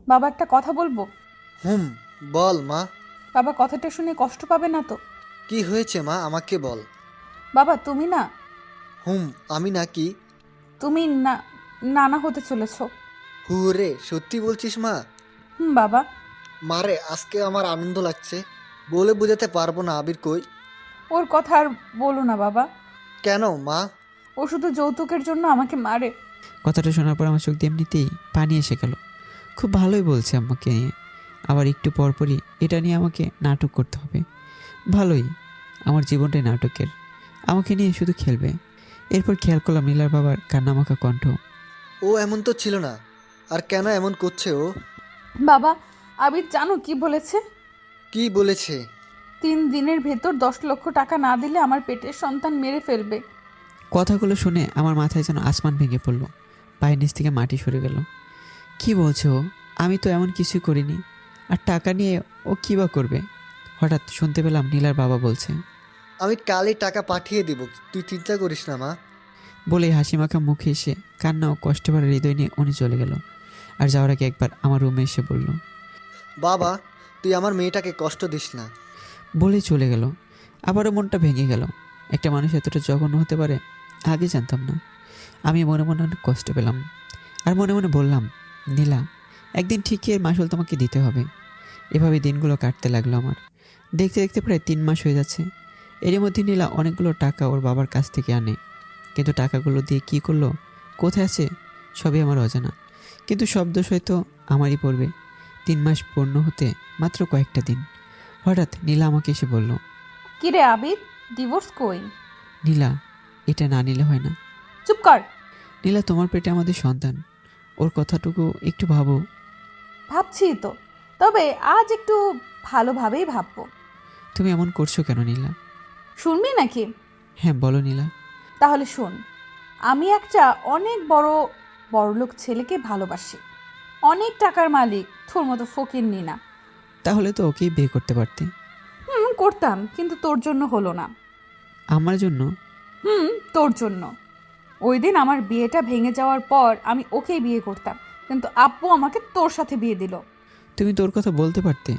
বাবা, একটা কথা বলবো? হুম, বল মা। বাবা, কথাটা শুনে কষ্ট পাবে না তো? কি হয়েছে মা, আমাকে বল। বাবা, তুমি না, হুম, আমি নাকি? তুমি না, নানা হতে চলেছো। হুরে, সত্যি বলছিস মা? হুম বাবা। মারে, আজকে আমার আনন্দ লাগছে, বলে বোঝাতে পারবো না। আবির কই? ওর কথা আর বলো না বাবা। কেন মা? ও শুধু যৌতুকের জন্য আমাকে মারে। কথাটা শোনার পর আমার চোখ দিয়ে এমনিতেই পানি এসে গেল। খুব ভালোই বলছে আমাকে নিয়ে, আবার একটু পরপরই এটা নিয়ে আমাকে নাটক করতে হবে। ভালোই, আমার জীবনটাই নাটকের, আমাকে নিয়ে শুধু খেলবে। এরপর খেয়াল করলাম নীলার বাবার কান্নামাখা কণ্ঠ। ও এমন তো ছিল না, আর কেন এমন করছে ও? বাবা, আবির জানো কি বলেছে? কি বলেছে? 3 দিনের ভেতর 10 লক্ষ টাকা না দিলে আমার পেটের সন্তান মেরে ফেলবে। কথাগুলো শুনে আমার মাথায় যেন আসমান ভেঙে পড়ল, পায়ের নিচ থেকে মাটি সরে গেল। কি বলছে ও? আমি তো এমন কিছুই করিনি। আর টাকা নিয়ে ও কী বা করবে? হঠাৎ শুনতে পেলাম নীলার বাবা বলছে। আমি কালই টাকা পাঠিয়ে দিব, তুই চিন্তা করিস না মা। বলে হাসিমাখা মুখে এসে কান্না ও কষ্ট ভরা হৃদয় নিয়ে উনি চলে গেল। আর যাওয়ার আগে একবার আমার রুমে এসে বলল, বাবা, তুই আমার মেয়েটাকে কষ্ট দিস না। বলেই চলে গেল। আবারও মনটা ভেঙে গেল। একটা মানুষ এতটা জঘন্য হতে পারে আগে জানতাম না। আমি মনে মনে অনেক কষ্ট পেলাম, আর মনে মনে বললাম, নীলা, একদিন ঠিকই এর মাসুল তোমাকে দিতে হবে। এভাবে দিনগুলো কাটতে লাগলো আমার। দেখতে দেখতে প্রায় 3 মাস হয়ে যাচ্ছে। এরই মধ্যে নীলা অনেকগুলো টাকা ওর বাবার কাছ থেকে আনে, কিন্তু টাকাগুলো দিয়ে কী করলো, কোথায় আছে, সবই আমার অজানা। কিন্তু সব দোষ হয়তো আমারই পড়বে। 3 মাস পূর্ণ হতে মাত্র কয়েকটা দিন। হঠাৎ নীলা আমাকে এসে বলল, কিরে আবির, ডিভোর্স কই? নীলা, এটা না নিলে হয় না। চুপ কর। নীলা, তোমার পেটে আমাদের সন্তান, ওর কথাটুকু একটু ভাবো। ভাবছি তো, তবে আজ একটু ভালোভাবেই ভাববো। তুমি এমন করছো কেন নীলা? শুনবি নাকি? হ্যাঁ, বলো নীলা। তাহলে শোন। আমি একটা অনেক বড়লোক ছেলেকে ভালোবাসি। অনেক টাকার মালিক, তোর মতো ফকিন্নি না। তাহলে তো ওকেই বিয়ে করতে পারতে। করতাম, কিন্তু তোর জন্য হলো না। আমার জন্য? তোর জন্য। ওই দিন আমার বিয়েটা ভেঙে যাওয়ার পর আমি ওকেই বিয়ে করতাম, কিন্তু আব্বু আমাকে তোর সাথে বিয়ে দিল। তুমি তোর কথা বলতে পারতে।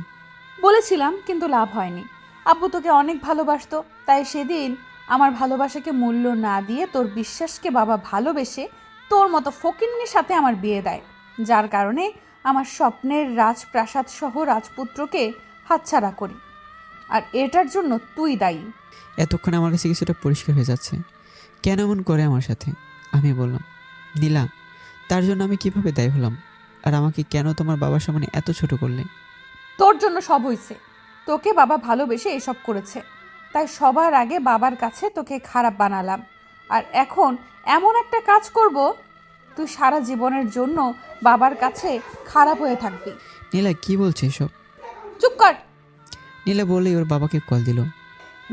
বলেছিলাম, কিন্তু লাভ হয়নি। আব্বু তোকে অনেক ভালোবাসতো, তাই সেদিন আমার ভালোবাসাকে মূল্য না দিয়ে তোর বিশ্বাসকে বাবা ভালোবেসে তোর মতো ফকিন্নির সাথে আমার বিয়ে দেয়, যার কারণে আমার স্বপ্নের রাজপ্রাসাদ সহ রাজপুত্রকে হাতছাড়া করি। আর এটার জন্য তুই দায়ী। এতক্ষণ আমার কাছে কিছুটা পরিষ্কার হয়ে যাচ্ছে কেন এমন করে আমার সাথে। আমি বললাম, নীলা, তার জন্য আমি কিভাবে দায়ী হলাম? আর আমাকে কেন তোমার বাবার সামনে এত ছোট করলে? তোর জন্য সব হয়েছে। তোকে বাবা ভালোবেসে এসব করেছে, তাই সবার আগে বাবার কাছে তোকে খারাপ বানালাম। আর এখন এমন একটা কাজ করব, তুই সারা জীবনের জন্য বাবার কাছে খারাপ হয়ে থাকবি। নীলা, কি বলছে এসব? চুপ কর। নীলা বলেই ওর বাবাকে কল দিল।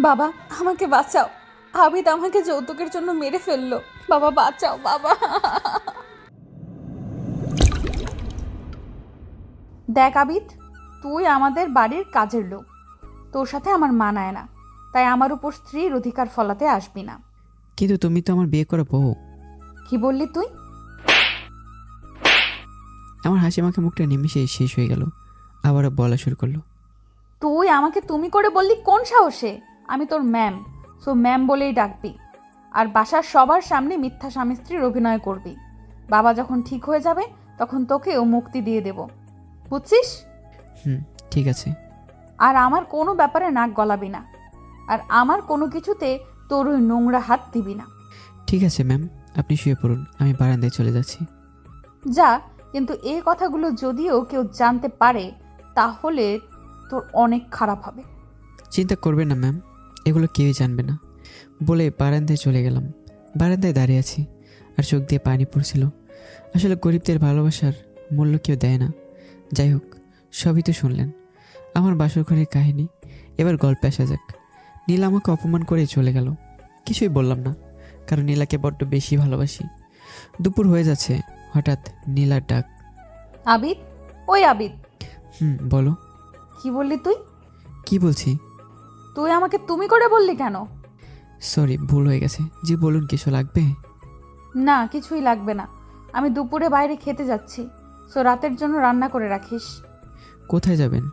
বাবা, আমাকে বাঁচাও। আবিদ আমাকে যৌতুকের জন্য মেরে ফেললো। বাবা বাঁচাও বাবা। দেখ আবিদ, তুই আমাদের বাড়ির কাজের লোক, তোর সাথে আমার মানায় না, তাই আমার উপর স্ত্রীর অধিকার ফলাতে আসবি না। কিন্তু তুমি তো আমার বিয়ে করা বউ। কি বললি তুই? আমার হাসি মাখা মুখটা নিমিশেই শেষ হয়ে গেল। আবারও বলা শুরু করলো। তুই আমাকে তুমি করে বললি কোন সাহসে? আমি তোর ম্যাম, সো ম্যাম বলেই ডাকবি। আর বাসার সবার সামনে মিথ্যা স্বামী স্ত্রীর অভিনয় করবি। বাবা যখন ঠিক হয়ে যাবে তখন তোকেও মুক্তি দিয়ে দেব, বুঝছিস? হুম, ঠিক আছে। আর আমার কোনো ব্যাপারে নাক গলাবি না, আর আমার কোনো কিছুতে তোর ওই নোংরা হাত দিবি না। ঠিক আছে ম্যাম, আপনি শুয়ে পড়ুন, আমি বারান্দায় চলে যাচ্ছি। যা, কিন্তু এই কথাগুলো যদিও কেউ জানতে পারে তাহলে তোর অনেক খারাপ হবে। চিন্তা করবেন না ম্যাম, এগুলো কেউই জানবে না। বলে বারান্দায় চলে গেলাম। বারান্দায় দাঁড়িয়ে আছি, আর চোখ দিয়ে পানি পড়ছিল। আসলে গরিবদের ভালোবাসার মূল্য কেউ দেয় না। যাই হোক, সবই তো শুনলেন আমার বাসর ঘরের কাহিনী। এবার গল্পে আসা যাক। নীলা আমাকে অপমান করে চলে গেল। কিছুই বললাম না, কারণ নীলাকে বড্ড বেশি ভালোবাসি। দুপুর হয়ে যাচ্ছে, হঠাৎ নীলার ডাক। আবিদ, ওই আবিদ। বলো। কি বললি তুই? কি বলছি? তুই আমাকে তুমি করে বললি কেন? সরি, ভুল হয়ে গেছে। জি বলুন, কিছু লাগবে? না, কিছুই লাগবে না। আমি দুপুরে বাইরে খেতে যাচ্ছি। সো রাতের জন্য রান্না করে রাখিস। কোথায় যাবেন?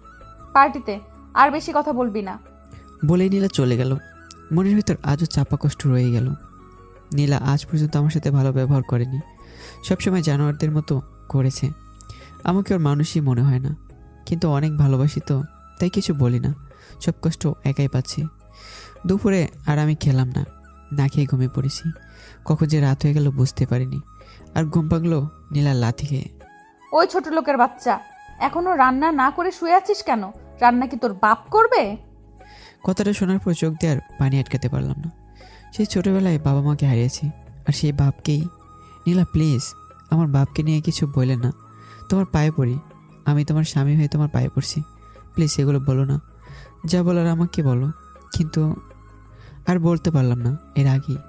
পার্টিতে। আর বেশি কথা বলবি না। বলেই নীলা চলে গেল। মনের ভিতর আজও চাপা কষ্ট রয়ে গেল। নীলা আজ পর্যন্ত আমার সাথে ভালো ব্যবহার করেনি, সবসময় জানোয়ারদের মতো করেছে। আমাকে ওর মানুষই মনে হয় না, কিন্তু অনেক ভালোবাসি তো, তাই কিছু বলি না। সব কষ্ট একাই পাচ্ছি। দুপুরে আর আমি খেলাম না, না খেয়ে ঘুমিয়ে পড়েছি। কখন যে রাত হয়ে গেল বুঝতে পারিনি। আর ঘুম পাগলো নীলার লাথি খেয়ে। ওই ছোট লোকের বাচ্চা, এখনো রান্না না করে শুয়ে আছিস কেন? রান্না কি তোর বাপ করবে? কথাটা শোনার পর চোখ দিয়ে আর পানি আটকাতে পারলাম না। সেই ছোটোবেলায় বাবা মাকে হারিয়েছি, আর সেই বাপকেই। নীলা প্লিজ, আমার বাপকে নিয়ে কিছু বলে না। তোমার পায়ে পড়ি, আমি তোমার স্বামী হয়ে তোমার পায়ে পড়ছি। প্লিজ এগুলো বলো না, যা বলার আমাকে বলো। কিন্তু আর বলতে পারলাম না এর আগেই।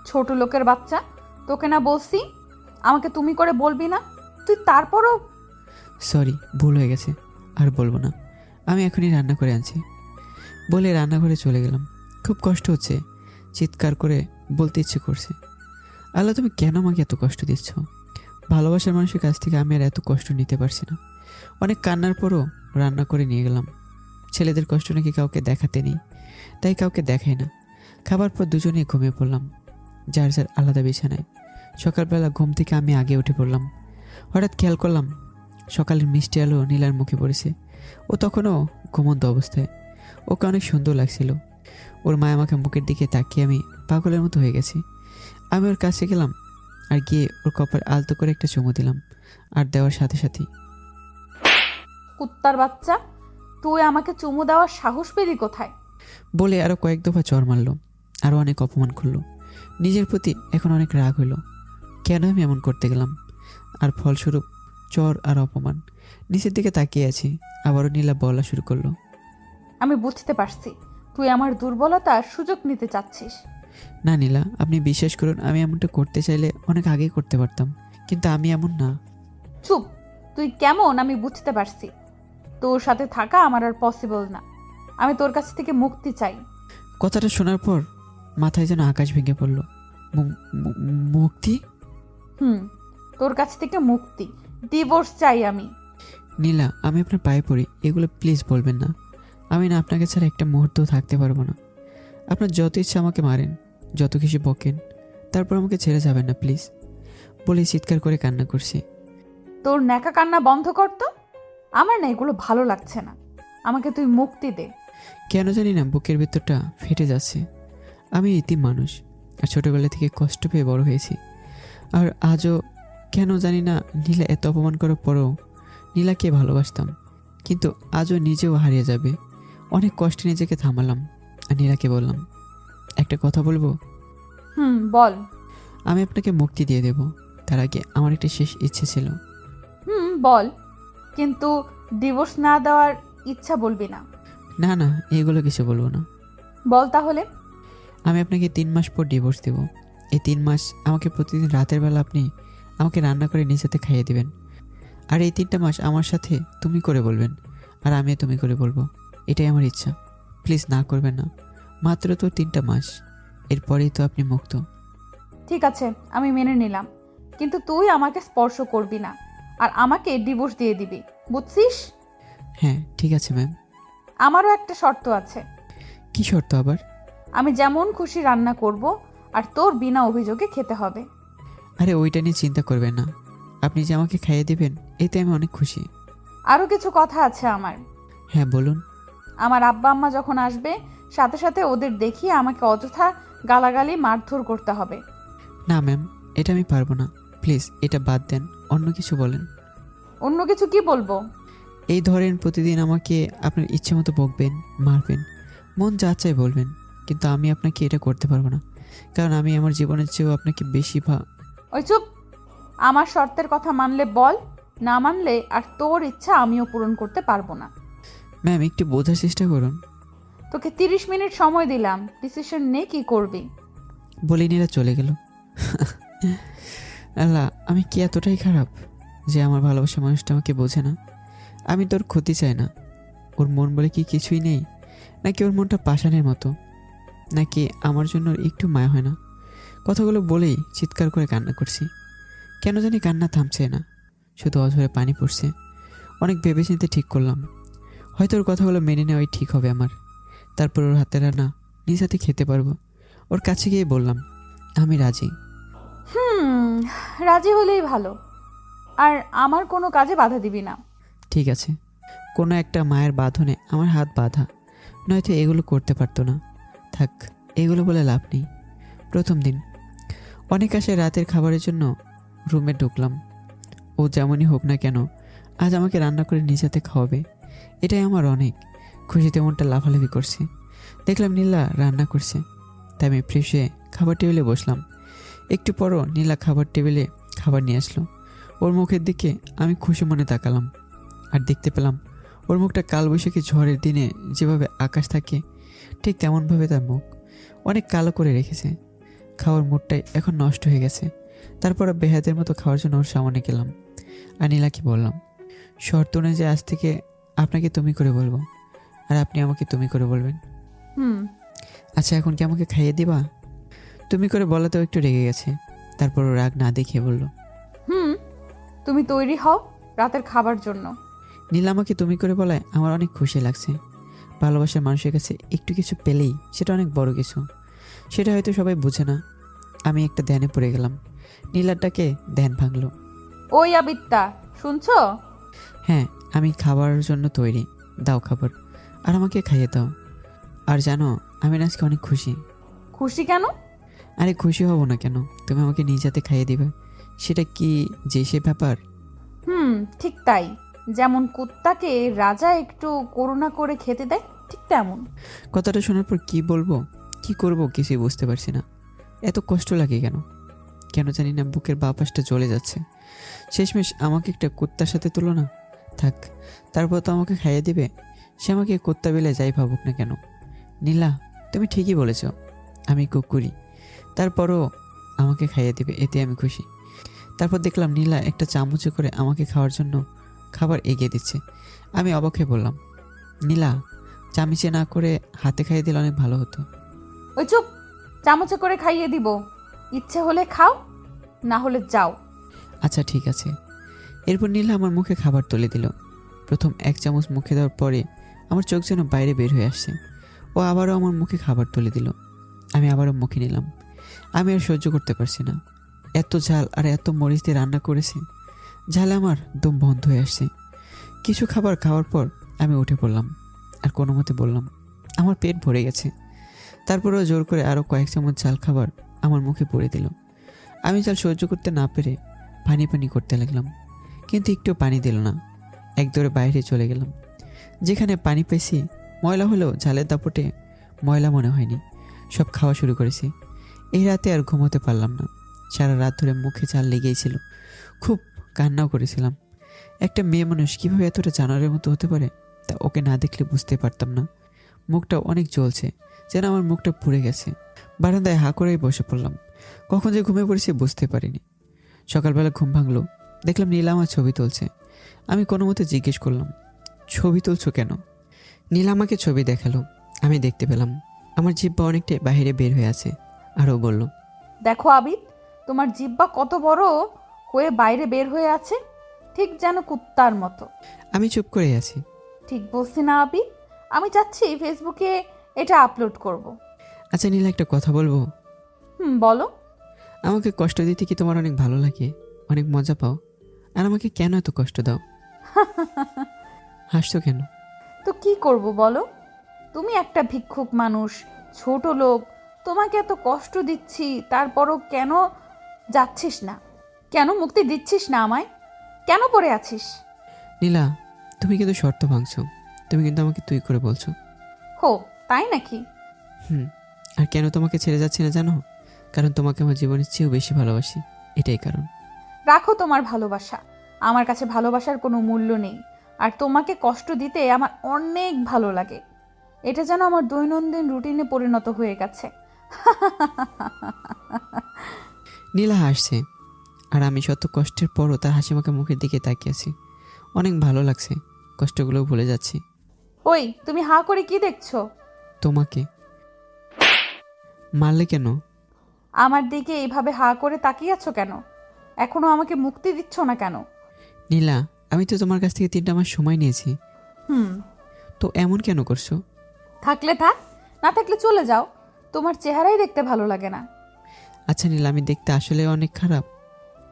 ছোট লোকের বাচ্চা, তোকে না বলছি আমাকে তুমি করে বলবি না? তুই তারপরও। সরি, ভুল হয়ে গেছে, আর বলবো না। আমি এখনই রান্না করে আনছি বলে রান্নাঘরে চলে গেলাম। খুব কষ্ট হচ্ছে, চিৎকার করে বলতে ইচ্ছে করছে, আল্লাহ তুমি কেন আমাকে এত কষ্ট দিচ্ছ? ভালোবাসার মানুষের কাছ থেকে আমি আর এত কষ্ট নিতে পারছি না। অনেক কান্নার পরও রান্না করে নিয়ে গেলাম। ছেলেদের কষ্ট নাকি কাউকে দেখাতে নেই, তাই কাউকে দেখাই না। খাবার পর দুজনেই ঘুমিয়ে পড়লাম, যার যার আলাদা বিছানায়। সকালবেলা ঘুম থেকে আমি আগে উঠে পড়লাম। হঠাৎ খেয়াল করলাম সকালের মিষ্টি আলো নীলার মুখে পড়েছে। ও তখনও ঘুমন্ত অবস্থায়। ওকে অনেক সুন্দর লাগছিল। ওর মায়া আমাকে মুখের দিকে তাকিয়ে আমি পাগলের মতো হয়ে গেছি। আমি ওর কাছে গেলাম আর গিয়ে ওর কপাল আলতো করে একটা চুমু দিলাম। আর দেওয়ার সাথে সাথেই কুত্তার বাচ্চা, তুই আমাকে চুমু দেওয়ার সাহস পেলি কোথায়? বলে আরও কয়েক দফা চর মারল, আরও অনেক অপমান করলো। নিজের প্রতি এখন অনেক রাগ হইল, কেন আমি এমন করতে গেলাম। আর ফলস্বরূপ চর আর অপমান। নিচের দিকে তাকিয়ে আছি, আবারও নীলা বলা শুরু করলো। আমি বুঝতে পারছি তুই আমার দুর্বলতার সুযোগ নিতে চাচ্ছিস। না নীলা, আপনি বিশ্বাস করুন, আমি এমনটা করতে চাইলে অনেক আগেই করতে পারতাম, কিন্তু আমি এমন না। চুপ, তুই কেমন আমি বুঝতে পারছি। তোর সাথে থাকা আমার আর পসিবল না। আমি তোর কাছ থেকে মুক্তি চাই। কথাটা শোনার পর মাথায় যেন আকাশ ভেঙে পড়ল। মুক্তি? তোর কাছ থেকে মুক্তি, ডিভোর্স চাই আমি। নীলা, আমি আপনার পায়ে পড়ি, এগুলো প্লিজ বলবেন না। আমি না আপনাকে ছাড়া একটা মুহূর্তও থাকতে পারবো না। আপনার যত ইচ্ছা আমাকে মারেন, যত কিছু বকেন, তারপর আমাকে ছেড়ে যাবেন না প্লিজ। বলে চিৎকার করে কান্না করছি। তোর ন্যাকা কান্না বন্ধ কর তো। আমার না এগুলো ভালো লাগছে না। আমাকে তুই মুক্তি দে। কেন জানি না বুকের ভেতরটা ফেটে যাচ্ছে। আমি ইতিম মানুষ, আর ছোটোবেলা থেকে কষ্ট পেয়ে বড় হয়েছি। আর আজও কেন জানি না, নীলা এত অপমান করার পরও নীলাকে ভালোবাসতাম, কিন্তু আজও নিজেও হারিয়ে যাবে। অনেক কষ্টে নিজেকে থামালাম আর নীলাকে বললাম, একটা কথা বলবো? বল। আমি আপনাকে মুক্তি দিয়ে দেব, তার আগে আমার একটা শেষ ইচ্ছে ছিল। বল, কিন্তু ডিভোর্স না দেওয়ার ইচ্ছা বলবি না। না না, এগুলো কিছু বলবো না। বল তাহলে। আমি আপনাকে 3 মাস পর ডিভোর্স দেব। এই 3 মাস আমাকে প্রতিদিন রাতের বেলা আপনি আমাকে রান্না করে নিজেতে খাইয়ে দিবেন। আর এই 3টা মাস আমার সাথে তুমি করে বলবেন, আর আমি তুমি করে বলবো। এটাই আমার ইচ্ছা, প্লিজ না করবেন না। মাত্র তো 3টা মাস, এরপরেই তো আপনি মুক্ত। ঠিক আছে, আমি মেনে নিলাম, কিন্তু তুই আমাকে স্পর্শ করবি না, আর আমাকে ডিভোর্স দিয়ে দিবি, বুঝছিস? হ্যাঁ ঠিক আছে ম্যাম। আমারও একটা শর্ত আছে। কি শর্ত আবার? আমি যেমন খুশি রান্না করব, আর তোর বিনা অভিযোগে খেতে হবে। আরে ওইটা নিয়ে চিন্তা করবেন না, আপনি যে আমাকে খাইয়ে দেবেন এতে আমি অনেক খুশি। আরও কিছু কথা আছে আমার। হ্যাঁ বলুন। আমার আব্বা আম্মা যখন আসবে, সাথে সাথে ওদের দেখিয়ে আমাকে অযথা গালাগালি মারধর করতে হবে। না ম্যাম, এটা আমি পারবো না, প্লিজ এটা বাদ দেন, অন্য কিছু বলেন। অন্য কিছু কি বলবো? এই ধরেন প্রতিদিন আমাকে আপনার ইচ্ছে মতো বকবেন, মারবেন, মন যা চাই বলবেন, কিন্তু আমি আপনাকে এটা করতে পারবো না, কারণ আমি আমার জীবনের চেয়েও আপনাকে বেশি ওই চুপ! আমার শর্তের কথা মানলে বল, না মানলে আর তোর ইচ্ছা আমিও পূরণ করতে পারবো না। ম্যাম একটু বোঝার চেষ্টা করুন। তোকে 30 মিনিট সময় দিলাম, ডিসিশন নে কি করবি। বলে নিরা চলে গেল। আল্লাহ, আমি কি এতটাই খারাপ যে আমার ভালোবাসা মানুষটা আমাকে বোঝে না? আমি তোর ক্ষতি চাই না, ওর মন বলে কি কিছুই নেই? নাকি ওর মনটা পাষাণের মতো? নাকি আমার জন্য একটু মায়া হয় না? কথাগুলো বলেই চিৎকার করে কান্না করছি। কেন জানি কান্না থামছে না, শুধু অঝরে পানি পড়ছে। অনেক ভেবেচিন্তে ঠিক করলাম, হয়তো ওর কথাগুলো মেনে নেওয়াই ঠিক হবে আমার। তারপর ওর হাতে রান্না নিজ হাতে খেতে পারবো। ওর কাছে গিয়ে বললাম, আমি রাজি। রাজি হলেই ভালো। আর আমার কোনো কাজে বাধা দিবি না। ঠিক আছে। কোনো একটা মায়ের বাঁধনে আমার হাত বাঁধা, নয়তো এগুলো করতে পারতো না। থাক, এগুলো বলে লাভ নেই। প্রথম দিন অনেক আসে রাতের খাবারের জন্য রুমে ঢুকলাম। ও যেমনই হোক না কেন আজ আমাকে রান্না করে নিজ হাতে খাওয়াবে, এটাই আমার অনেক। খুশিতে মনটা লাফালাফি করছে। দেখলাম নীলা রান্না করছে, তাই আমি ফ্রেশ হয়ে খাবার টেবিলে বসলাম। একটু পরও নীলা খাবার টেবিলে খাবার নিয়ে আসলো। ওর মুখের দিকে আমি খুশি মনে তাকালাম, আর দেখতে পেলাম ওর মুখটা কালবৈশাখী ঝড়ের দিনে যেভাবে আকাশ থাকে ঠিক তেমনভাবে তার মুখ অনেক কালো করে রেখেছে। খাওয়ার মুডটাই এখন নষ্ট হয়ে গেছে। তারপর বেহাদের মতো খাওয়ার জন্য ওর সামনে গেলাম আর নীলাকে বললাম, শর্ত অনুযায়ী আজ থেকে আপনাকে তুমি করে বলবো, আর আপনি আমাকে তুমি করে বলবেন। হুম। আচ্ছা, এখন কি আমাকে খাইয়ে দিবা? তুমি করে বলাতেও একটু রেগে গেছে। তারপর ও রাগ না দেখিয়ে বলল, হুম। তুমি তৈরি হও রাতের খাবার জন্য। নীলা আমাকে তুমি করে বলায় আমার অনেক খুশি লাগছে। ভালোবাসার মানুষের কাছে একটু কিছু পেলেই সেটা অনেক বড় কিছু। সেটা হয়তো সবাই বুঝে না। আমি একটা ধ্যানে পড়ে গেলাম। নীলারটাকে ধ্যান ভাঙলো। ওই আবিত্তা, শুনছো? হ্যাঁ, আমি খাবারের জন্য তৈরি, দাও খাবার, আর আমাকে খাইয়ে দাও। আর জানো, আমি না আজকে অনেক খুশি। খুশি কেন? আরে খুশি হব না কেন, তুমি আমাকে নিজ হাতে খাইয়ে দিবে, সেটা কি যে সে ব্যাপার? ঠিক তাই। যেমন কুত্তাকে রাজা একটু করুণা করে খেতে দেয়, ঠিক তেমন। কথাটা শোনার পর কি বলবো কি করব কিছুই বুঝতে পারছি না। এত কষ্ট লাগে কেন, কেন জানি না বুকের বাঁ পাশটা জ্বলে যাচ্ছে। শেষমেশ আমাকে একটা কুত্তার সাথে তুলনা। থাক, তারপর তো আমাকে খাইয়ে দিবে। সে আমাকে কুত্তা বেলে যাই ভাবুক না কেন। নীলা, তুমি ঠিকই বলেছ, আমি কুকুরি। তারপরও আমাকে খাইয়ে দিবে, এতে আমি খুশি। তারপর দেখলাম নীলা একটা চামচে করে আমাকে খাওয়ার জন্য খাবার এগিয়ে দিচ্ছে। আমি অবাক হয়ে বললাম, নীলা, চামচে না করে হাতে খাইয়ে দিলে অনেক ভালো হতো। ওই চুপ! চামচে করে খাইয়ে দিব। ইচ্ছে হলে খাও, না হলে যাও। আচ্ছা ঠিক আছে। এরপর নীলা আমার মুখে খাবার তুলে দিল। প্রথম এক চামচ মুখে দেওয়ার পরে আমার চোখ যেন বাইরে বের হয়ে আসছে। ও আবারও আমার মুখে খাবার তুলে দিল। আমি আবারও মুখে নিলাম। আমি আর সহ্য করতে পারছি না। এত ঝাল আর এত মরিচ দিয়ে রান্না করেছে, ঝালে আমার দম বন্ধ হয়ে আসছে। কিছু খাবার খাওয়ার পর আমি উঠে পড়লাম আর কোনো মতে বললাম, আমার পেট ভরে গেছে। তারপরেও জোর করে আরও কয়েক চামচ ঝাল খাবার আমার মুখে পড়ে দিল। আমি ঝাল সহ্য করতে না পেরে পানি পানি করতে লাগলাম, কিন্তু একটু পানি দিল না। এক দৌড়ে বাইরে চলে গেলাম। যেখানে পানি পেয়েছি ময়লা হলেও ঝালের দাপটে ময়লা মনে হয়নি। সব খাওয়া শুরু করেছি। এই রাতে আর ঘুমোতে পারলাম না। সারা রাত ধরে মুখে ঝাল লেগেই ছিল। খুব কান্নাও করেছিলাম। একটা মেয়ে মানুষ কীভাবে এতটা জানোয়ারের মতো হতে পারে তা ওকে না দেখলে বুঝতে পারতাম না। মুখটা অনেক জ্বলছে, যেন আমার মুখটা পুড়ে গেছে। বারান্দায় হা করেই বসে পড়লাম। কখন যে ঘুমিয়ে পড়েছি বুঝতে পারিনি। সকালবেলা ঘুম ভাঙলো, দেখলাম নীলা আমার ছবি তুলছে। আমি কোনো মতে জিজ্ঞেস করলাম, ছবি তুলছো কেন? নীলা আমাকে ছবি দেখালো। আমি দেখতে পেলাম আমার জিহ্বা অনেকটাই বাইরে বের হয়ে আছে। আরও বলল, দেখো আবিদ, তোমার জিহ্বা কত বড় হয়ে বাইরে বের হয়ে আছে, ঠিক যেন কুত্তার মতো। আমি চুপ করে আছি। ঠিক বলছি না আবিদ? আমি চাচ্ছি ফেসবুকে এটা আপলোড করব। আচ্ছা নীলা, একটা কথা বলবো? বলো। আমাকে কষ্ট দিতে কি তোমার অনেক ভালো লাগে, অনেক মজা পাও? আর আমাকে কেন এত কষ্ট দাও? হাসছো কেন? তো কি করব বলো? তুমি একটা ভিক্ষুক মানুষ, ছোট লোক, তোমাকে এত কষ্ট দিচ্ছি, তারপরও কেন যাচ্ছিস না? কেন মুক্তি দিচ্ছিস না আমায়? কেন পড়ে আছিস? নীলা, তুমি কিন্তু শর্ত ভাঙছো। তুমি কিন্তু আমাকে তুই করে বলছো। হো, তাই নাকি? আর কেন তোমাকে ছেড়ে যাচ্ছি না জানো? কারণ তোমাকে আমার জীবনের চেয়েও বেশি ভালোবাসি, এটাই কারণ। রাখো তোমার ভালোবাসা। আমার কাছে ভালোবাসার কোনো মূল্য নেই। আর তোমাকে কষ্ট দিতে আমার অনেক ভালো লাগে। এটা যেন আমার দৈনন্দিন রুটিনে পরিণত হয়ে গেছে। নীলা হাসছে, আর আমি শত কষ্টের পরও তার হাসি মাখা মুখের দিকে তাকিয়ে আছি। অনেক ভালো লাগছে, কষ্টগুলোও ভুলে যাচ্ছি। ওই, তুমি হা করে কি দেখছো? তোমাকে মারলে কেন? আমার দিকে এইভাবে হা করে তাকিয়ে আছো কেন? এখনো আমাকে মুক্তি দিচ্ছ না কেন? নীলা, আমি তো তোমার কাছ থেকে 3টা মাস সময় নিয়েছি, হুম, তো এমন কেন করছো? থাকলে থাক, না থাকলে চলে যাও। তোমার চেহারাই দেখতে ভালো লাগে না। আচ্ছা নীলা, আমি দেখতে আসলে অনেক খারাপ?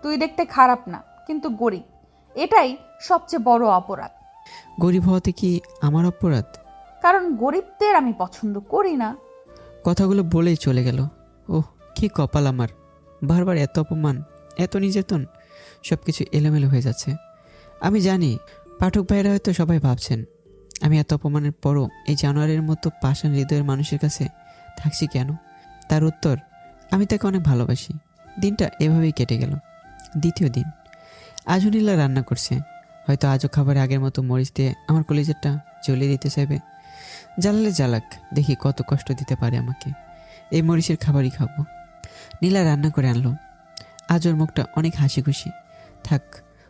তুই দেখতে খারাপ না, কিন্তু গরিব। এটাই সবচেয়ে বড় অপরাধ। গরিব হওয়াতে কি আমার অপরাধ? কারণ গরিবদের আমি পছন্দ করি না। কথাগুলো বলেই চলে গেল। ওহ, কি কপাল আমার! বারবার এত অপমান, এত নির্যাতন, সব কিছু এলোমেলো হয়ে যাচ্ছে। আমি জানি পাঠক ভাইরা হয়তো সবাই ভাবছেন আমি এত অপমানের পরও এই জানোয়ারের মতো পাষাণ হৃদয়ের মানুষের কাছে থাকছি কেন। তার উত্তর, আমি তাকে অনেক ভালোবাসি। দিনটা এভাবেই কেটে গেল। দ্বিতীয় দিন, আজও নীলা রান্না করছে। হয়তো আজও খাবারে আগের মতো মরিচ দিয়ে আমার কলিজাটা জ্বলিয়ে দিতে চাইবে। জ্বালালে জ্বালাক, দেখি কত কষ্ট দিতে পারে আমাকে। এই মরিচের খাবারই খাবো। নীলা রান্না করে আনলো। আজ ওর মুখটা অনেক হাসি খুশি। থাক,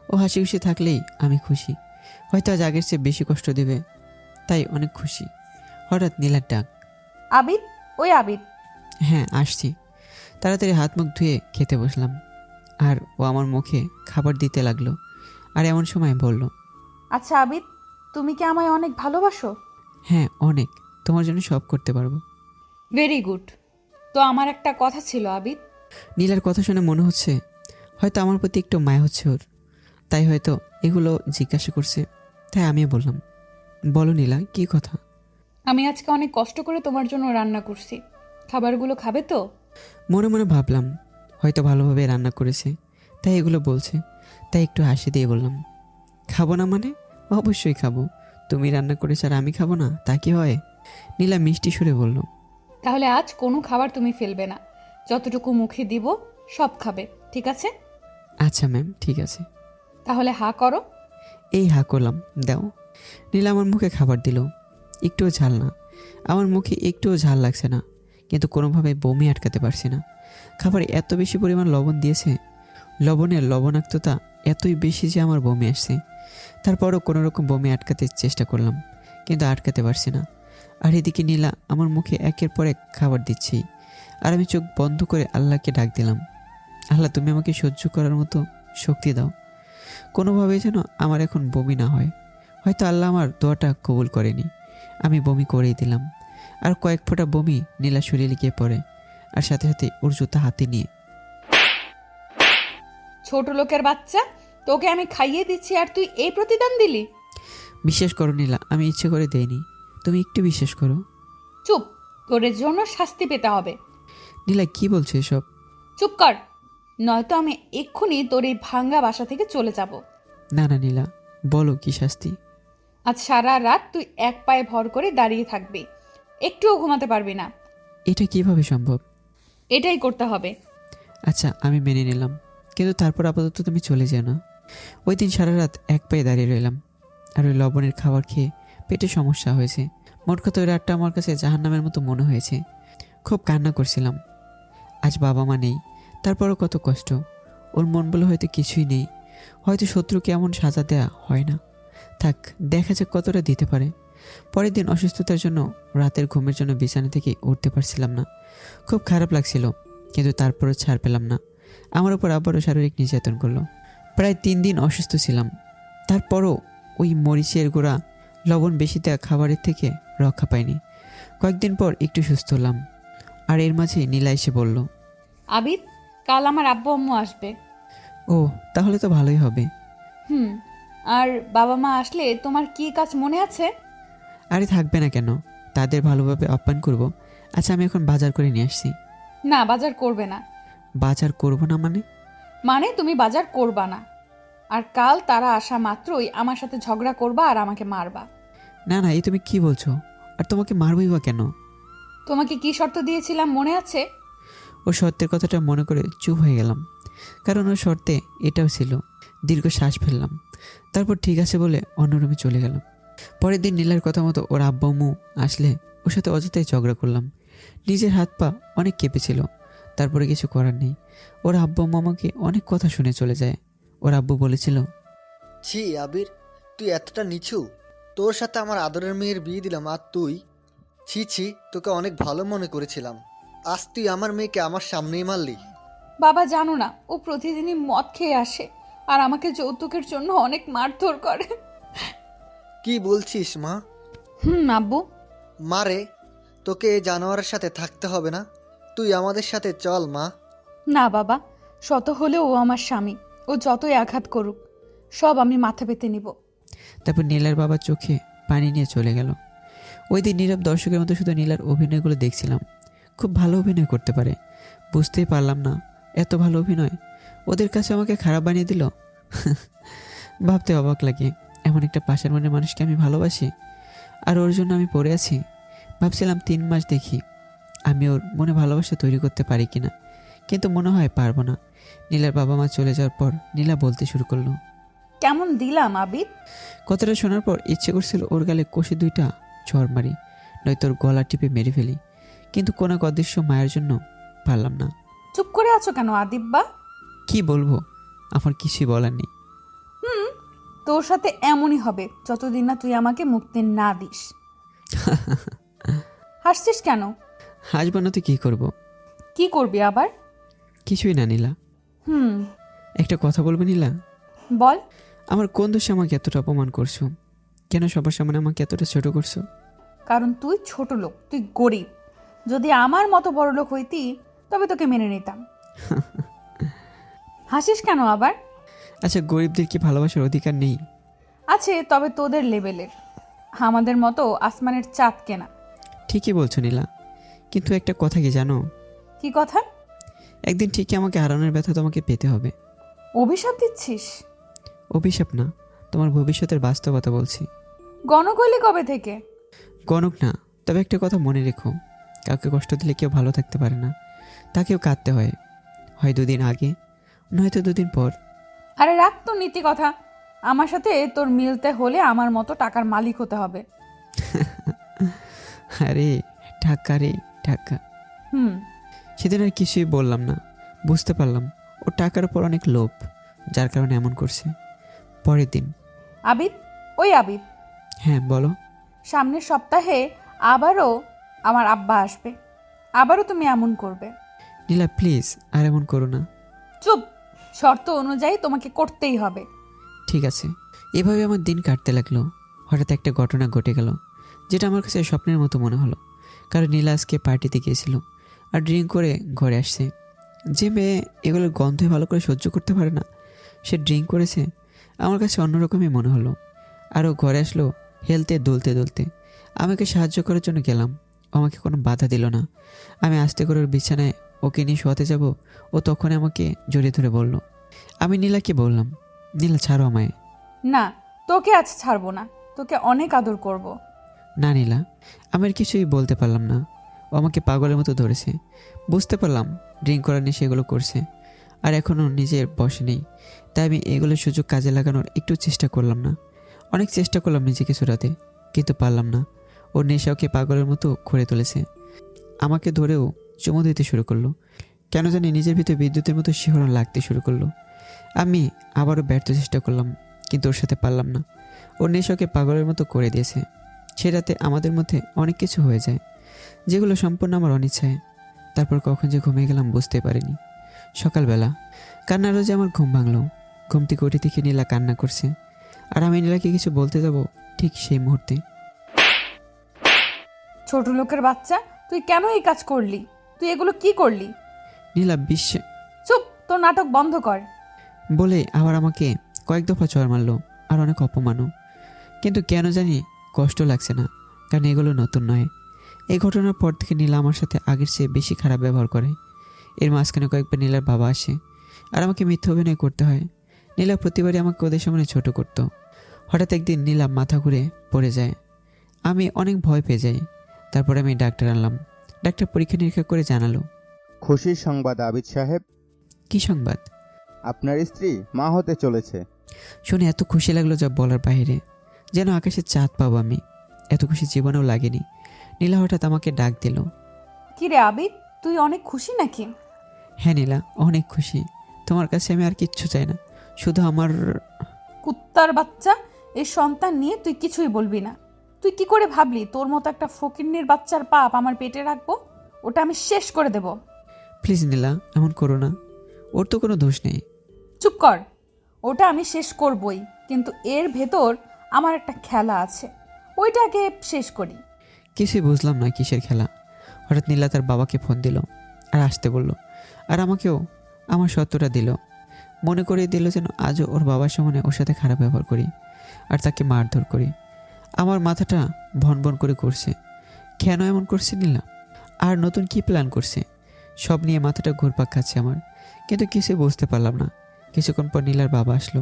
ও হাসি খুশি থাকলেই আমি খুশি। হয়তো আজ আগের চেয়ে বেশি কষ্ট দেবে, তাই অনেক খুশি। হঠাৎ নীলার ডাক। আবিদ, ওই আবিদ। হ্যাঁ, আসছি। তাড়াতাড়ি হাত মুখ ধুয়ে খেতে বসলাম। আর ও আমার মুখে খাবার দিতে লাগলো। আর এমন সময় বলল, আচ্ছা আবিদ, তুমি কি আমায় অনেক ভালোবাসো? হ্যাঁ অনেক, তোমার জন্য সব করতে পারবো। Very good. তো আমার একটা কথা ছিল আবিদ। নীলার কথা শুনে মনে হচ্ছে হয়তো আমার প্রতি একটু মায়া হচ্ছে ওর, তাই হয়তো এগুলো জিজ্ঞাসা করছে। তাই আমিও বললাম, বলো নীলা, কী কথা? আমি আজকে অনেক কষ্ট করে তোমার জন্য রান্না করছি। খাবারগুলো খাবে তো? মনে মনে ভাবলাম হয়তো ভালোভাবে রান্না করেছে, তাই এগুলো বলছে। তাই একটু হাসি দিয়ে বললাম, খাবো না মানে? অবশ্যই খাবো। তুমি রান্না করেছ আর আমি খাবো না, তা কি হয়? নীলা মিষ্টি সুরে বলল, তাহলে আজ কোনো খাবার তুমি ফেলবে না। যতটুকু মুখে দিব সব খাবে, ঠিক আছে? আচ্ছা ম্যাম, ঠিক আছে। তাহলে হা করো। এই হা করলাম, দাও। নীলা আমার মুখে খাবার দিল। একটুও ঝাল না, আমার মুখে একটুও ঝাল লাগছে না, কিন্তু কোনোভাবে বমি আটকাতে পারছি না। খাবারে এত বেশি পরিমাণ লবণ দিয়েছে, লবণের লবণাক্ততা এতই বেশি যে আমার বমি আসছে। তারপরও কোনো রকম বমি আটকাতে চেষ্টা করলাম, কিন্তু আটকাতে পারছি না। আর এদিকে নীলা আমার মুখে একের পর এক খাবার দিচ্ছি, আর আমি চোখ বন্ধ করে আল্লাহকে ডাক দিলাম, আল্লাহ তুমি আমাকে সহ্য করার মতো শক্তি দাও। কোনোভাবেই যেন আমার এখন বমি না হয়। হয়তো আল্লাহ আমার দোয়াটা কবুল করেনি, আমি বমি করেই দিলাম। আর কয়েক ফোঁটা বমি নীলা শরীরে গিয়ে পড়ে, আর সাথে সাথে ওর জুতা হাতে নিয়ে, ছোট লোকের বাচ্চা, তোকে আমি খাইয়ে দিচ্ছি আর তুই এই প্রতিদান দিলি? বিশ্বাস করো নীলা, আমি ইচ্ছে করে দেইনি, তুমি একটু বিশ্বাস করো। চুপ, তোর এর জন্য শাস্তি পেতে হবে। নীলা, কি বলছো এসব? চুপ কর, নয়তো আমি এক্ষুনি তোর এই ভাঙ্গা বাসা থেকে চলে যাব। না না নীলা, বলো কি শাস্তি? আজ সারা রাত তুই এক পায়ে ভর করে দাঁড়িয়ে থাকবি, একটুও ঘুমাতে পারবি না। এটা কিভাবে সম্ভব? এটাই করতে হবে। আচ্ছা, আমি মেনে নিলাম, কিন্তু তারপর আপাতত তুমি চলে যেও না। ওই দিন সারা রাত এক পায়ে দাঁড়িয়ে রইলাম, আর ওই লবণের খাবার খেয়ে পেটে সমস্যা হয়েছে। মোট কথা ওই রাতটা আমার কাছে জাহান্নামের মতো মনে হয়েছে। খুব কান্না করছিলাম। আজ বাবা মা নেই, তারপরও কত কষ্ট। ওর মন বলে হয়তো কিছুই নেই, হয়তো শত্রুকে এমন সাজা দেয়া হয় না। থাক, দেখা যাক কতটা দিতে পারে। পরের দিন অসুস্থতার জন্য রাতের ঘুমের জন্য বিছানা থেকে উঠতে পারছিলাম না। খুব খারাপ লাগছিল, কিন্তু তারপরও ছাড় পেলাম না। আমার উপর আবারও শারীরিক নির্যাতন করলো। প্রায় 3 দিন অসুস্থ ছিলাম, তারপরও ওই মরিচের গুঁড়া লবণ বেশি দেওয়া খাবারের থেকে রক্ষা পাইনি। কয়েকদিন পর একটু সুস্থ হলাম, আর এর মাঝে নীলা এসে বলল, আবিদ, কাল আমার আব্বু আম্মু আসবে। ও, তাহলে তো ভালোই হবে। হুম, আর বাবা মা আসলে তোমার কি কাজ মনে আছে? আরে থাকবে না কেন, তাদের ভালোভাবে আপ্যায়ন করব। আচ্ছা, আমি এখন বাজার করে নিয়ে আসছি। না, বাজার করবে না। বাজার করব না মানে? মানে তুমি বাজার করবা না, আর কাল তারা আসা মাত্রই আমার সাথে ঝগড়া করবা আর আমাকে মারবা। না না, এই তুমি কি বলছো? আর তোমাকে মারবই বা কেন? তোমাকে কি শর্ত দিয়েছিলাম মনে আছে? ও শর্তের কথাটা মনে করে চুপ হয়ে গেলাম, কারণ ওর শর্তে এটাও ছিল। দীর্ঘ শ্বাস ফেললাম, তারপর ঠিক আছে বলে অন্য রুমে চলে গেলাম। পরের দিন নীলার কথা মতো ওর আব্বু আম্মু আসলে ওর সাথে অযথাই ঝগড়া করলাম। নিজের হাত পা অনেক কেঁপেছিল, তারপরে কিছু করার নেই। ওর আব্বু আম্মু আমাকে অনেক কথা শুনে চলে যায়। ওর আব্বু বলেছিল, ছি আবির, তুই এতটা নিচু। তোর সাথে আমার আদরের মেয়ের বিয়ে দিলাম, আর তুই? ছি ছি, তোকে অনেক ভালো মনে করেছিলাম, আজ তুই আমার মেয়েকে আমার সামনেই মারলি। বাবা জানো না, ও প্রতিদিনই মদ খেয়ে আসে আর আমাকে যৌতুকের জন্য অনেক মারধর করে। কি বলছিস মা? আব্বু। মারে, তোকে এই জানোয়ারের সাথে থাকতে হবে না, তুই আমাদের সাথে চল মা। না বাবা, শত হলেও ও আমার স্বামী, ও যতই আঘাত করুক সব আমি মাথা পেতে নিব। তারপর নীলার বাবা চোখে পানি নিয়ে চলে গেল। ওই দিন নীরব দর্শকের মতো শুধু নীলার অভিনয়গুলো দেখছিলাম। খুব ভালো অভিনয় করতে পারে, বুঝতেই পারলাম না এত ভালো অভিনয় ওদের কাছে আমাকে খারাপ বানিয়ে দিল। ভাবতে অবাক লাগে, এমন একটা পাশের মনের মানুষকে আমি ভালোবাসি আর ওর জন্য আমি পড়ে আছি। ভাবছিলাম 3 মাস দেখি আমি ওর মনে ভালোবাসা তৈরি করতে পারি কিনা, কিন্তু মনে হয় পারবো না। নীলার বাবা মা চলে যাওয়ার পর নীলা বলতে শুরু করলো। কেমন দিলাম আবিদ? কথাটা শোনার পর ইচ্ছে করছিল ওর গালে কষে 2টা ঝড় মারি, নয়তো ওর গলা টিপে মেরে ফেলি, কিন্তু কোনো এক অদৃশ্য মায়ের জন্য পারলাম না। চুপ করে আছো কেন আদিব্বা? কি বলবো, আমার কিছুই বলার নেই। তোর সাথে এমনই হবে যতদিন না তুই আমাকে মুক্তি না দিস। হাসছিস কেন? হাসবো না তো কী করব? কি করবি আবার? কিছুই না নীলা। হুম, একটা কথা বলবে নীলা? বল। আমার কোন দোষে আমাকে এতটা অপমান করছো? কেন সবার সামনে আমাকে এতটা ছোট করছো? কারণ তুই ছোট লোক, তুই গরিব। যদি আমার মতো বড় লোক হইতি তবে তোকে মেনে নিতাম। হাসিস কেন আবার? আচ্ছা, গরিবদের কি ভালোবাসার অধিকার নেই? আছে, তবে তোদের লেভেলের, আমাদের মতো আসমানের চাঁদ কেনা। ঠিকই বলছো নীলা, কিন্তু একটা কথা কি জানো? কি কথা? একদিন ঠিকই আমাকে হারানোর ব্যথা তোমাকে পেতে হবে। অভিশাপ দিচ্ছিস? অভিশাপ না, তোমার ভবিষ্যতের বাস্তবতা বলছি। গণক হইলি কবে থেকে? গণক না, তবে একটা কথা মনে রেখো, কাউকে কষ্ট দিলে কেউ ভালো থাকতে পারে না, তাকেও কাঁদতে হয়, হয় 2 দিন আগে নয়তো 2 দিন পর। আরে রাখ তো নীতি কথা, আমার সাথে তোর মিলতে হলে আমার মতো টাকার মালিক হতে হবে। আরে ঢাকা রে ঢাকা। হুম। সেদিন আর কিছুই বললাম না, বুঝতে পারলাম ও টাকার উপর অনেক লোভ, যার কারণে এমন করছে। পরের দিন। আবিদ, ওই আবিদ, হ্যাঁ বলো। সামনের সপ্তাহে আবারও আমার আব্বা আসবে, আবারও তুমি এমন করবে। নীলা প্লিজ আর এমন করো না। চুপ, শর্ত অনুযায়ী তোমাকে করতেই হবে। ঠিক আছে। এভাবে আমার দিন কাটতে লাগলো। হঠাৎ একটা ঘটনা ঘটে গেল, যেটা আমার কাছে স্বপ্নের মতো মনে হলো। কারণ নীলা আজকে পার্টিতে গিয়েছিল আর ড্রিঙ্ক করে ঘরে আসছে। যে মেয়ে এগুলোর গন্ধে ভালো করে সহ্য করতে পারে না, সে ড্রিঙ্ক করেছে, আমার কাছে অন্যরকমই মনে হলো। আরও ঘরে আসলো হেলতে দুলতে দুলতে। আমাকে সাহায্য করার জন্য গেলাম, আমাকে কোনো বাধা দিল না। আমি আস্তে করে ওর বিছানায় ওকে নিয়ে শোয়াতে যাব, ও তখন আমাকে জড়িয়ে ধরে বলল। আমি নীলাকে বললাম, নীলা ছাড়ো আমায়। না, তোকে আজ ছাড়বো না, তোকে অনেক আদর করব। না নীলা, আমি আর কিছুই বলতে পারলাম না। ও আমাকে পাগলের মতো ধরেছে। বুঝতে পারলাম ড্রিঙ্ক করার নেশে এগুলো করছে, আর এখনও নিজের বসে নেই। তাই আমি এগুলোর সুযোগ কাজে লাগানোর একটু চেষ্টা করলাম না। অনেক চেষ্টা করলাম নিজেকে ছোটাতে, কিন্তু পারলাম না। ওর নেশা ওকে পাগলের মতো করে তুলেছে। আমাকে ধরেও চুমু দিতে শুরু করলো। কেন জানি নিজের ভিতরে বিদ্যুতের মতো শিহরণ লাগতে শুরু করলো। আমি আবারও ব্যর্থ চেষ্টা করলাম, কিন্তু ওর সাথে পারলাম না। ওর নেশাকে পাগলের মতো করে দিয়েছে। সে রাতে আমাদের মধ্যে অনেক কিছু হয়ে যায়, যেগুলো সম্পূর্ণ আমার অনিচ্ছায়। তারপর কখন যে ঘুমিয়ে গেলাম বুঝতে পারিনি। সকালবেলা কান্নার রোজে আমার ঘুম ভাঙলো। ঘুম থেকে উঠে দেখি নীলা কান্না করছে, আর আমি নীলাকে কিছু বলতে যাব ঠিক সেই মুহূর্তে। ছোট লোকের বাচ্চা, তুই কেন এই কাজ করলি? তুই এগুলো কি করলি? নীলা বিশ্বে চুপ, তোর নাটক বন্ধ কর। বলে আবার আমাকে কয়েক দফা চড় মারলো, আর অনেক অপমানও। কিন্তু কেন জানি কষ্ট লাগছে না, কারণ এগুলো নতুন নয়। এই ঘটনার পর থেকে নীলা আমার সাথে আগের চেয়ে বেশি খারাপ ব্যবহার করে। এর মাঝখানে কয়েকবার নীলার বাবা আসে, আর আমাকে মিথ্যা অভিনয় করতে হয়। নীলা প্রতিবারই আমাকে ওদের সামনে ছোট করতো। হঠাৎ একদিন নীলা মাথা ঘুরে পড়ে যায়। আমি অনেক ভয় পেয়ে যাই। তারপর আমি ডাক্তার আনলাম। ডাক্তার পরীক্ষা নিরীক্ষা করে জানালো। খুশির সংবাদ আবিদ সাহেব, কি সংবাদ? আপনার স্ত্রী মা হতে চলেছে। শুনে এত খুশি লাগলো যা বলার বাইরে, যেন আকাশে চাঁদ পাবো আমি। এত খুশি জীবনেও লাগেনি। নীলা হঠাৎ আমাকে ডাক দিল। কি রে আবিদ, তুই অনেক খুশি নাকি? হ্যাঁ নীলা, অনেক খুশি। তোমার কাছে আমি আর কিচ্ছু চাই না, শুধু আমার। কুত্তার বাচ্চা, এই সন্তান নিয়ে তুই কিছুই বলবি না। তুই কি করে ভাবলি তোর মতো একটা ফকিন্নির বাচ্চার পাপ আমার পেটে রাখবো? ওটা আমি শেষ করে দেব। প্লিজ নীলা, এমন করো না। ওর তো কোনো দোষ নেই। চুপ কর। ওটা আমি শেষ করবই, কিন্তু এর ভেতর আমার একটা খেলা আছে, ওইটাকে শেষ করি। কিছুই বুঝলাম না কিসের খেলা। হঠাৎ নীলা তার বাবাকে ফোন দিল আর আসতে বলল, আর আমাকেও আমার সত্যটা দিল। মনে করিয়ে দিল যেন আজও ওর বাবার সামনে ওর সাথে খারাপ ব্যবহার করি আর তাকে মারধর করি। আমার মাথাটা ভন ভন করে করছে, কেন এমন করছে নীলা, আর নতুন কি প্ল্যান করছে, সব নিয়ে মাথাটা ঘুরপাক খাচ্ছে আমার, কিন্তু কিছুই বুঝতে পারলাম না। কিছুক্ষণ পর নীলার বাবা আসলো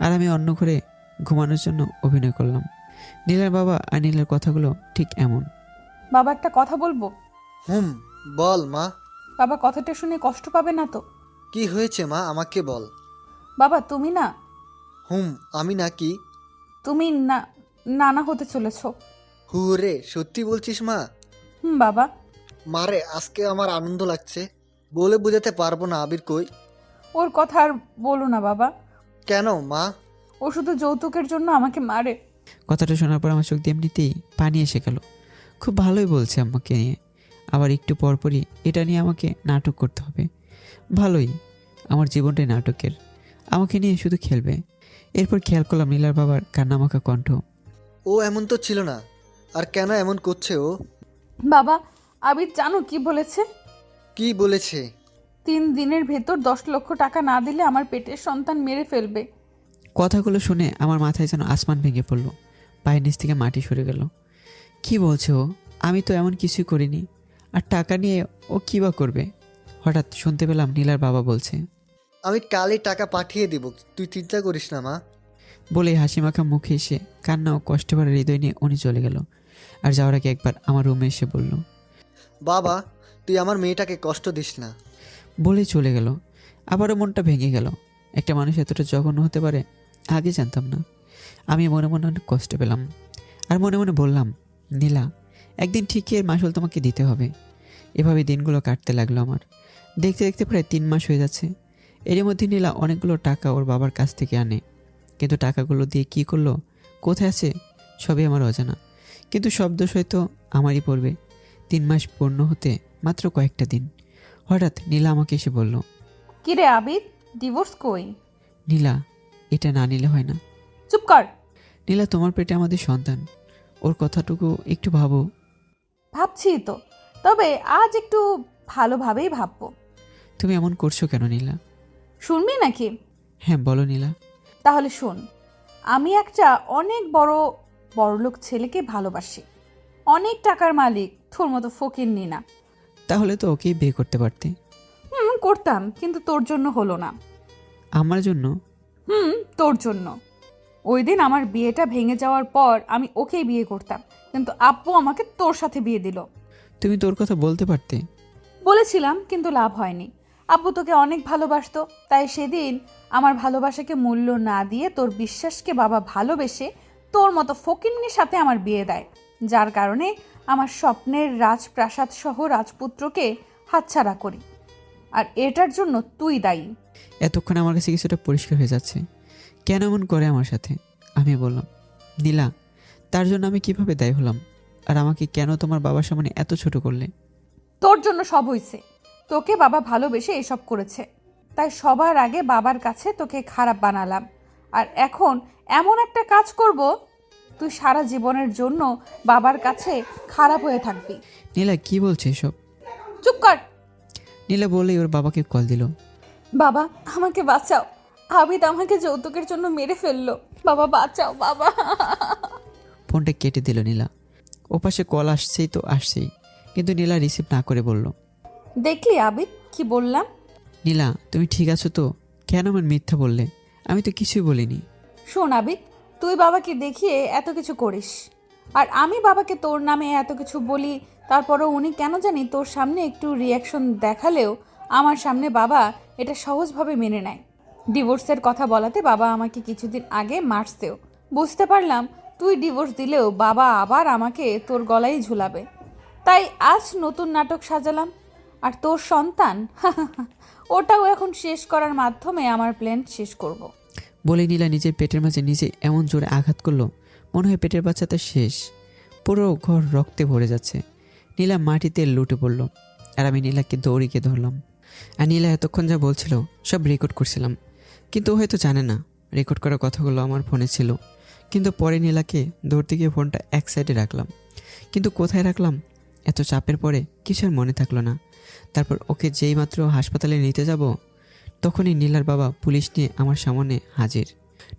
আর আমি অন্য ঘরে ঘুমানোর জন্য অভিনয় করলাম। নীলার বাবা আর নীলার কথাগুলো ঠিক এমন। বাবা, একটা কথা বলবো? বল মা। বাবা, কথাটা শুনে কষ্ট পাবে না তো? কি হয়েছে মা, আমাকে বল। বাবা, তুমি না, আমি নাকি? তুমি না নানা হতে চলেছ। হুরে, সত্যি বলছিস মা? বাবা। মারে, আজকে আমার আনন্দ লাগছে, বলে বোঝাতে পারবো না। আবির কই? ওর কথা আর বলো না বাবা। কেন মা? ও শুধু যৌতুকের জন্য আমাকে মারে। কথাটা শোনার পর আমার চোখ দিয়ে এমনিতেই পানি এসে গেল। খুব ভালোই বলছে আমাকে নিয়ে, আবার একটু পরপরই এটা নিয়ে আমাকে নাটক করতে হবে। ভালোই, আমার জীবনটাই নাটকের, আমাকে নিয়ে শুধু খেলবে। এরপর খেয়াল করলাম নীলার বাবার কান্নামাখা কণ্ঠ। ও এমন তো ছিল না, আর কেন এমন করছে ও? বাবা, আবির জানো কি বলেছে? কি বলেছে? 3 দিনের ভেতর 10 লক্ষ টাকা না দিলে আমার পেটের সন্তান মেরে ফেলবে। কথাগুলো শুনে আমার মাথায় যেন আসমান ভেঙে পড়লো, পায়ের নিচ থেকে মাটি সরে গেল। কি বলছে ও? আমি তো এমন কিছুই করিনি। আর টাকা নিয়ে ও কী বা করবে? হঠাৎ শুনতে পেলাম নীলার বাবা বলছে, আমি কালই টাকা পাঠিয়ে দিব, তুই চিন্তা করিস না মা। বলে হাসি মাখা মুখে এসে কান্না ও কষ্ট ভরা হৃদয় নিয়ে উনি চলে গেল। আর যাওয়ার আগে একবার আমার রুমে এসে বলল, বাবা, তুই আমার মেয়েটাকে কষ্ট দিস না। বলেই চলে গেল। আবারও মনটা ভেঙে গেল। একটা মানুষ এতটা জঘন্য হতে পারে আগে জানতাম না। আমি মনে মনে অনেক কষ্ট পেলাম আর মনে মনে বললাম, নীলা, একদিন ঠিকই এর মাসুল তোমাকে দিতে হবে। এভাবে দিনগুলো কাটতে লাগলো আমার। দেখতে দেখতে প্রায় 3 মাস হয়ে যাচ্ছে। এর মধ্যে নীলা অনেকগুলো টাকা ওর বাবার কাছ থেকে আনে, কিন্তু টাকাগুলো দিয়ে কি করলো, কোথায় আছে, সবই আমার অজানা। কিন্তু সব দোষ হয়তো আমারই পড়বে। 3 মাস পূর্ণ হতে মাত্র কয়েকটা দিন। হঠাৎ নীলা আমাকে এসে বলল, কি রে আবির, ডিভোর্স কই? নীলা, এটা না নিলে হয় না। চুপ কর। নীলা, তোমার পেটে আমাদের সন্তান, ওর কথাটুকু একটু ভাবো। ভাবছি তো, তবে আজ একটু ভালোভাবেই ভাববো। তুমি এমন করছো কেন নীলা? শুনবি নাকি? হ্যাঁ, বলো নীলা। তাহলে শোন, আমি একটা অনেক বড়লোক ছেলেকে ভালোবাসি, অনেক টাকার মালিক, তোর মতো ফকিন্নি না। তাহলে তো ওকেই বিয়ে করতে পারতে। করতাম, কিন্তু তোর জন্য হলো না। আমার জন্য? তোর জন্য। ওই দিন আমার বিয়েটা ভেঙে যাওয়ার পর আমি ওকেই বিয়ে করতাম, কিন্তু আব্বু আমাকে তোর সাথে বিয়ে দিল। তুমি তোর কথা বলতে পারতে। বলেছিলাম, কিন্তু লাভ হয়নি। আব্বু তোকে অনেক ভালোবাসতো, তাই সেদিন আমার ভালোবাসাকে মূল্য না দিয়ে তোর বিশ্বাসকে বাবা ভালোবেসে তোর মতো ফকিন্নির সাথে আমার বিয়ে দেয়, যার কারণে আমার স্বপ্নের রাজপ্রাসাদ সহ রাজপুত্রকে হাতছাড়া করি। আর এটার জন্য তুই দায়ী। এতক্ষণ আমার কাছে কিছুটা পরিষ্কার হয়ে যাচ্ছে কেন এমন করে আমার সাথে। আমি বললাম, নীলা, তার জন্য আমি কিভাবে দায়ী হলাম? আর আমাকে কেন তোমার বাবার সামনে এত ছোট করলে? তোর জন্য সব হয়েছে। তোকে বাবা ভালোবেসে এসব করেছে, তাই সবার আগে বাবার কাছে তোকে খারাপ বানালাম। আর এখন এমন একটা কাজ করব, তুই সারা জীবনের জন্য বাবার কাছে খারাপ হয়ে থাকবি। নীলা, কি বলছে এসব? চুপ কর। নীলা বলেই ওর বাবাকে কল দিল। বাবা, আমাকে বাঁচাও, আবিদ আমাকে যৌতুকের জন্য মেরে ফেললো। বাবা বাঁচাও বাবা। ফোনটা কেটে দিল নীলা। ওপাশে কল আসছেই তো আসছেই, কিন্তু নীলা রিসিভ না করে বলল, দেখলি আবিদ, কি বললাম? নীলা, তুমি ঠিক আছো তো? কেন আমার মিথ্যা বললে? আমি তো কিছুই বলিনি। শোন আবিদ, তুই বাবাকে দেখিয়ে এত কিছু করিস, আর আমি বাবাকে তোর নামে এত কিছু বলি, তারপরও উনি কেন জানি তোর সামনে একটু রিয়াকশন দেখালেও আমার সামনে বাবা এটা সহজভাবে মেনে নেয়। ডিভোর্সের কথা বলাতে বাবা আমাকে কিছুদিন আগে মারছেও। বুঝতে পারলাম তুই ডিভোর্স দিলেও বাবা আবার আমাকে তোর গলায় ঝুলাবে, তাই আজ নতুন নাটক সাজালাম। আর তোর সন্তান, ওটাও এখন শেষ করার মাধ্যমে আমার প্ল্যান শেষ করব। বলে নীলা নিজের পেটের মাঝে নিজে এমন জোরে আঘাত করলো, মনে হয় পেটের বাচ্চাটা শেষ। পুরো ঘর রক্তে ভরে যাচ্ছে। নীলা মাটিতে লুটে পড়ল, আর আমি নীলাকে দৌড়িয়ে ধরলাম। আর নীলা এতক্ষণ যা বলছিল সব রেকর্ড করছিলাম, কিন্তু ও হয়তো জানে না রেকর্ড করা কথাগুলো আমার ফোনে ছিল। কিন্তু পরে নীলাকে ধরতে গিয়ে ফোনটা এক সাইডে রাখলাম, কিন্তু কোথায় রাখলাম এত চাপের পরে কিছু আর মনে থাকলো না। তারপর ওকে যেই মাত্র হাসপাতালে নিতে যাব, তখনই নীলার বাবা পুলিশ নিয়ে আমার সামনে হাজির।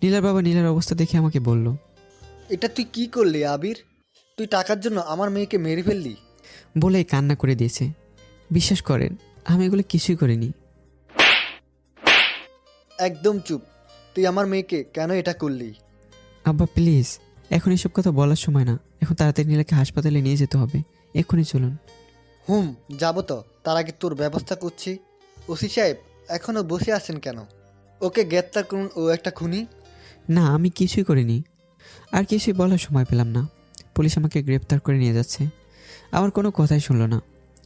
নীলার বাবা নীলার অবস্থা দেখে আমাকে বলল, এটা তুই কি করলি আবির? তুই টাকার জন্য আমার মেয়েকে মেরে ফেললি? বলেই কান্না করে দিয়েছে। বিশ্বাস করেন, আমি এগুলো কিছুই করিনি। একদম চুপ। তুই আমার মেয়েকে কেন এটা করলি? আব্বা প্লিজ, এখন এসব কথা বলার সময় না। এখন তাড়াতাড়ি নীলাকে হাসপাতালে নিয়ে যেতে হবে, এক্ষুনি চলুন। যাবো তো, তার আগে তোর ব্যবস্থা করছি। ওসি সাহেব এখনো বসে আছেন কেন? ওকে গ্রেপ্তার করুন, ও একটা খুনি। না, আমি কিছুই করিনি। আর কিছুই বলার সময় পেলাম না। পুলিশ আমাকে গ্রেপ্তার করে নিয়ে যাচ্ছে, আমার কোনো কথাই শুনলো না।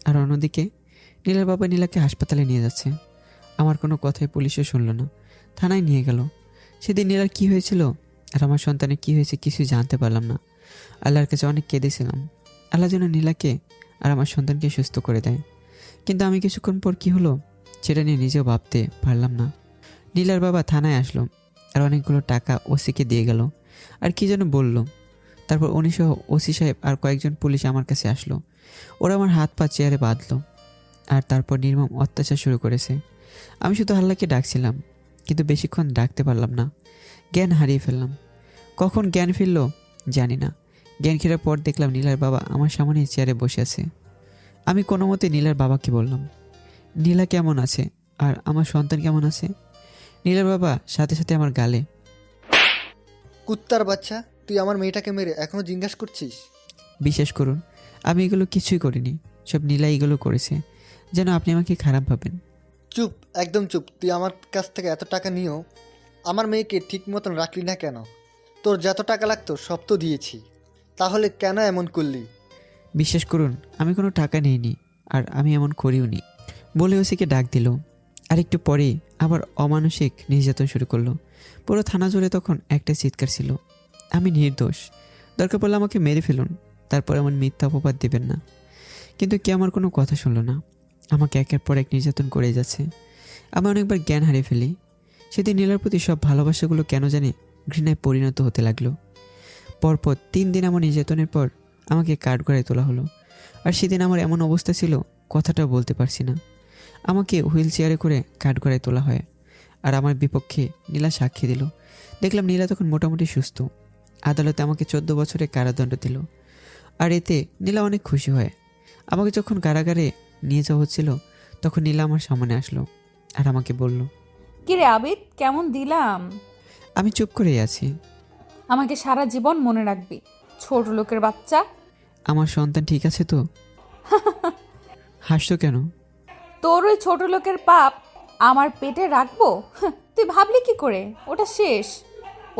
আর অন্যদিকে নীলার বাবা নীলাকে হাসপাতালে নিয়ে যাচ্ছে, আমার কোনো কথাই পুলিশও শুনলো না, থানায় নিয়ে গেল। সেদিন নীলার কী হয়েছিল আর আমার সন্তানের কী হয়েছে কিছুই জানতে পারলাম না। আল্লাহর কাছে অনেক কেঁদেছিলাম, আল্লাহ যেন নীলাকে আর আমার সন্তানকে সুস্থ করে দেয়। কিন্তু আমি কিছুক্ষণ পর কী হলো সেটা নিয়ে নিজেও ভাবতে পারলাম না। নীলার বাবা থানায় আসলো আর অনেকগুলো টাকা ওসিকে দিয়ে গেল, আর কি যেন বলল। তারপর উনিসহ ওসি সাহেব আর কয়েকজন পুলিশ আমার কাছে আসলো। ওরা আমার হাত পা চেয়ারে বাঁধলো আর তারপর নির্মম অত্যাচার শুরু করেছে। আমি শুধু আল্লাহকে ডাকছিলাম, কিন্তু বেশিক্ষণ ডাকতে পারলাম না। জ্ঞান হারিয়ে ফেললাম। কখন জ্ঞান ফিরল জানি না। জ্ঞান ফেরার পর দেখলাম নীলার বাবা আমার সামনে চেয়ারে বসে আছে। আমি কোনো মতে নীলার বাবাকে বললাম, নীলা কেমন আছে আর আমার সন্তান কেমন আছে? নীলার বাবা সাথে সাথে আমার গালে, কুত্তার বাচ্চা, তুই আমার মেয়েটাকে মেরে এখনো জিজ্ঞাসা করছিস? বিশ্বাস করুন আমি এগুলো কিছুই করিনি, সব নীলা এগুলো করেছে, যেন আপনি আমাকে খারাপ ভাবেন। চুপ, একদম চুপ। তুই আমার কাছ থেকে এত টাকা নিয়েও আমার মেয়েকে ঠিক মতন রাখলি না কেন? তোর যত টাকা লাগতো সব তো দিয়েছি, তাহলে কেন এমন করলি? বিশ্বাস করুন আমি কোনো টাকা নিইনি, আর আমি এমন করিও নি। বলে ওসিকে ডাক দিল। আর একটু পরেই আবার অমানসিক নির্যাতন শুরু করলো। পুরো থানা জুড়ে তখন একটা চিৎকার ছিল, আমি নির্দোষ, দরকার পড়লে আমাকে মেরে ফেলুন, তারপর এমন মিথ্যা অপবাদ দেবেন না। কিন্তু কে আমার কোনো কথা শুনলো না, আমাকে একের পর এক নির্যাতন করে যাচ্ছে। আমি অনেকবার জ্ঞান হারিয়ে ফেলি। সেদিন নীলার প্রতি সব ভালোবাসাগুলো কেন জানি ঘৃণায় পরিণত হতে লাগলো। পরপর 3 দিন আমার নির্যাতনের পর আমাকে কাঠগড়ায় তোলা হলো। আর সেদিন আমার এমন অবস্থা ছিল কথাটাও বলতে পারছি না। আমাকে হুইল চেয়ারে করে কাঠগড়ায় তোলা হয়, আর আমার বিপক্ষে নীলা সাক্ষী দিল। দেখলাম নীলা তখন মোটামুটি সুস্থ। আদালতে আমাকে 14 বছরের কারাদণ্ড দিল। আর এতে নীলা অনেক খুশি হয়। আমাকে যখন কারাগারে নিয়ে যাওয়া হচ্ছিল তখন নীলা আমার সামনে আসলো আর আমাকে বলল, কিরে আবিদ, কেমন দিলাম? আমি চুপ করেই আছি। আমাকে সারা জীবন মনে রাখবি, ছোট লোকের বাচ্চা। আমার সন্তান ঠিক আছে তো? হাসছো কেন? তোর ওই ছোট লোকের পাপ আমার পেটে রাখবো? তুই ভাবলি কি করে? ওটা শেষ।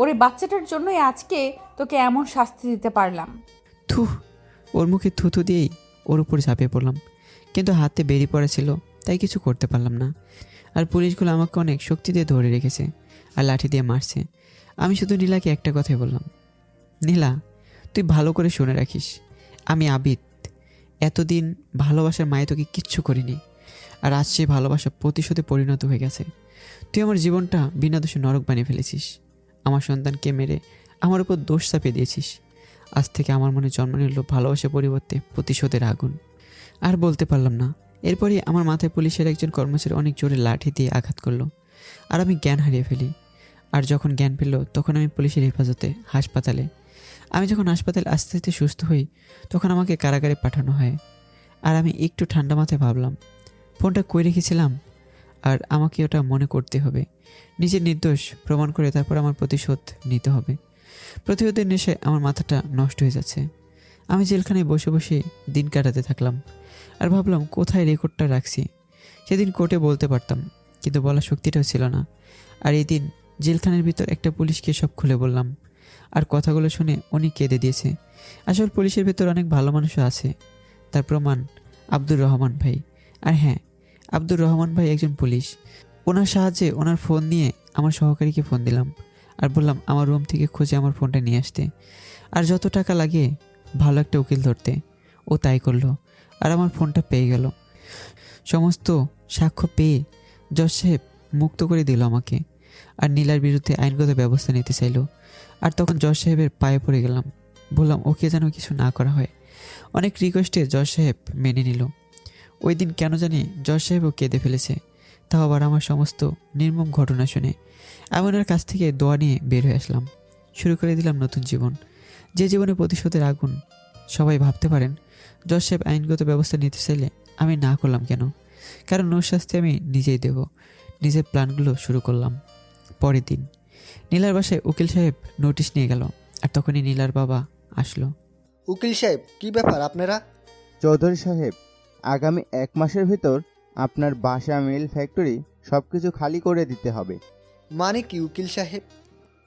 ওরে বাচ্চাটার জন্যই আজকে তোকে এমন শাস্তি দিতে পারলাম। থু, ওর মুখে থুথু দিয়েই ওর উপর ঝাঁপিয়ে পড়লাম, কিন্তু হাতে বেরিয়ে পড়া ছিল তাই কিছু করতে পারলাম না। আর পুলিশগুলো আমাকে অনেক শক্তি দিয়ে ধরে রেখেছে আর লাঠি দিয়ে মারছে। আমি শুধু নীলাকে একটা কথাই বললাম, নীলা তুই ভালো করে শুনে রাখিস, আমি আবিদ। এতদিন ভালোবাসার মায়ে তোকে কিচ্ছু করিনি, আর আজ সে ভালোবাসা প্রতিশোধে পরিণত হয়ে গেছে। তুই আমার জীবনটা বিনা দোষে নরক বানিয়ে ফেলেছিস। আমার সন্তানকে মেরে আমার উপর দোষ চাপিয়ে দিয়েছিস। আজ থেকে আমার মনে জন্ম নিল ভালোবাসার পরিবর্তে প্রতিশোধের আগুন। আর বলতে পারলাম না। এরপরই আমার মাথায় পুলিশের একজন কর্মচারী অনেক জোরে লাঠি দিয়ে আঘাত করলো, আর আমি জ্ঞান হারিয়ে ফেলি। আর যখন জ্ঞান ফিরল তখন আমি পুলিশের হেফাজতে হাসপাতালে। আমি যখন হাসপাতালে আস্তে আস্তে সুস্থ হই তখন আমাকে কারাগারে পাঠানো হয়। আর আমি একটু ঠান্ডা মাথায় ভাবলাম, ফোনটা কই রেখেছিলাম, আর আমাকে ওটা মনে করতে হবে। নিজের নির্দোষ প্রমাণ করে তারপর আমার প্রতিশোধ নিতে হবে। প্রতিশোধের নেশে আমার মাথাটা নষ্ট হয়ে যাচ্ছে। আমি জেলখানায় বসে বসে দিন কাটাতে থাকলাম আর ভাবলাম কোথায় রেকর্ডটা রাখছি। সেদিন কোর্টে বলতে পারতাম, কিন্তু বলার শক্তিটাও ছিল না। আর এই দিন জেলখানার ভিতর একটা পুলিশকে সব খুলে বললাম, আর কথাগুলো শুনে উনি কেঁদে দিয়েছে। আসল পুলিশের ভেতর অনেক ভালো মানুষও আছে, তার প্রমাণ আব্দুর রহমান ভাই। আর হ্যাঁ, আব্দুর রহমান ভাই একজন পুলিশ। ওনার সাহায্যে ওনার ফোন নিয়ে আমার সহকারীকে ফোন দিলাম আর বললাম আমার রুম থেকে খুঁজে আমার ফোনটা নিয়ে আসতে, আর যত টাকা লাগে ভালো একটা উকিল ধরতে। ও তাই করলো আর আমার ফোনটা পেয়ে গেল। সমস্ত সাক্ষ্য পেয়ে জজ সাহেব মুক্ত করে দিল আমাকে, আর নীলার বিরুদ্ধে আইনগত ব্যবস্থা নিতে চাইল। আর তখন জজ সাহেবের পায়ে পড়ে গেলাম, বললাম ওকে যেন কিছু না করা হয়। অনেক রিকোয়েস্টে জজ সাহেব মেনে নিল। ওই দিন কেন জানি জজ সাহেবও কেঁদে ফেলেছে, তাও আবার আমার সমস্ত নির্মম ঘটনা শুনে। আমি ওনার কাছ থেকে দোয়া নিয়ে বের হয়ে আসলাম, শুরু করে দিলাম নতুন জীবন, যে জীবনে প্রতিশোধের আগুন। সবাই ভাবতে পারেন জজ সাহেব আইনগত ব্যবস্থা নিতে চাইলে আমি না করলাম কেন, কারণ ওর শাস্তি আমি নিজেই দেব। নিজের প্ল্যানগুলো শুরু করলাম। পরের দিন নীলার বাসায় উকিল সাহেব নোটিশ নিয়ে গেল, আর তখনই নীলার বাবা আসলো। উকিল সাহেব, কি ব্যাপার আপনারা? চৌধুরী সাহেব, আগামী 1 মাসের ভিতর আপনার বাসা, মিল, ফ্যাক্টরি সব কিছু খালি করে দিতে হবে। মানে কি উকিল সাহেব?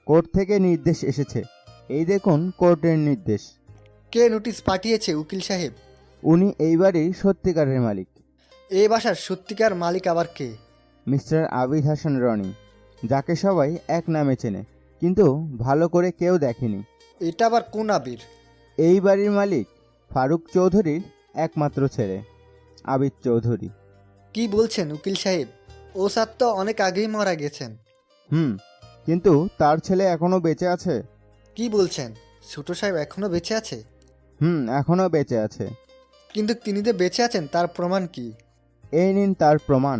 কোর্ট থেকে নির্দেশ এসেছে। এই দেখুন কোর্টের নির্দেশ। কে নোটিশ পাঠিয়েছে উকিল সাহেব? উনি এই বাড়ির সত্যিকারের মালিক, এই বাসার সত্যিকার মালিক আবার কে? মিস্টার আবিদ হাসান রনি, যাকে সবাই এক নামে চেনে, কিন্তু ভালো করে কেউ দেখেনি। এটা আবার কোন আবির? এই বাড়ির মালিক ফারুক চৌধুরীর একমাত্র ছেলে আবিদ চৌধুরী। কি বলছেন উকিল সাহেব? ও স্যার তো অনেক আগেই মারা গেছেন। কিন্তু তার ছেলে এখনো বেঁচে আছে। কি বলছেন? ছোট সাহেব এখনো বেঁচে আছে? এখনো বেঁচে আছে। কিন্তু তিনি যে বেঁচে আছেন তার প্রমাণ কি? এই নিন তার প্রমাণ।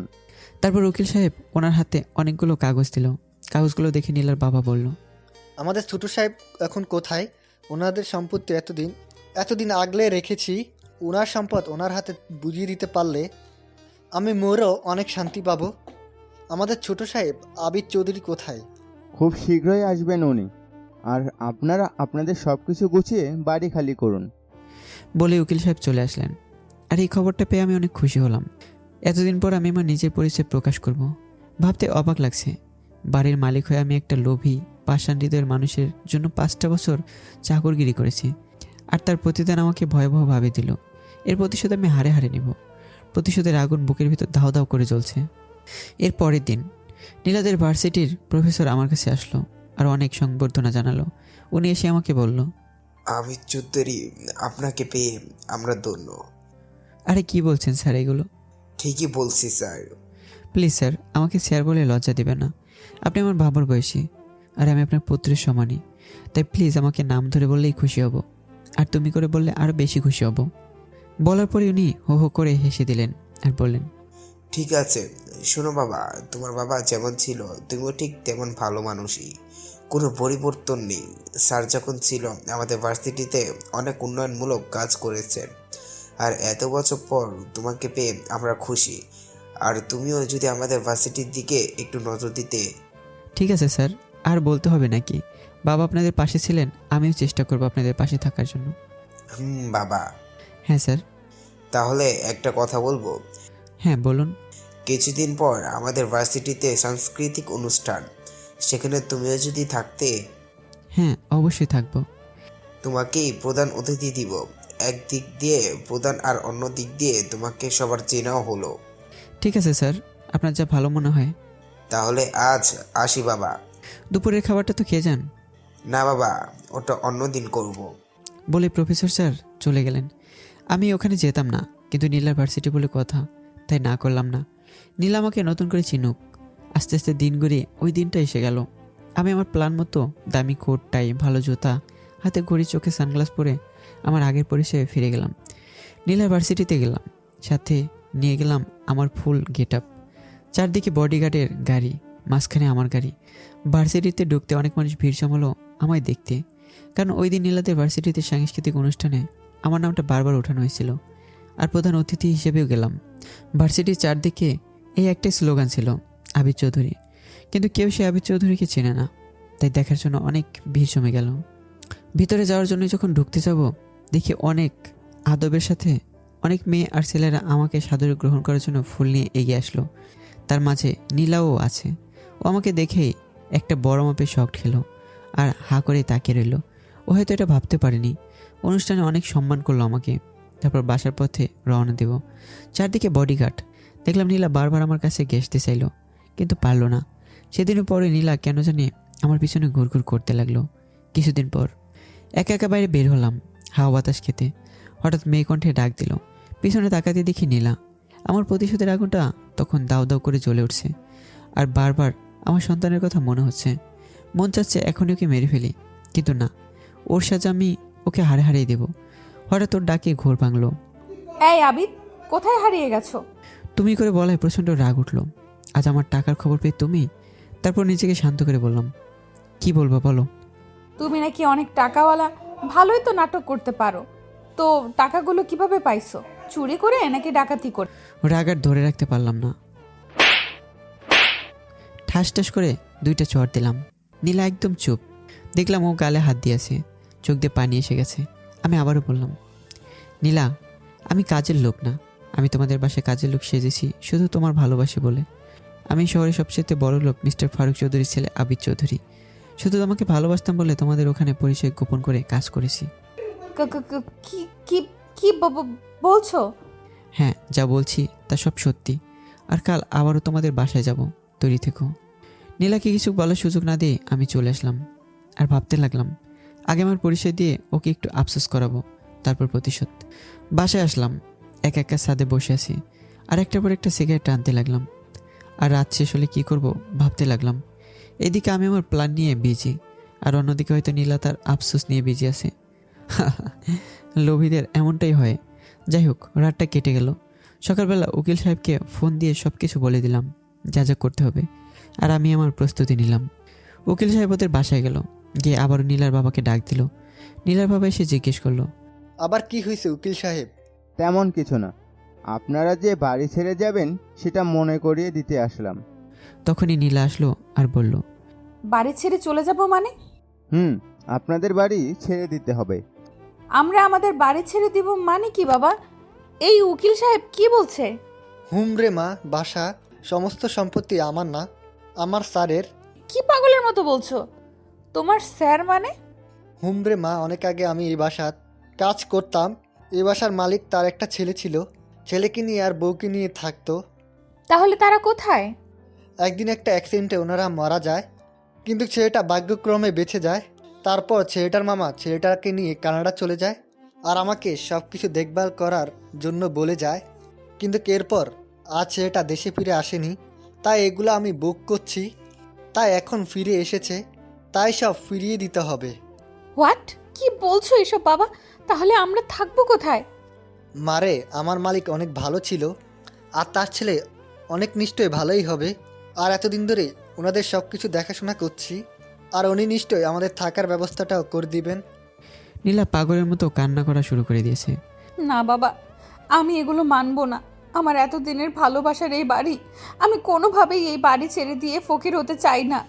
তারপর উকিল সাহেব ওনার হাতে অনেকগুলো কাগজ দিল। কাগজগুলো দেখে নীলার বাবা বলল, আমাদের ছোট সাহেব এখন কোথায়? ওনাদের সম্পত্তি এতদিন আগলে রেখেছি। ওনার সম্পদ ওনার হাতে বুঝিয়ে দিতে পারলে আমি মোরও অনেক শান্তি পাবো। আমাদের ছোট সাহেব আবিদ চৌধুরী কোথায়? খুব শীঘ্রই আসবেন উনি, আর আপনারা আপনাদের সব কিছু গুছিয়ে বাড়ি খালি করুন। বলে উকিল সাহেব চলে আসলেন। আর এই খবরটা পেয়ে আমি অনেক খুশি হলাম। এতদিন পর আমি আমার নিজের পরিচয় প্রকাশ করব, ভাবতে অবাক লাগছে। বাড়ির মালিক হয়ে আমি একটা লোভী, পাষাণ হৃদয়ের মানুষের জন্য 5টা বছর চাকরগিরি করেছি, আর তার প্রতিদান আমাকে ভয়াবহ ভাবে দিল। এর প্রতিশোধ আমি হারে হারে নেব। প্রতিশোধের আগুন বুকের ভিতর ধাও ধাও করে জ্বলছে। এর পরের দিন নীলাদের ভার্সিটির প্রফেসর আমার কাছে আসলো আর অনেক সংবর্ধনা জানালো। উনি এসে আমাকে বলল, আবিদ চৌধুরী, আপনাকে পেয়ে আমরা ধন্য। আরে কি বলছেন স্যার এগুলো? ঠিকই বলছি স্যার। প্লিজ স্যার, আমাকে স্যার বলে লজ্জা দেবেন না। আপনি আমার বাবার বয়সী, আর আমি আপনার পুত্রের সমানই। তাই প্লিজ আমাকে নাম ধরে বললেই খুশি হব, আর তুমি করে বললে আরও বেশি খুশি হব। বলার পরে উনি হো হো করে হেসে দিলেন আর বললেন, ঠিক আছে, শোনো বাবা, তোমার বাবা যেমন ছিল তুমিও ঠিক তেমন ভালো মানুষই, কোনো পরিবর্তন নেই। স্যার যখন ছিল আমাদের ভার্সিটিতে অনেক উন্নয়নমূলক কাজ করেছেন, আর এত বছর পর তোমাকে পেয়ে আমরা খুশি। আর তুমিও যদি আমাদের ভার্সিটির দিকে একটু নজর দিতে। ঠিক আছে স্যার, আর বলতে হবে নাকি? বাবা আপনাদের পাশে ছিলেন, আমিও চেষ্টা করব আপনাদের পাশে থাকার জন্য। বাবা। হ্যাঁ স্যার। তাহলে একটা কথা বলবো। হ্যাঁ বলুন। কিছুদিন পর আমাদের ভার্সিটিতে সাংস্কৃতিক অনুষ্ঠান, সেখানে তুমিও যদি থাকতে। হ্যাঁ অবশ্যই থাকবো। তোমাকেই প্রধান অতিথি দিব। এক দিক দিয়ে প্রধান আর অন্য দিক দিয়ে তোমাকে সবার চেনাও হলো। ঠিক আছে স্যার, আপনার যা ভালো মনে হয়। তাহলে আজ আসি বাবা। দুপুরের খাবারটা তো খেয়ে যান। না বাবা, ওটা অন্য দিন করব। বলে প্রফেসর স্যার চলে গেলেন। আমি ওখানে যেতাম না, কিন্তু নীলার ভার্সিটি বলে কথা, তাই না করলাম না। নীলা আমাকে নতুন করে চিনুক। আস্তে আস্তে দিন গড়িয়ে ওই দিনটা এসে গেল। আমি আমার প্ল্যান মতো দামি কোট, টাই, ভালো জুতা, হাতে ঘড়ি, চোখে সানগ্লাস পরে আমার আগের পরিচয়ে ফিরে গেলাম। নীলার ভার্সিটিতে গেলাম, সাথে নিয়ে গেলাম আমার ফুল গেট আপ। চারদিকে বডিগার্ডের গাড়ি, মাঝখানে আমার গাড়ি। ভার্সিটিতে ঢুকতে অনেক মানুষ ভিড় জমালো আমায় দেখতে, কারণ ওই দিন নীলাদের ভার্সিটিতে সাংস্কৃতিক অনুষ্ঠানে আমার নামটা বারবার ওঠানো হয়েছিল, আর প্রধান অতিথি হিসেবেও গেলাম। ভার্সিটির চারদিকে এই একটাই স্লোগান ছিল, আবিদ চৌধুরী। কিন্তু কেউ সে আবিদ চৌধুরীকে চেনে না, তাই দেখার জন্য অনেক ভিড় জমে গেল। ভিতরে যাওয়ার জন্য যখন ঢুকতে যাব, দেখি অনেক আদবের সাথে অনেক মেয়ে আর ছেলেরা আমাকে সাদরে গ্রহণ করার জন্য ফুল নিয়ে এগিয়ে আসলো। তার মাঝে নীলাও আছে। ও আমাকে দেখেই একটা বড় মাপের শক খেলো আর হা করে তাকিয়ে রইল। ও হয়তো এটা ভাবতে পারেনি। অনুষ্ঠানে অনেক সম্মান করলো আমাকে। তারপর বাসার পথে রওনা দেব। চারদিকে বডিগার্ড। দেখলাম নীলা বারবার আমার কাছে ঘেঁষতে চাইলো, কিন্তু পারলো না। সেদিনও পরে নীলা কেন জানি আমার পিছনে ঘুরঘুর করতে লাগলো। কিছুদিন পর একা একা বাইরে বের হলাম হাওয়া বাতাস খেতে। হঠাৎ মেয়ে কণ্ঠে ডাক দিল। পিছনে তাকাতে দেখি নীলা। আমার প্রতিশোধের আগুনটা তখন দাউ দাউ করে জ্বলে উঠছে। আর বারবার আমার সন্তানের কথা মনে হচ্ছে। মন চাচ্ছে এখনই ওকে মেরে ফেলি, কিন্তু না, ওর সাজা আমি ওকে হারে হারিয়ে দেব। হঠাৎ ওর ডাকে ঘোর ভাঙলো। এই আবিদ, কোথায় হারিয়ে গেছো? তুমি করে বলায় প্রচণ্ড রাগ উঠল। আজ আমার টাকার খবর পেয়ে তুমি। তারপর নিজেকে শান্ত করে বললাম, কি বলবো বলো। তুমি নাকি অনেক টাকাওয়ালা, ভালোই তো নাটক করতে পারো। তো টাকাগুলো কিভাবে পাইছো? চুরি করে নাকি ডাকাতি করে? রাগ আর ধরে রাখতে পারলাম না, ঠাস ঠাস করে 2টা চড় দিলাম। নীলা একদম চুপ। দেখলাম ও গালে হাত দিয়েছে, চোখ দিয়ে পানি এসে গেছে। আমি আবারও বললাম, নীলা, আমি কাজের লোক না। আমি তোমাদের বাসায় কাজের লোক সেজেছি শুধু তোমার ভালোবাসি বলে। আমি শহরের সবচেয়ে বড় লোক মিস্টার ফারুক চৌধুরীর ছেলে আবিদ চৌধুরী। শুধু তোমাকে ভালোবাসতাম বলে তোমাদের ওখানে পরিচয় গোপন করে কাজ করেছি। কি কি কি বলছো? হ্যাঁ, যা বলছি তা সব সত্যি। আর কাল আবারও তোমাদের বাসায় যাব, তৈরি থেকো। নীলাকে কিছু বলার সুযোগ না দিয়ে আমি চলে আসলাম। আর ভাবতে লাগলাম, আগে আমার পরিচয় দিয়ে ওকে একটু আফসোস করাবো, তারপর প্রতিশোধ। বাসায় আসলাম, এক একা ছাদে বসে আছি আর একটার পর একটা সিগারেট টানতে লাগলাম। আর রাত শেষ হলে কী করব ভাবতে লাগলাম। এদিকে আমি আমার প্ল্যান নিয়ে বিজি, আর অন্যদিকে হয়তো নীলা তার আফসোস নিয়ে বিজি আছে। লোভীদের এমনটাই হয়। যাই হোক, রাতটা কেটে গেল। সকালবেলা উকিল সাহেবকে ফোন দিয়ে সব কিছু বলে দিলাম, যা যা করতে হবে। আর আমি আমার প্রস্তুতি নিলাম। উকিল সাহেব ওদের বাসায় গেল, গিয়ে আবারও নীলার বাবাকে ডাক দিল। নীলার বাবা এসে জিজ্ঞেস করলো, আবার কি হয়েছে উকিল সাহেব? তেমন কিছু না, আপনারা যে বাড়ি ছেড়ে যাবেন সেটা মনে করিয়ে দিতে আসলাম। তখনই নীলা আসলো আর বলল, বাড়ি ছেড়ে চলে যাব মানে? আপনাদের বাড়ি ছেড়ে দিতে হবে। আমরা আমাদের বাড়ি ছেড়ে দিব মানে কি বাবা? এই উকিল সাহেব কি বলছে? হুমরে মা, বাসা সমস্ত সম্পত্তি আমার না, আমার স্যারের। কি পাগলের মতো বলছো? তোমার স্যার মানে? হুমরে মা, অনেক আগে আমি এই বাসার কাজ করতাম। এই বাসার মালিক তার একটা ছেলে ছিল, ছেলেকে নিয়ে আর বউকে নিয়ে থাকতো। তাহলে তারা কোথায়? একদিন একটা অ্যাক্সিডেন্টে ওনারা মারা যায়, কিন্তু ছেলেটা ভাগ্যক্রমে বেঁচে যায়। তারপর ছেলেটার মামা ছেলেটাকে নিয়ে কানাডা চলে যায় আর আমাকে সব কিছু দেখভাল করার জন্য বলে যায়। কিন্তু এরপর আজ ছেলেটা দেশে ফিরে আসেনি, তাই এগুলো আমি বুক করছি। তাই এখন ফিরে এসেছে, তাই সব ফিরিয়ে দিতে হবে। হোয়াট? কি বলছো এসব বাবা? তাহলে আমরা থাকবো কোথায়? মারে, আমার মালিক অনেক ভালো ছিল আর তার ছেলে অনেক নিশ্চয়ই ভালোই হবে। আর এতদিন ধরে ওনাদের সব কিছু দেখাশোনা করছি, আর উনি নিশ্চয়ই আমাদের থাকার ব্যবস্থাটাও করে দিবেন। নীলা পাগলের মতো কান্না করা শুরু করে দিয়েছে। না বাবা, আমি এগুলো মানবো না। আমার এতদিনের ভালোবাসার এই বাড়ি, আমি কোনোভাবেই এই বাড়ি ছেড়ে দিয়ে ফকির হতে চাই না।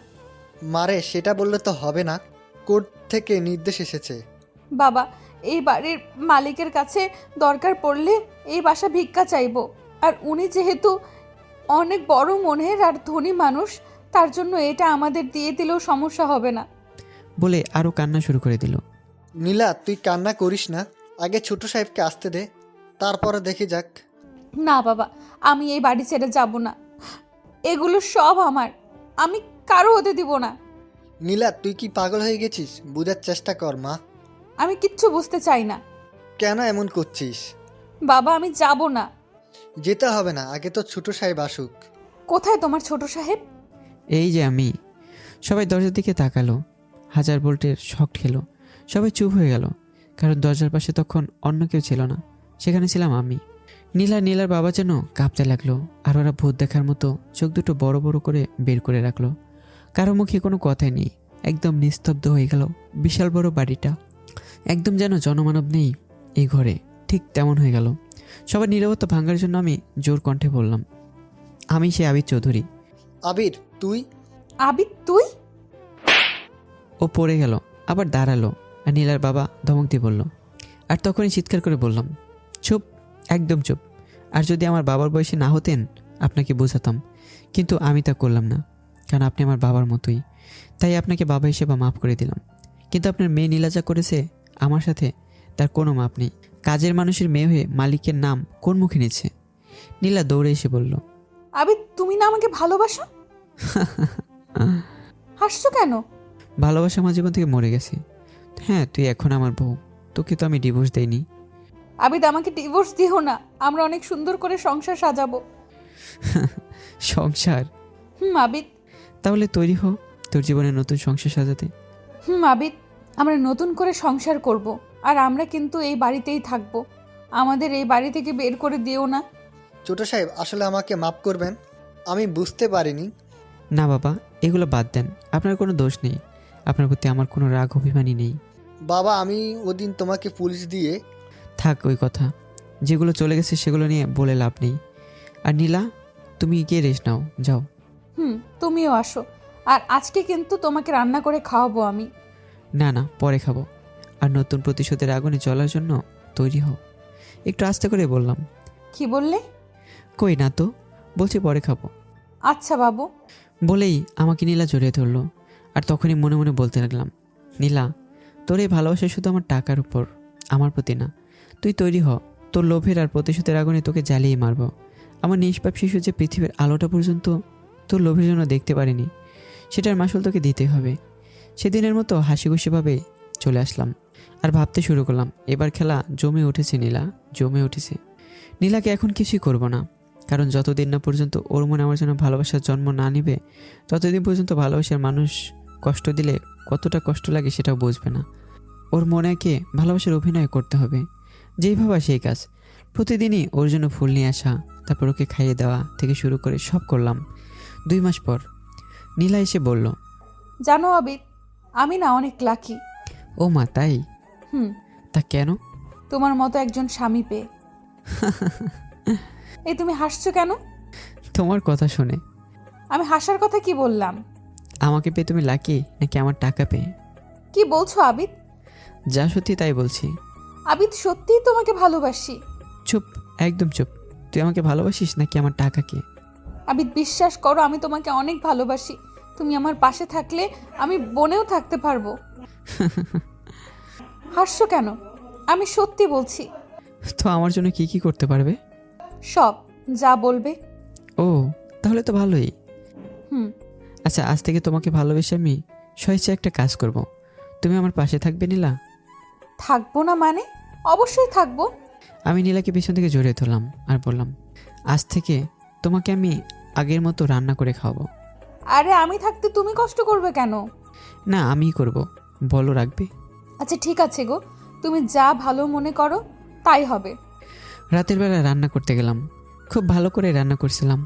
মারে, সেটা বললে তো হবে না, কোর্ট থেকে নির্দেশ এসেছে। বাবা, এই বাড়ির মালিকের কাছে দরকার পড়লে এই বাসা ভিক্ষা চাইবো। আর উনি যেহেতু অনেক বড় মনের আর ধনী মানুষ, তার জন্য এটা আমাদের দিয়ে দিলেও সমস্যা হবে না। বলে আরও কান্না শুরু করে দিল। নীলা, তুই কান্না করিস না, আগে ছোট সাহেবকে আসতে দে, তারপরে দেখে যাক। না বাবা, আমি এই বাড়ি ছেড়ে যাব না। এগুলো সব আমার, আমি কারো হতে দিব না। নীলা, তুই কি পাগল হয়ে গেছিস? বুঝার চেষ্টা কর মা। আমি কিচ্ছু বুঝতে চাই না। কেন এমন করছিস? বাবা, আমি যাব না। যেতে হবে না, আগে তো ছোট সাহেব আসুক। কোথায় তোমার ছোট সাহেব? এই যে আমি। সবাই দরজার দিকে তাকালো। 1000 ভোল্টের শক খেলো। সবাই চুপ হয়ে গেল, কারণ দরজার পাশে তখন অন্য কেউ ছিল না, সেখানে ছিলাম আমি। নীলার বাবা যেন কাঁপতে লাগলো, আর ওরা ভূত দেখার মতো চোখ দুটো বড় বড় করে বের করে রাখলো। কারো মুখে কোনো কথাই নেই, একদম নিস্তব্ধ হয়ে গেল বিশাল বড় বাড়িটা। একদম যেন জনমানব নেই এই ঘরে, ঠিক তেমন হয়ে গেল। সবার নীরবতা ভাঙার জন্য আমি জোর কণ্ঠে বললাম, আমি সে আবিদ চৌধুরী। আবির, তুই? আবিদ, তুই? ও পড়ে গেল, আবার দাঁড়ালো, আর নীলার বাবা ধমক দিয়ে বলল। আর তখনই চিৎকার করে বললাম, চুপ, একদম চুপ। আর যদি আমার বাবার বয়সে না হতেন আপনাকে বোঝাতাম, কিন্তু আমি তা করলাম না, কারণ আপনি আমার বাবার মতোই। তাই আপনাকে বাবা হিসেবে মাফ করে দিলাম। কিন্তু আপনার মেয়ে নীলা যা করেছে আমার সাথে, তার কোনো মাপ নেই। কাজের মানুষের মেয়ে হয়ে মালিকের নাম কোন মুখে নিচ্ছে? নীলা দৌড়ে এসে বলল, আবিদ, তুমি না আমাকে ভালোবাসো? হাসছো কেন? ভালোবাসা আমার জীবন থেকে মরে গেছে। হ্যাঁ, তুই এখন আমার বউ, তোকে তো আমি ডিভোর্স দেইনি। আবিদ আমাকে ডিভোর্স দিও না, আমরা অনেক সুন্দর করে সংসার সাজাবো। সংসার? আবিদ। তাহলে তৈরি হও তোর জীবনে নতুন সংসার সাজাতে। আবিদ, আমরা নতুন করে সংসার করব, আর আমরা কিন্তু এই বাড়িতেই থাকবো। আমাদের এই বাড়ি থেকে বের করে দিও না। ছোট সাহেব আসলে আমাকে মাফ করবেন, আমি বুঝতে পারিনি। না বাবা, এগুলো বাদ দেন, আপনার কোনো দোষ নেই, আপনার প্রতি আমার কোনো রাগ অভিমানই নেই। বাবা আমি ওদিন তোমাকে পুলিশ দিয়ে। থাক ওই কথা, যেগুলো চলে গেছে সেগুলো নিয়ে বলে লাভ নেই। আর নীলা, তুমি গিয়ে রেস্ট নাও, যাও। তুমিও আসো, আর আজকে কিন্তু তোমাকে রান্না করে খাওয়াবো আমি। না না, পরে খাবো। আর নতুন প্রতিশোধের আগুনে চলার জন্য তৈরি হও। একটু আস্তে করে বললাম। কি বললে? কই না তো, বলছি পরে খাবো। আচ্ছা বাবু। বলেই আমাকে নীলা জড়িয়ে ধরলো, আর তখনই মনে মনে বলতে লাগলাম, নীলা, তোর এই ভালোবাসা শুধু আমার টাকার উপর, আমার প্রতি না। তুই তৈরি হ, তোর লোভের আর প্রতিশোধের আগুনে তোকে জ্বালিয়ে মারবো। আমার নিষ্পাপ শিশু যে পৃথিবীর আলোটা পর্যন্ত তোর লোভের জন্য দেখতে পারিনি, সেটার মাসুল তোকে দিতে হবে। সেদিনের মতো হাসি খুশিভাবে চলে আসলাম, আর ভাবতে শুরু করলাম, এবার খেলা জমে উঠেছে নীলা, জমে উঠেছে। নীলাকে এখন কিছুই করব না, কারণ যতদিন না পর্যন্ত ওর মনে আমার জন্য ভালোবাসার জন্ম না নিবে, ততদিন পর্যন্ত ভালোবাসার মানুষ কষ্ট দিলে কতটা কষ্ট লাগে সেটাও বুঝবে না। ওর মনেকে ভালোবাসার অভিনয় করতে হবে, যেই ভাবা সেই কাজ। প্রতিদিনই ওর জন্য ফুল নিয়ে আসা, তারপর ওকে খাইয়ে দেওয়া থেকে শুরু করে সব করলাম। 2 মাস পর নীলা এসে বলল, জানো আবিদ, আমি না অনেক লাকি। ও মা, তাই? হুম তা কেন? তোমার মতো একজন স্বামী পেয়ে। এই তুমি হাসছো কেন? তোমার কথা শুনে। আমি হাসার কথা কি বললাম? আমাকে পেয়ে তুমি লাকি নাকি আমার টাকা পেয়ে? কি বলছো আবিদ? যা সত্যি তাই বলছি। আবিদ, সত্যিই তোমাকে ভালোবাসি। চুপ, একদম চুপ। তুই আমাকে ভালোবাসিস নাকি আমার টাকাকে? আবিদ, বিশ্বাস করো, আমি তোমাকে অনেক ভালোবাসি। তুমি আমার পাশে থাকলে আমি বনেও থাকতে পারবো। হাসছো কেন? আমি সত্যি বলছি। তো আমার জন্য কি কি করতে পারবে? সব, যা বলবে। ও, তাহলে তো ভালোই। হুম আচ্ছা, আজ থেকে তোমাকে ভালোবেসে আমি স্বেচ্ছায় একটা কাজ করব। তুমি আমার পাশে থাকবে নীলা? থাকবো না মানে? অবশ্যই থাকবো। আমি নীলাকে পিছন থেকে জড়িয়ে ধরলাম আর বললাম, আজ থেকে তোমাকে আমি আগের মতো রান্না করে খাওয়াবো। আরে আমি থাকতে তুমি কষ্ট করবে কেন? না, আমিই করব, বলো রাখবে? আচ্ছা ঠিক আছে গো, তুমি যা ভালো মনে করো তাই হবে। রাতের বেলা রান্না করতে গেলাম, খুব ভালো করে রান্না করছিলাম।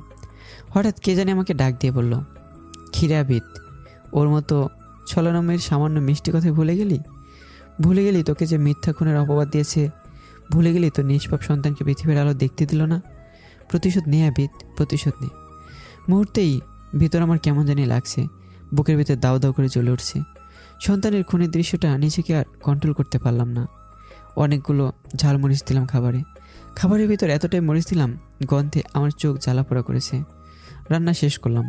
হঠাৎ কে জানি আমাকে ডাক দিয়ে বলল, ক্ষীরাবিদ, ওর মতো ছলনামের সামান্য মিষ্টি কথায় ভুলে গেলি? ভুলে গেলি তোকে যে মিথ্যা খুনের অপবাদ দিয়েছে? ভুলে গেলি তোর নিষ্পাপ সন্তানকে পৃথিবীর আলো দেখতে দিল না? প্রতিশোধ নে আবিদ, প্রতিশোধ নে। মুহূর্তেই ভিতর আমার কেমন জানি লাগছে, বুকের ভিতর দাউ দাউ করে জ্বলে উঠছে। সন্তানের খুনের দৃশ্যটা নিজেকে আর কন্ট্রোল করতে পারলাম না। অনেকগুলো ঝাল মরিচ দিলাম খাবারে। খাবারের ভিতর এতটাই মরিচ দিলাম, গন্ধে আমার চোখ জ্বালাপোড়া করেছে। রান্না শেষ করলাম,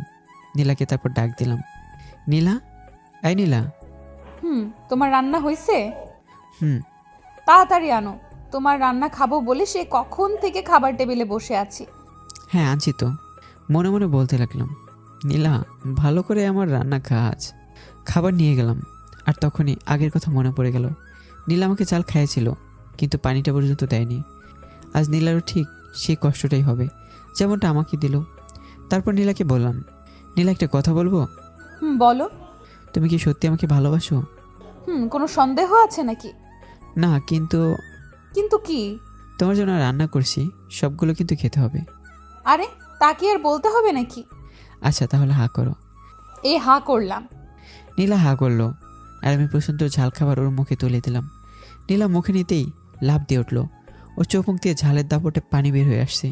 নীলাকে তারপর ডাক দিলাম, নীলা, এই নীলা। তোমার রান্না হয়েছে? হুম। তাড়াতাড়ি আনো, তোমার রান্না খাবো বলে সে কখন থেকে খাবার টেবিলে বসে আছি। হ্যাঁ আনছি তো। মনে মনে বলতে লাগলাম, নীলা, ভালো করে আমার রান্না খা আজ। খাবার নিয়ে গেলাম, আর তখনই আগের কথা মনে পড়ে গেল। নীলা আমাকে চাল খাইয়েছিল, কিন্তু পানিটা পর্যন্ত দেয়নি। আজ নীলারও ঠিক সেই কষ্টটাই হবে, যেমনটা আমাকে দিল। তারপর নীলাকে বললাম, নীলা, একটা কথা বলবো? বলো। তুমি কি সত্যি আমাকে ভালোবাসো? কোনো সন্দেহ আছে নাকি? না, কিন্তু কিন্তু কি? তোমার জন্য রান্না করছি, সবগুলো কিন্তু খেতে হবে। আরে তা কি আর বলতে হবে নাকি? আচ্ছা তাহলে হা করো। এই হা করলাম। নীলা হা করলো, আর আমি প্রচণ্ড ঝাল খাবার ওর মুখে তুলে দিলাম। নীলা মুখে নিতেই লাফ দিয়ে উঠল। ওর চোখ মুখ দিয়ে ঝালের দাপটে পানি বের হয়ে আসছে।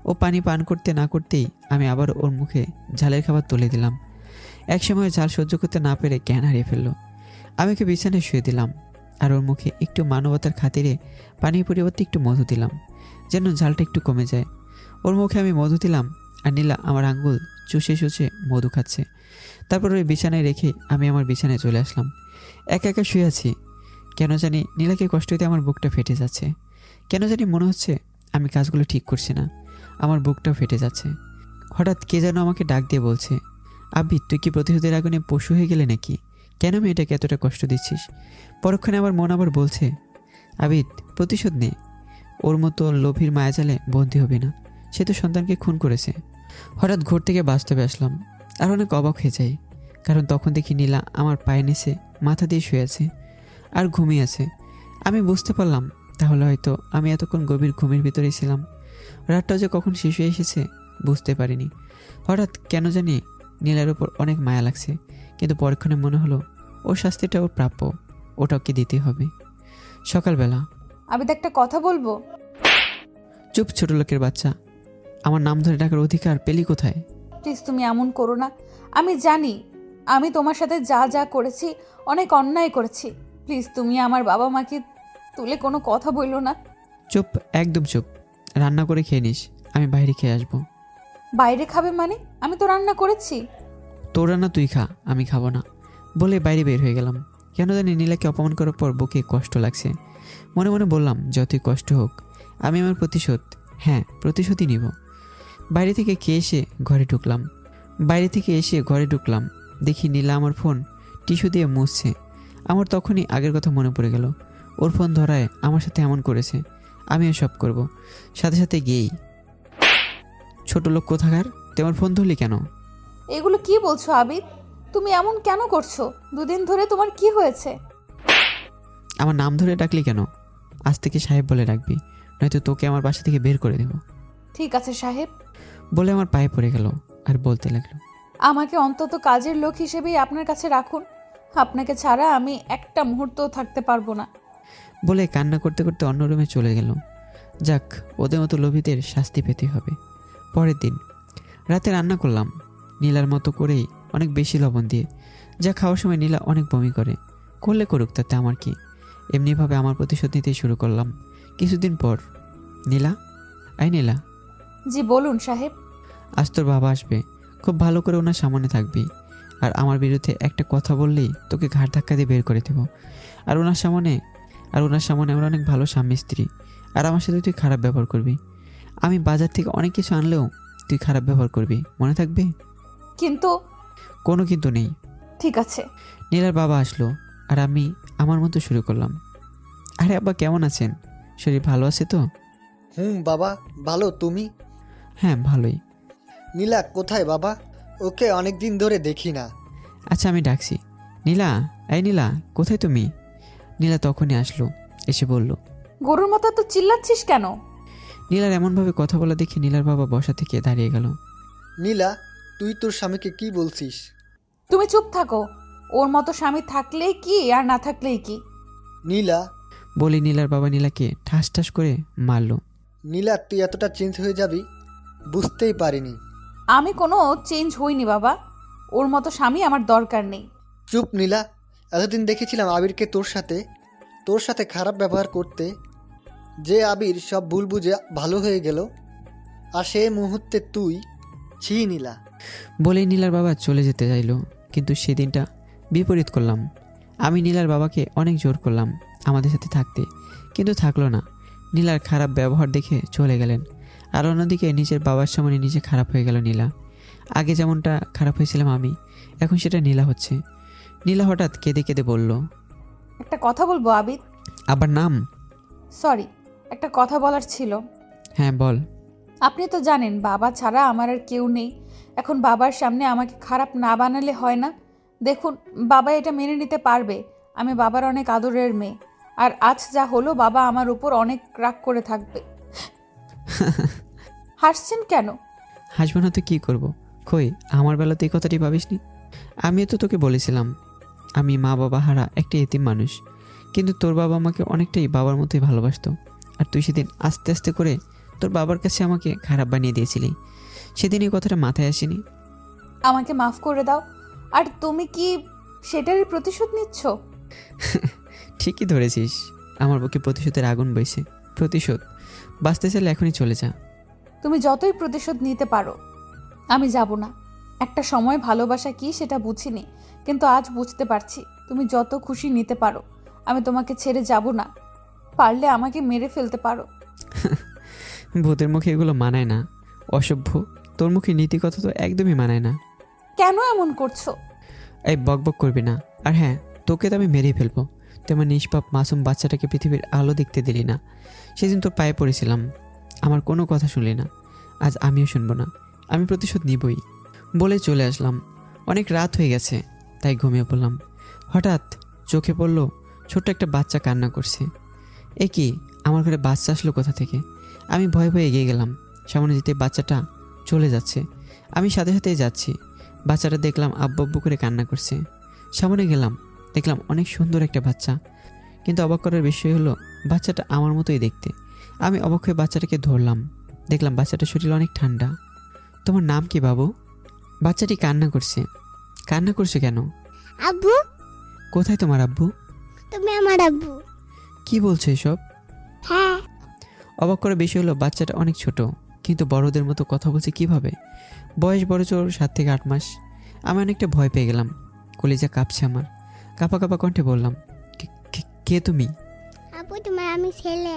ও পানি পান করতে না করতেই আমি আবার ওর মুখে ঝালের খাবার তুলে দিলাম। একসময় ঝাল সহ্য করতে না পেরে জ্ঞান হারিয়ে ফেললো। আমি ওকে বিছানায় শুয়ে দিলাম, আর ওর মুখে একটু মানবতার খাতিরে পানির পরিবর্তে একটু মধু দিলাম, যেন ঝালটা একটু কমে যায়। ওর মুখে আমি মধু দিলাম, আর নীলা আমার আঙ্গুল চুষে চুষে মধু খাচ্ছে। তারপর ওই বিছানায় রেখে আমি আমার বিছানায় চলে আসলাম। একা একা শুয়ে আছি। কেন জানি নীলাকে কষ্ট দিতে আমার বুকটা ফেটে যাচ্ছে। কেন জানি মনে হচ্ছে আমি কাজগুলো ঠিক করছি না, আমার বুকটাও ফেটে যাচ্ছে। হঠাৎ কে যেন আমাকে ডাক দিয়ে বলছে, আবিদ, তুই কি প্রতিশোধের আগুনে পশু হয়ে গেলে নাকি? কেন মেয়েটাকে এতটা কষ্ট দিচ্ছিস? পরক্ষণে আমার মন আবার বলছে, আবিদ, প্রতিশোধ নে, ওর মতো লোভীর মায়াজালে বন্দী হবি না। সে তো সন্তানকে খুন করেছে। হঠাৎ ঘর থেকে বাস্তবে আসলাম আর অনেক অবাক হয়ে যাই, কারণ তখন দেখি নীলা আমার পায়ে নিচে মাথা দিয়ে শুয়ে আছে আর ঘুমিয়ে আছে। আমি বুঝতে পারলাম তাহলে হয়তো আমি এতক্ষণ গভীর ঘুমের ভিতরেই ছিলাম। রাতটাও যে কখন শেষ হয়ে এসেছে বুঝতে পারিনি। হঠাৎ কেন জানি নীলার উপর অনেক মায়া লাগছে, কিন্তু পরক্ষণে মনে হলো ওর শাস্তিটা ওর প্রাপ্য, ওটা ওকে দিতে হবে। সকালবেলা। আবিদ, একটা কথা বলবো? চুপ ছোট লোকের বাচ্চা, আমার নাম ধরে ডাকার অধিকার পেলি কোথায়? প্লিজ তুমি এমন করো না। আমি জানি আমি তোমার সাথে যা যা করেছি অনেক অন্যায় করেছি। প্লিজ তুমি আমার বাবা মাকে তুলে কোনো কথা বললো না। চুপ, একদম চুপ। রান্না করে খেয়ে নিস, আমি বাইরে খেয়ে আসবো। বাইরে খাবে মানে? আমি তো রান্না করেছি। তোর রান্না তুই খা, আমি খাবো না বলে বাইরে বের হয়ে গেলাম। কেন জানি নীলাকে অপমান করার পর বুকে কষ্ট লাগছে। মনে মনে বললাম যতই কষ্ট হোক আমি আমার প্রতিশোধ, হ্যাঁ প্রতিশোধই নিব। বাইরে থেকে ঘরে ঢুকলাম। দেখি নীলা আমার ফোন টিস্যু দিয়ে মুছছে। আমার তখনই আগের কথা মনে পড়ে গেল। ওর ফোন ধরায় আমার সাথে এমন করেছে, আমিও সব করব। সাথে সাথে গিয়েই, ছোট লোক কোথাকার, তোমার ফোন ধরলি কেন? এগুলো কি বলছো আবিদ? তুমি এমন কেন করছো? দুদিন ধরে তোমার কি হয়েছে? আমার নাম ধরে ডাকলি কেন? আজ থেকে সাহেব বলে ডাকবি, নয়তো তোকে আমার বাসা থেকে বের করে দেব। ঠিক আছে সাহেব। বলে আমার পায়ে পড়ে গেল আর বলতে লাগলো, আমাকে অন্তত কাজের লোক হিসেবেই আপনার কাছে রাখুন। আপনাকে ছাড়া আমি একটা মুহূর্তও থাকতে পারবো না। বলে কান্না করতে করতে অন্য রুমে চলে গেল। যাক, ওদের মতো লোভীদের শাস্তি পেতে হবে। পরের দিন রাতে রান্না করলাম নীলার মতো করেই, অনেক বেশি লবণ দিয়ে। যা খাওয়ার সময় নীলা অনেক বমি করলে করুক, তাতে আমার কি। এমনিভাবে আমার প্রতিশোধ নিতেই শুরু করলাম। কিছুদিন পর, নীলা, নীলা, জি বলুন সাহেব। আজ তোর বাবা আসবে, খুব ভালো করে ওনার সামনে থাকবি। আর আমার বিরুদ্ধে একটা কথা বললেই তোকে ঘাড় ধাক্কা দিয়ে বের করে দেব। আর ওনার সামনে আমরা অনেক ভালো স্বামী স্ত্রী, আর আমার সাথে তুই খারাপ ব্যবহার করবি। আমি বাজার থেকে অনেক কিছু আনলেও তুই খারাপ ব্যবহার করবি, মনে থাকবে? কিন্তু। কোনো কিন্তু নেই। ঠিক আছে। নীলার বাবা আসলো আর আমি আমার মতো শুরু করলাম। আরে আব্বা, কেমন আছেন? শরীর ভালো আছে তো? বাবা ভালো, তুমি? হ্যাঁ ভালোই। নীলা কোথায় বাবা? ওকে অনেক দিন ধরে দেখি না। আচ্ছা আমি ডাকছি। নীলা, নীলা, কোথায় তুমি? নীলা তখনই আসলো, এসে বলল, গরুর মতো তো চিল্লাচ্ছিস কেন? নীলার এমনভাবে কথা বলা দেখে নীলার বাবা বসা থেকে দাঁড়িয়ে গেল। নীলা, তুই তোর স্বামীকে কি বলছিস? তুমি চুপ থাকো। ওর মতো স্বামী থাকলেই কি আর না থাকলেই কি। নীলা, বলে নীলার বাবা নীলাকে ঠাস ঠাস করে মারল। নীলা, তুই এতটা চেঞ্জ হয়ে যাবি বুঝতেই পারিনি। আমি কোনো চেঞ্জ হইনি বাবা। ওর মতো স্বামী আমার দরকার নেই। চুপ নীলা, এতদিন দেখেছিলাম আবিরকে তোর সাথে খারাপ ব্যবহার করতে, যে আবির সব ভুল বুঝে ভালো হয়ে গেল, আর সে মুহূর্তে তুই। ছি নীলা। বলেই নীলার বাবা চলে যেতে চাইল, কিন্তু সেদিনটা বিপরীত করলাম। আমি নীলার বাবাকে অনেক জোর করলাম আমাদের সাথে থাকতে, কিন্তু থাকলো না। নীলার খারাপ ব্যবহার দেখে চলে গেলেন। আর অন্যদিকে নিজের বাবার সামনে নিজে খারাপ হয়ে গেল নীলা। আগে যেমনটা খারাপ হয়েছিলাম আমি, এখন সেটা নীলা হচ্ছে। নীলা হঠাৎ কেঁদে কেঁদে বলল, একটা কথা বলবো আবিদ? আবার নাম? সরি, একটা কথা বলার ছিল। হ্যাঁ বল। আপনি তো জানেন বাবা ছাড়া আমার আর কেউ নেই। এখন বাবার সামনে আমাকে খারাপ না বানালে হয় না। দেখুন, বাবা এটা মেনে নিতে পারবে আমি বাবার অনেক আদরের মেয়ে। আর আজ যা হলো, বাবা আমার উপর অনেক রাগ করে থাকবে। হাসছেন কেন? হাসবো না তো কী করবো? কই, আমার বেলাতে এই কথাটি ভাবিসনি? আমিও তো তোকে বলেছিলাম আমি মা বাবা হারা একটা এতিম মানুষ, কিন্তু তোর বাবা আমাকে অনেকটাই বাবার মতোই ভালোবাসতো। আর তুই সেদিন আস্তে আস্তে করে তোর বাবার কাছে আমাকে খারাপ বানিয়ে দিয়েছিলি। সেদিন এই কথাটা মাথায় আসেনি। আমাকে মাফ করে দাও। আর তুমি কি সেটারই প্রতিশোধ নিচ্ছ? ঠিকই ধরেছিস, আমার বুকে প্রতিশোধের আগুন বইছে। প্রতিশোধ বাঁচতে চাইলে এখনই চলে যা। তুমি যতই প্রতিশোধ নিতে পারো, আমি যাব না। একটা সময় ভালোবাসা কি সেটা বুঝিনি, কিন্তু আজ বুঝতে পারছি। তুমি যত খুশি নিতে পারো, আমি তোমাকে ছেড়ে যাব না। পারলে আমাকে মেরে ফেলতে পারো। ভূতের মুখে এগুলো মানায় না, অসভ্য। তোর মুখে নীতি কথা তো একদমই মানায় না। কেন এমন করছো? এই বকবক করবি না। আর হ্যাঁ, তোকে তো আমি মেরেই ফেলবো। তুই আমার নিষ্পাপ মাসুম বাচ্চাটাকে পৃথিবীর আলো দেখতে দিলি না। সেদিন তোর পায়ে পড়েছিলাম, আমার কোনো কথা শুনলি না। আজ আমিও শুনবো না, আমি প্রতিশোধ নিবই। বলে চলে আসলাম। অনেক রাত হয়ে গেছে, তাই ঘুমিয়ে পড়লাম। হঠাৎ চোখে পড়লো ছোট্ট একটা বাচ্চা কান্না করছে। এ কি, আমার ঘরে বাচ্চা আসলো কোথা থেকে? আমি ভয়ে ভয়ে এগিয়ে গেলাম। সামনে যেতে বাচ্চাটা চলে যাচ্ছে, আমি সাথে সাথেই যাচ্ছি। বাচ্চাটা দেখলাম আব্বু আব্বু করে কান্না করছে। সামনে গেলাম, দেখলাম অনেক সুন্দর একটা বাচ্চা, কিন্তু অবাক করার বিষয় হলো বাচ্চাটা আমার মতোই দেখতে। আমি অবাক হয়ে বাচ্চাটাকে ধরলাম, দেখলাম বাচ্চাটার শরীর অনেক ঠান্ডা। তোমার নাম কি বাবু? বাচ্চাটি কান্না করছে। কান্না করছে কেন? আব্বু, কোথায় তোমার আব্বু? তুমি আমার আব্বু। কি বলছো এসব? হ্যাঁ, অবাক করার বিষয় হলো বাচ্চাটা অনেক ছোট, কিন্তু বড়দের মতো কথা বলছে কিভাবে? বয়স বড় জোর 7 থেকে 8 মাস। আমি অনেকটা ভয় পেয়ে গেলাম, কলিজা কাঁপছে আমার। কাঁপা কাঁপা কণ্ঠে বললাম, কে তুমি? আব্বু তোমার আমি ছেলে।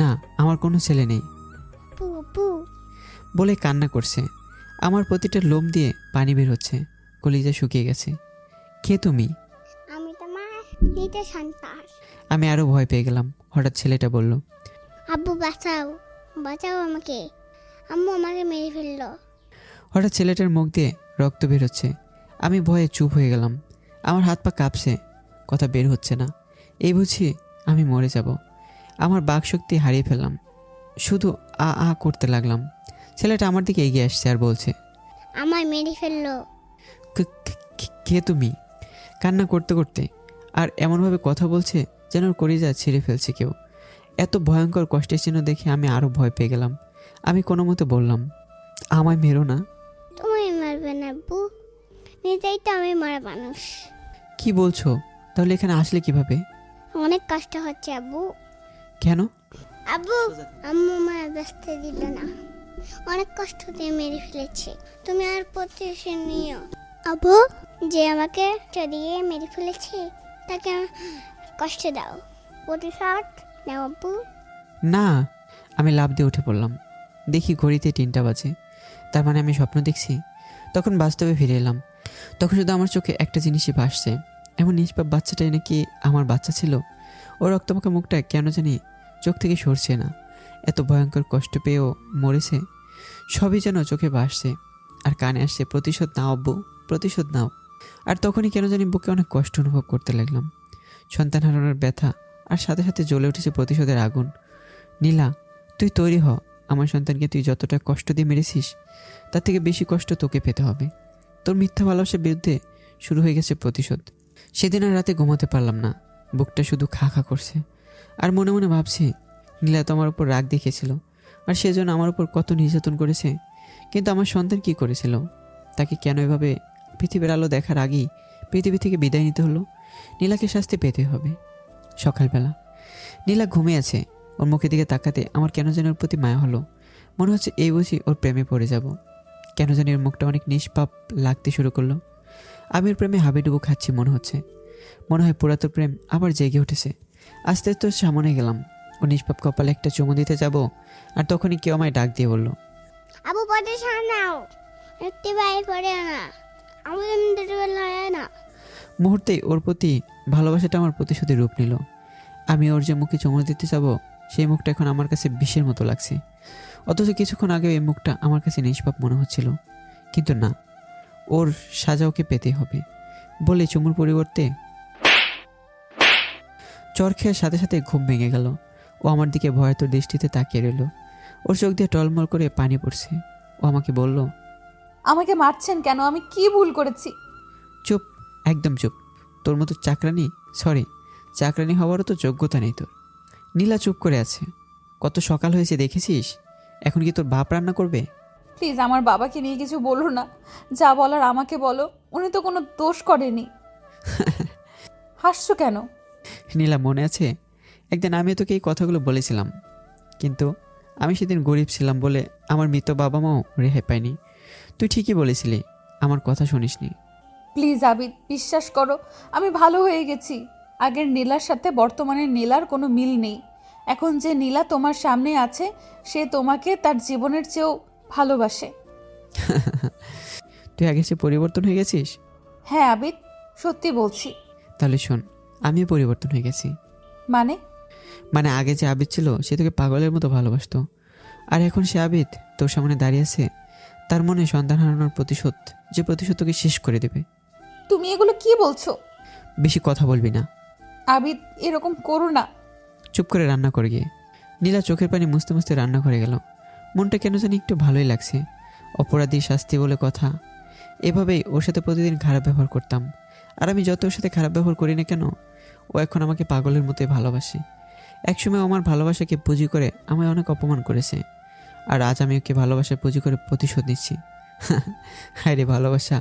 না, আমার কোনো ছেলে নেই পু পু। বলে কান্না করছে। আমার প্রতিটা লোম দিয়ে পানি বের হচ্ছে, কলিজা শুকিয়ে গেছে। কে তুমি? আমি তোমার নিজের সন্তান। আমি আরও ভয় পেয়ে গেলাম। হঠাৎ ছেলেটা বলল, আব্বু বাঁচাও, বাঁচাও আমাকে, আম্মু আমাকে মেরে ফেললো। হঠাৎ ছেলেটার মুখ দিয়ে রক্ত বের হচ্ছে। আমি ভয়ে চুপ হয়ে গেলাম। আমার হাত পা কাঁপছে, কথা বের হচ্ছে না। এই বুঝি আমি মরে যাব। আমার বাকশক্তি হারিয়ে ফেললাম, শুধু আ আ করতে লাগলাম। ছেলেটা আমার দিকে এগিয়ে আসছে আর বলছে, আমায় মেরে ফেললো। কে তুমি? কান্না করতে করতে আর এমনভাবে কথা বলছে যেন ওর কলিজা ছিঁড়ে ফেলছে কেউ। এত ভয়ঙ্কর কষ্টের চিহ্ন দেখে আমি আরও ভয় পেয়ে গেলাম। আমি কোনো মতে বললাম, আমায় মেরো না। তুমি মারবে না আব্বু, নিজেই তো আমি মারা মানুষ। কি বলছো? তাহলে এখানে আসলে কিভাবে? অনেক কষ্ট হচ্ছে আব্বু। কেন? আব্বু, আম্মু আমায় বাঁচতে দিল না, অনেক কষ্ট দিয়ে মেরে ফেলেছে। তুমি আর প্রতিশোধ নিও আব্বু। যে আমাকে চড়িয়ে মেরে ফেলেছে তাকে কষ্ট দাও, প্রতিশোধ নাও আব্বু। না। আমি লাফ দিয়ে উঠে পড়লাম। দেখি ঘড়িতে 3টা বাজে, তার মানে আমি স্বপ্ন দেখছি। তখন বাস্তবে ফিরে এলাম। তখন শুধু আমার চোখে একটা জিনিসই ভাসছে, এমন নিষ্পাপ বাচ্চাটাই নাকি আমার বাচ্চা ছিল। ও রক্তমাখা মুখটা কেন জানি চোখ থেকে সরছে না। এত ভয়ঙ্কর কষ্ট পেয়েও মরেছে, সবই যেন চোখে ভাসছে আর কানে আসছে, প্রতিশোধ নাও আব্বু, প্রতিশোধ নাও। আর তখনই কেন জানি বুকে অনেক কষ্ট অনুভব করতে লাগলাম। সন্তান হারানোর ব্যথা আর সাথে সাথে জ্বলে উঠেছে প্রতিশোধের আগুন। নীলা, তুই তৈরি হ। আমার সন্তানকে তুই যতটা কষ্ট দিয়ে মেরেছিস, তার থেকে বেশি কষ্ট তোকে পেতে হবে। তোর মিথ্যা ভালোবাসার বিরুদ্ধে শুরু হয়ে গেছে প্রতিশোধ। সেদিন আর রাতে ঘুমাতে পারলাম না, বুকটা শুধু খা খা করছে। আর মনে মনে ভাবছি, নীলা তো আমার উপর রাগ দেখিয়েছিল, আর সেজন্য আমার উপর কত নির্যাতন করেছে। কিন্তু আমার সন্তান কি করেছিল? তাকে কেন এভাবে পৃথিবীর আলো দেখার আগেই পৃথিবী থেকে বিদায় নিতে হলো? নীলাকে শাস্তি পেতে হবে। সকালবেলা নীলা ঘুমিয়ে আছে। ওর মুখের দিকে তাকাতে আমার কেন যেন ওর প্রতি মায়া হলো। মনে হচ্ছে এই বুঝি ওর প্রেমে পড়ে যাব। কেন জানি ওর মুখটা অনেক নিষ্পাপ লাগতে শুরু করলো। আমি ওর প্রেমে হাবিডুবু খাচ্ছি মনে হচ্ছে। মনে হয় পুরাতন প্রেম আবার জেগে উঠেছে। আস্তে আস্তে ওর সামনে গেলাম। ও নিষ্পাপ কপালে একটা চুমু দিতে যাব, আর তখনই কেউ আমায় ডাক দিয়ে বলল, আব্বু প্রতিশোধ নাও, একটি বাইরে পড়ে না, আমি না। মুহূর্তেই ওর প্রতি ভালোবাসাটা আমার প্রতিশোধের রূপ নিল। আমি ওর যে মুখে চুমু দিতে যাব, সেই মুখটা এখন আমার কাছে বিষের মতো লাগছে। অথচ কিছুক্ষণ আগে এই মুখটা আমার কাছে নিষ্পাপ মনে হচ্ছিল। কিন্তু না, ওর সাজা ওকে পেতেই হবে বলে চুমুর পরিবর্তে চর খেয়ার সাথে সাথে ঘুম ভেঙে গেল। ও আমার দিকে ভয়াতুর দৃষ্টিতে তাকিয়ে রইল। ওর চোখ দিয়ে টলমল করে পানি পড়ছে। ও আমাকে বলল, আমাকে মারছেন কেন? আমি কি ভুল করেছি? চুপ, একদম চুপ। তোর মতো চাকরানি হওয়ারও তো যোগ্যতা নেই তোর। নীলা চুপ করে আছে। কত সকাল হয়েছে দেখেছিস? এখন কি তোর বাপ রান্না করবে? প্লিজ আমার বাবাকে নিয়ে কিছু বলো না, যা বলার আমাকে বলো। উনি তো কোনো দোষ করেনি। হাসছো কেন? নীলা, মনে আছে একদিন আমি তোকে এই কথাগুলো বলেছিলাম, কিন্তু আমি সেদিন গরিব ছিলাম বলে আমার মৃত বাবা মাও রেহাই পায়নি। তুই ঠিকই বলেছিলি, আমার কথা শুনিসনি। প্লিজ আবিদ, বিশ্বাস করো, আমি ভালো হয়ে গেছি। আগের নীলার সাথে বর্তমানের নীলার কোনো মিল নেই। এখন যে নীলা তোমার সামনে আছে, সে তোমাকে তার জীবনের চেয়েও ভালোবাসে। তুই আগে সে পরিবর্তন হয়ে গেছিস। হ্যাঁ আবিদ, সত্যি বলছি। তাহলে শোন, আমিও পরিবর্তন হয়ে গেছি। মানে? মানে আগে যে আবিদ ছিল সে তোকে পাগলের মতো ভালোবাসতো, আর এখন সে আবিদ তোর সামনে দাঁড়িয়ে আছে, তার মনে সন্তান হারানোর প্রতিশোধ, যে প্রতিশোধ তোকে শেষ করে দেবে। তুমি এগুলো কি বলছো? বেশি কথা বলবি না, আবিদ, এরকম করো না। চুপ করে রান্না করে গিয়ে। নীলা চোখের পানি মুছতে মুছতে রান্না করে গেল। মনটা কেন জানি একটু ভালোই লাগছে। অপরাধী শাস্তি বলে কথা, এভাবেই ওর সাথে প্রতিদিন খারাপ ব্যবহার করতাম। আর আমি যত ওর সাথে খারাপ ব্যবহার করি না কেন, ও এখন আমাকে পাগলের মতোই ভালোবাসে। একসময় ও আমার ভালোবাসাকে পুঁজি করে আমায় অনেক অপমান করেছে, আর আজ আমি ওকে ভালোবাসার পুঁজি করে প্রতিশোধ নিচ্ছি। হায় রে ভালোবাসা,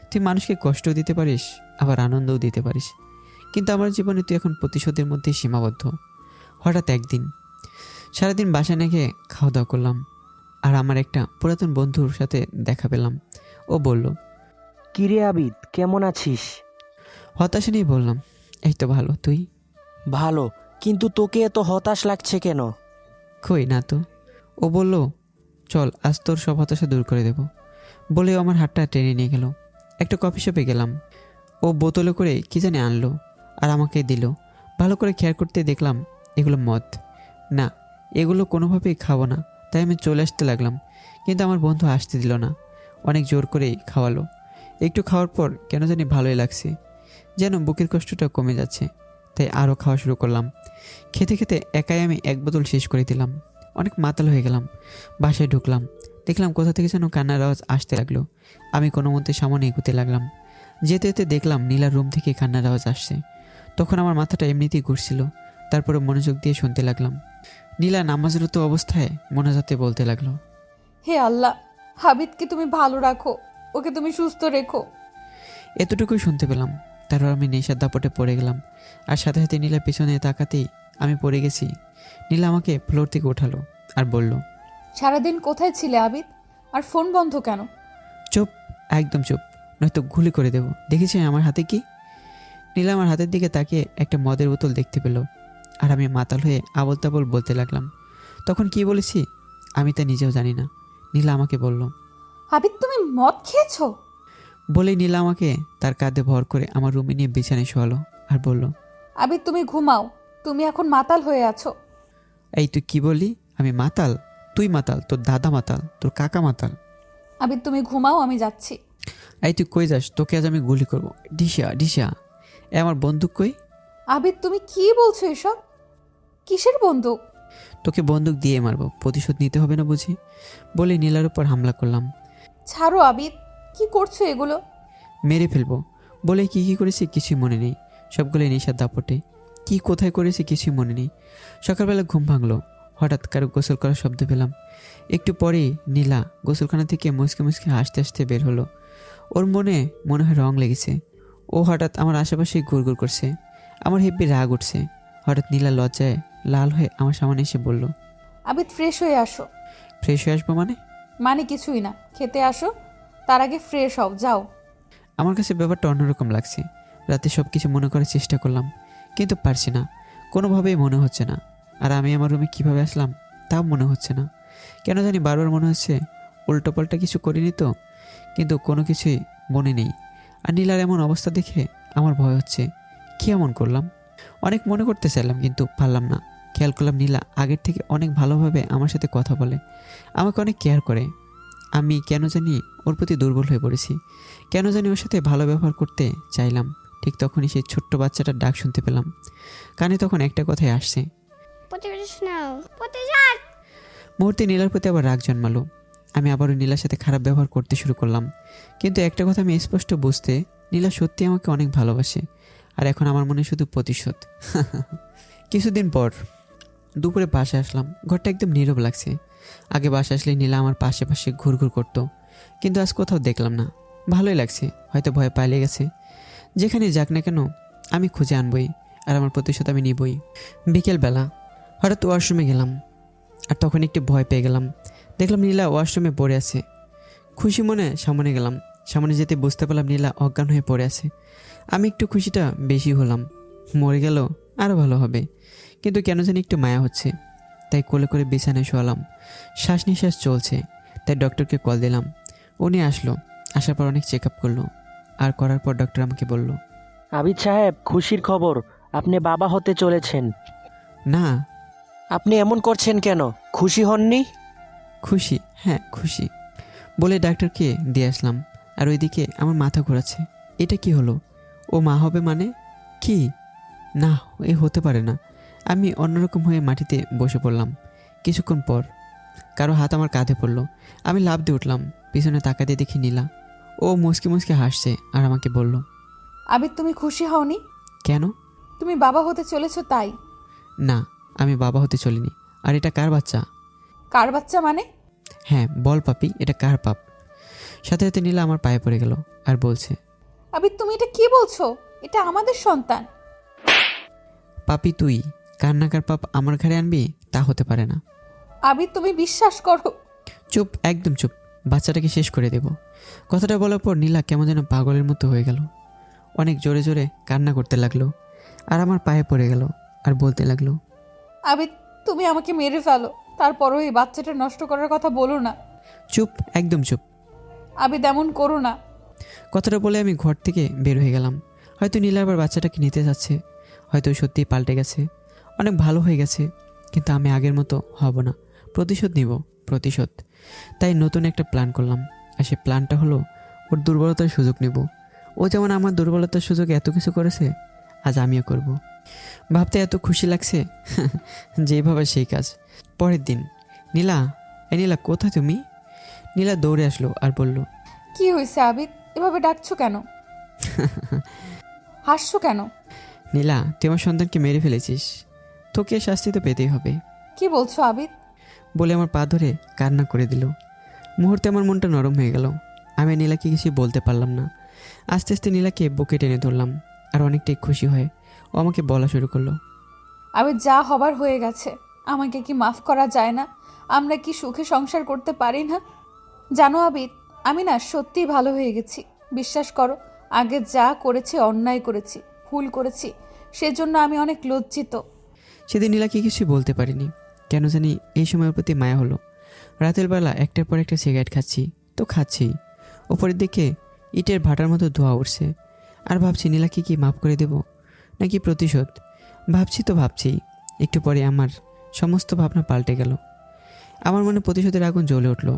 তুই মানুষকে কষ্টও দিতে পারিস, আবার আনন্দও দিতে পারিস, কিন্তু আমার জীবনে তুই এখন প্রতিশোধের মধ্যেই সীমাবদ্ধ। হঠাৎ একদিন সারাদিন বাসায় না খেয়ে খাওয়া দাওয়া করলাম, আর আমার একটা পুরাতন বন্ধুর সাথে দেখা পেলাম। ও বলল, কিরে আবিদ, কেমন আছিস? হতাশা নিয়ে বললাম, এই তো ভালো, তুই? ভালো, কিন্তু তোকে এত হতাশ লাগছে কেন? কই না তো। ও বলল, চল আজ তোর সব হতাশা দূর করে দেব। বলে ও আমার হাতটা টেনে নিয়ে গেল। একটা কফি শপে গেলাম। ও বোতলে করে কি জানি আনলো আর আমাকে দিল। ভালো করে খেয়াল করতে দেখলাম এগুলো মদ। না, এগুলো কোনোভাবেই খাবো না, তাই আমি চলে আসতে লাগলাম, কিন্তু আমার বন্ধু আসতে দিল না। অনেক জোর করেই খাওয়ালো। একটু খাওয়ার পর কেন জানি ভালোই লাগছে, যেন বুকের কষ্টটা কমে যাচ্ছে, তাই আরও খাওয়া শুরু করলাম। খেতে খেতে একাই আমি এক বোতল শেষ করে দিলাম। অনেক মাতাল হয়ে গেলাম। বাসায় ঢুকলাম, দেখলাম কোথা থেকে যেন কান্নার আওয়াজ আসতে লাগলো। আমি কোনো মতে সামনে এগোতে লাগলাম। যেতে যেতে দেখলাম নীলার রুম থেকে কান্নার আওয়াজ আসছে। তখন আমার মাথাটা এমনিতেই ঘুরছিল। তারপরে মনোযোগ দিয়ে শুনতে লাগলাম। নীলা নামাজরত অবস্থায় মোনাজাতে বলতে লাগলো, হে আল্লাহ, আবিদকে তুমি ভালো রাখো, ওকে তুমি সুস্থ রেখো। এতটুকুই শুনতে পেলাম। তারপর আমি নেশার দাপটে পড়ে গেলাম, আর সাথে সাথে নীলা পিছনে তাকাতেই আমি পড়ে গেছি। নীলা আমাকে ফ্লোর থেকে ওঠালো আর বলল, সারাদিন কোথায় ছিলে আবিদ? আর ফোন বন্ধ কেন? চুপ, একদম চুপ, নয়তো গুলি করে দেব। দেখেছি আমার হাতে কি? নীলা আমার হাতের দিকে তাকিয়ে একটা মদের বোতল দেখতে পেল, আর আমি মাতাল হয়ে আবল তাবল বলতে লাগলাম। তখন কি বলেছি আমি তা নিজেও জানি না। নীলা আমাকে বলল, আবিদ, তুমি মদ খেয়েছো? বলেই নীলা আমাকে তার কাঁধে ভর করে আমার রুমে নিয়ে বিছানায় শোয়ালো আর বলল, আবিদ, তুমি ঘুমাও, তুমি এখন মাতাল হয়ে আছো। এই তুই কি বলি? আমি মাতাল? তুই মাতাল, তোর দাদা মাতাল, তোর কাকা মাতাল। আবিদ, তুমি ঘুমাও, আমি যাচ্ছি। এই তুই কই যাস? তোকে আজ আমি গুলি করবো। ডিসা ডিসা, এ আমার বন্দুক কই? আবিদ, তুমি কি বলছো এসব? কিসের বন্দুক? তোকে বন্দুক দিয়ে মারবো, প্রতিশোধ নিতে হবে না বুঝি? বলে নীলার উপর হামলা করলাম। ছাড়ো আবিদ, কি করছো এগুলো? মেরে ফেলবো বলে কি কি করেছি কিছুই মনে নেই। সবগুলোই নেশার দাপটে। কি কোথায় করেছি কিছুই মনে নেই। সকালবেলা ঘুম ভাঙলো, হঠাৎ কারো গোসল করার শব্দ পেলাম। একটু পরেই নীলা গোসলখানা থেকে মুসকে মুসকে হাসতে হাসতে বের হলো। ওর মনে হয় রং লেগেছে। ও হঠাৎ আমার আশেপাশে ঘুরঘুর করছে। আমার হেব্বি রাগ উঠছে। হঠাৎ নীলা লজ্জায় লাল হয়ে আমার সামনে এসে বলল, আবিদ, ফ্রেশ হয়ে আসো। ফ্রেশ হয়ে আসবো মানে? মানে কিছুই না, খেতে আসো, তার আগে ফ্রেশ হও, যাও। আমার কাছে ব্যাপারটা অন্যরকম লাগছে। রাতে সব কিছু মনে করার চেষ্টা করলাম, কিন্তু পারছি না, কোনোভাবেই মনে হচ্ছে না। আর আমি আমার রুমে কীভাবে আসলাম তাও মনে হচ্ছে না। কেন জানি বারবার মনে হচ্ছে উল্টোপাল্টা কিছু করিনি তো, কিন্তু কোনো কিছুই মনে নেই। আর নীলার এমন অবস্থা দেখে আমার ভয় হচ্ছে। কী এমন করলাম? অনেক মনে করতে চাইলাম, কিন্তু পারলাম না। খেয়াল করলাম নীলা আগের থেকে অনেক ভালোভাবে আমার সাথে কথা বলে, আমাকে অনেক কেয়ার করে। আমি কেন জানি ওর প্রতি দুর্বল হয়ে পড়েছি। কেন জানি ওর সাথে ভালো ব্যবহার করতে চাইলাম। ঠিক তখনই সেই ছোট্ট বাচ্চাটার ডাক শুনতে পেলাম। কানে তখন একটা কথাই আসছে, প্রতিবেশ নাও, প্রতিশোধ। মুহূর্তে নীলার প্রতি আবার রাগ জন্মালো। আমি আবারও নীলার সাথে খারাপ ব্যবহার করতে শুরু করলাম। কিন্তু একটা কথা আমি স্পষ্ট বুঝতে, নীলা সত্যি আমাকে অনেক ভালোবাসে, আর এখন আমার মনে শুধু প্রতিশোধ। কিছুদিন পর দুপুরে বাসায় আসলাম। ঘরটা একদম নীরব লাগছে। আগে বাসায় আসলে নীলা আমার পাশে পাশে ঘুরঘুর করতো, কিন্তু আজ কোথাও দেখলাম না। ভালোই লাগছে, হয়তো ভয় পালিয়ে গেছে। যেখানে যাক না কেন আমি খুঁজে আনবই, আর আমার প্রতিশোধ আমি নিবই। বিকেলবেলা হঠাৎ ওয়াশরুমে গেলাম, আর তখন একটু ভয় পেয়ে গেলাম। দেখলাম নীলা ওয়াশরুমে পড়ে আছে। খুশি মনে সামনে গেলাম। সামনে যেতে বুঝতে পারলাম নীলা অজ্ঞান হয়ে পড়ে আছে। আমি একটু খুশিটা বেশি হলাম। মরে গেল আরও ভালো হবে, কিন্তু কেন জানি একটু মায়া হচ্ছে। তাই কোলে করে বিছানায় শোয়ালাম। শ্বাস নিঃশ্বাস চলছে, তাই ডক্টরকে কল দিলাম। উনি আসলো। আসার পর অনেক চেক আপ করলো, আর করার পর ডক্টর আমাকে বলল, আবিদ সাহেব, খুশির খবর, আপনি বাবা হতে চলেছেন। না। আপনি এমন করছেন কেন? খুশি হননি? খুশি, হ্যাঁ খুশি বলে ডাক্তারকে দিয়ে আসলাম। আর ওইদিকে আমার মাথা ঘোরাচ্ছে। এটা কি হলো? ও মা হবে মানে? কি না, এ হতে পারে না। আমি অন্যরকম হয়ে মাটিতে বসে পড়লাম। কিছুক্ষণ পর কারো হাত আমার কাঁধে পড়লো। আমি লাফ দিয়ে উঠলাম। পিছনে তাকা দিয়ে দেখি নীলা। ও মুচকি মুচকি হাসছে আর আমাকে বলল, আবির তুমি খুশি হওনি? কেন? তুমি বাবা হতে চলেছো তাই। না, আমি বাবা হতে চলিনি। আর এটা কার বাচ্চা? কার বাচ্চা মানে? হ্যাঁ বল পাপি, এটা কার পাপ? সাথে সাথে নীলা আমার পায়ে পড়ে গেল আর বলছে, আবির তুমি এটা কি বলছো? এটা আমাদের সন্তান। পাপি তুই কান্নাকার পাপ আমার ঘাড়ে আনবি? তা হতে পারে না। আবির তুমি বিশ্বাস করো। চুপ, একদম চুপ। বাচ্চাটাকে শেষ করে দেব। কথাটা বলার পর নীলা কেমন যেন পাগলের মতো হয়ে গেল। অনেক জোরে জোরে কান্না করতে লাগলো আর আমার পায়ে পড়ে গেল আর বলতে লাগলো, আবির তুমি আমাকে মেরে ফেলো, তারপরও এই বাচ্চাটা নষ্ট করার কথা বলো না। চুপ, একদম চুপ। আবির এমন করো না। কথাটা বলে আমি ঘর থেকে বের হয়ে গেলাম। হয়তো নীলা আবার বাচ্চাটাকে নিতে যাচ্ছে, হয়তো সত্যিই পাল্টে গেছে, অনেক ভালো হয়ে গেছে। কিন্তু আমি আগের মতো হব না। প্রতিশোধ নিব, প্রতিশোধ। তাই নতুন একটা প্ল্যান করলাম। আর সেই প্ল্যানটা হলো ওর দুর্বলতার সুযোগ নেব। ও যেমন আমার দুর্বলতার সুযোগে এত কিছু করেছে, আজ আমিও করব। ভাবতে এত খুশি লাগছে যেভাবে সেই কাজ। পরের দিন, নীলা, নীলা কোথায় তুমি? নীলা দৌড়ে আসলো আর বলল, কি হয়েছে আবির, এভাবে ডাকছো কেন? হাসছো কেন? নীলা, তুই আমার সন্তানকে মেরে ফেলেছিস, তোকে শাস্তি তো পেতেই হবে কি বলছো আবির? বলে আমার পা ধরে কান্না করে দিল। মুহূর্তে আমার মনটা নরম হয়ে গেল। আমি নীলাকে কিছু বলতে পারলাম না। আস্তে আস্তে নীলাকে বুকে টেনে ধরলাম আর অনেকটাই খুশি হয়ে ও আমাকে বলা শুরু করলো, আবির যা হবার হয়ে গেছে, আমাকে কি মাফ করা যায় না? আমরা কি সুখে সংসার করতে পারি না? জানো আবির, আমি না সত্যিই ভালো হয়ে গেছি। বিশ্বাস করো, আগে যা করেছি অন্যায় করেছি, ভুল করেছি, সেজন্য আমি অনেক লজ্জিত। সেদিন নীলাকে কিছুই বলতে পারিনি। কেন জানি এই সময়ের প্রতি মায়া হলো। রাতের বেলা একটার পর একটা সিগারেট খাচ্ছি তো খাচ্ছি, ওপরের দিকে ইটের ভাটার মতো ধোয়া উঠছে। আর ভাবছি নীলাকে কি মাফ করে দেব নাকি প্রতিশোধ। ভাবছি একটু পরে আমার সমস্ত ভাবনা পাল্টে গেল। আমার মনে প্রতিশোধের আগুন জ্বলে উঠল।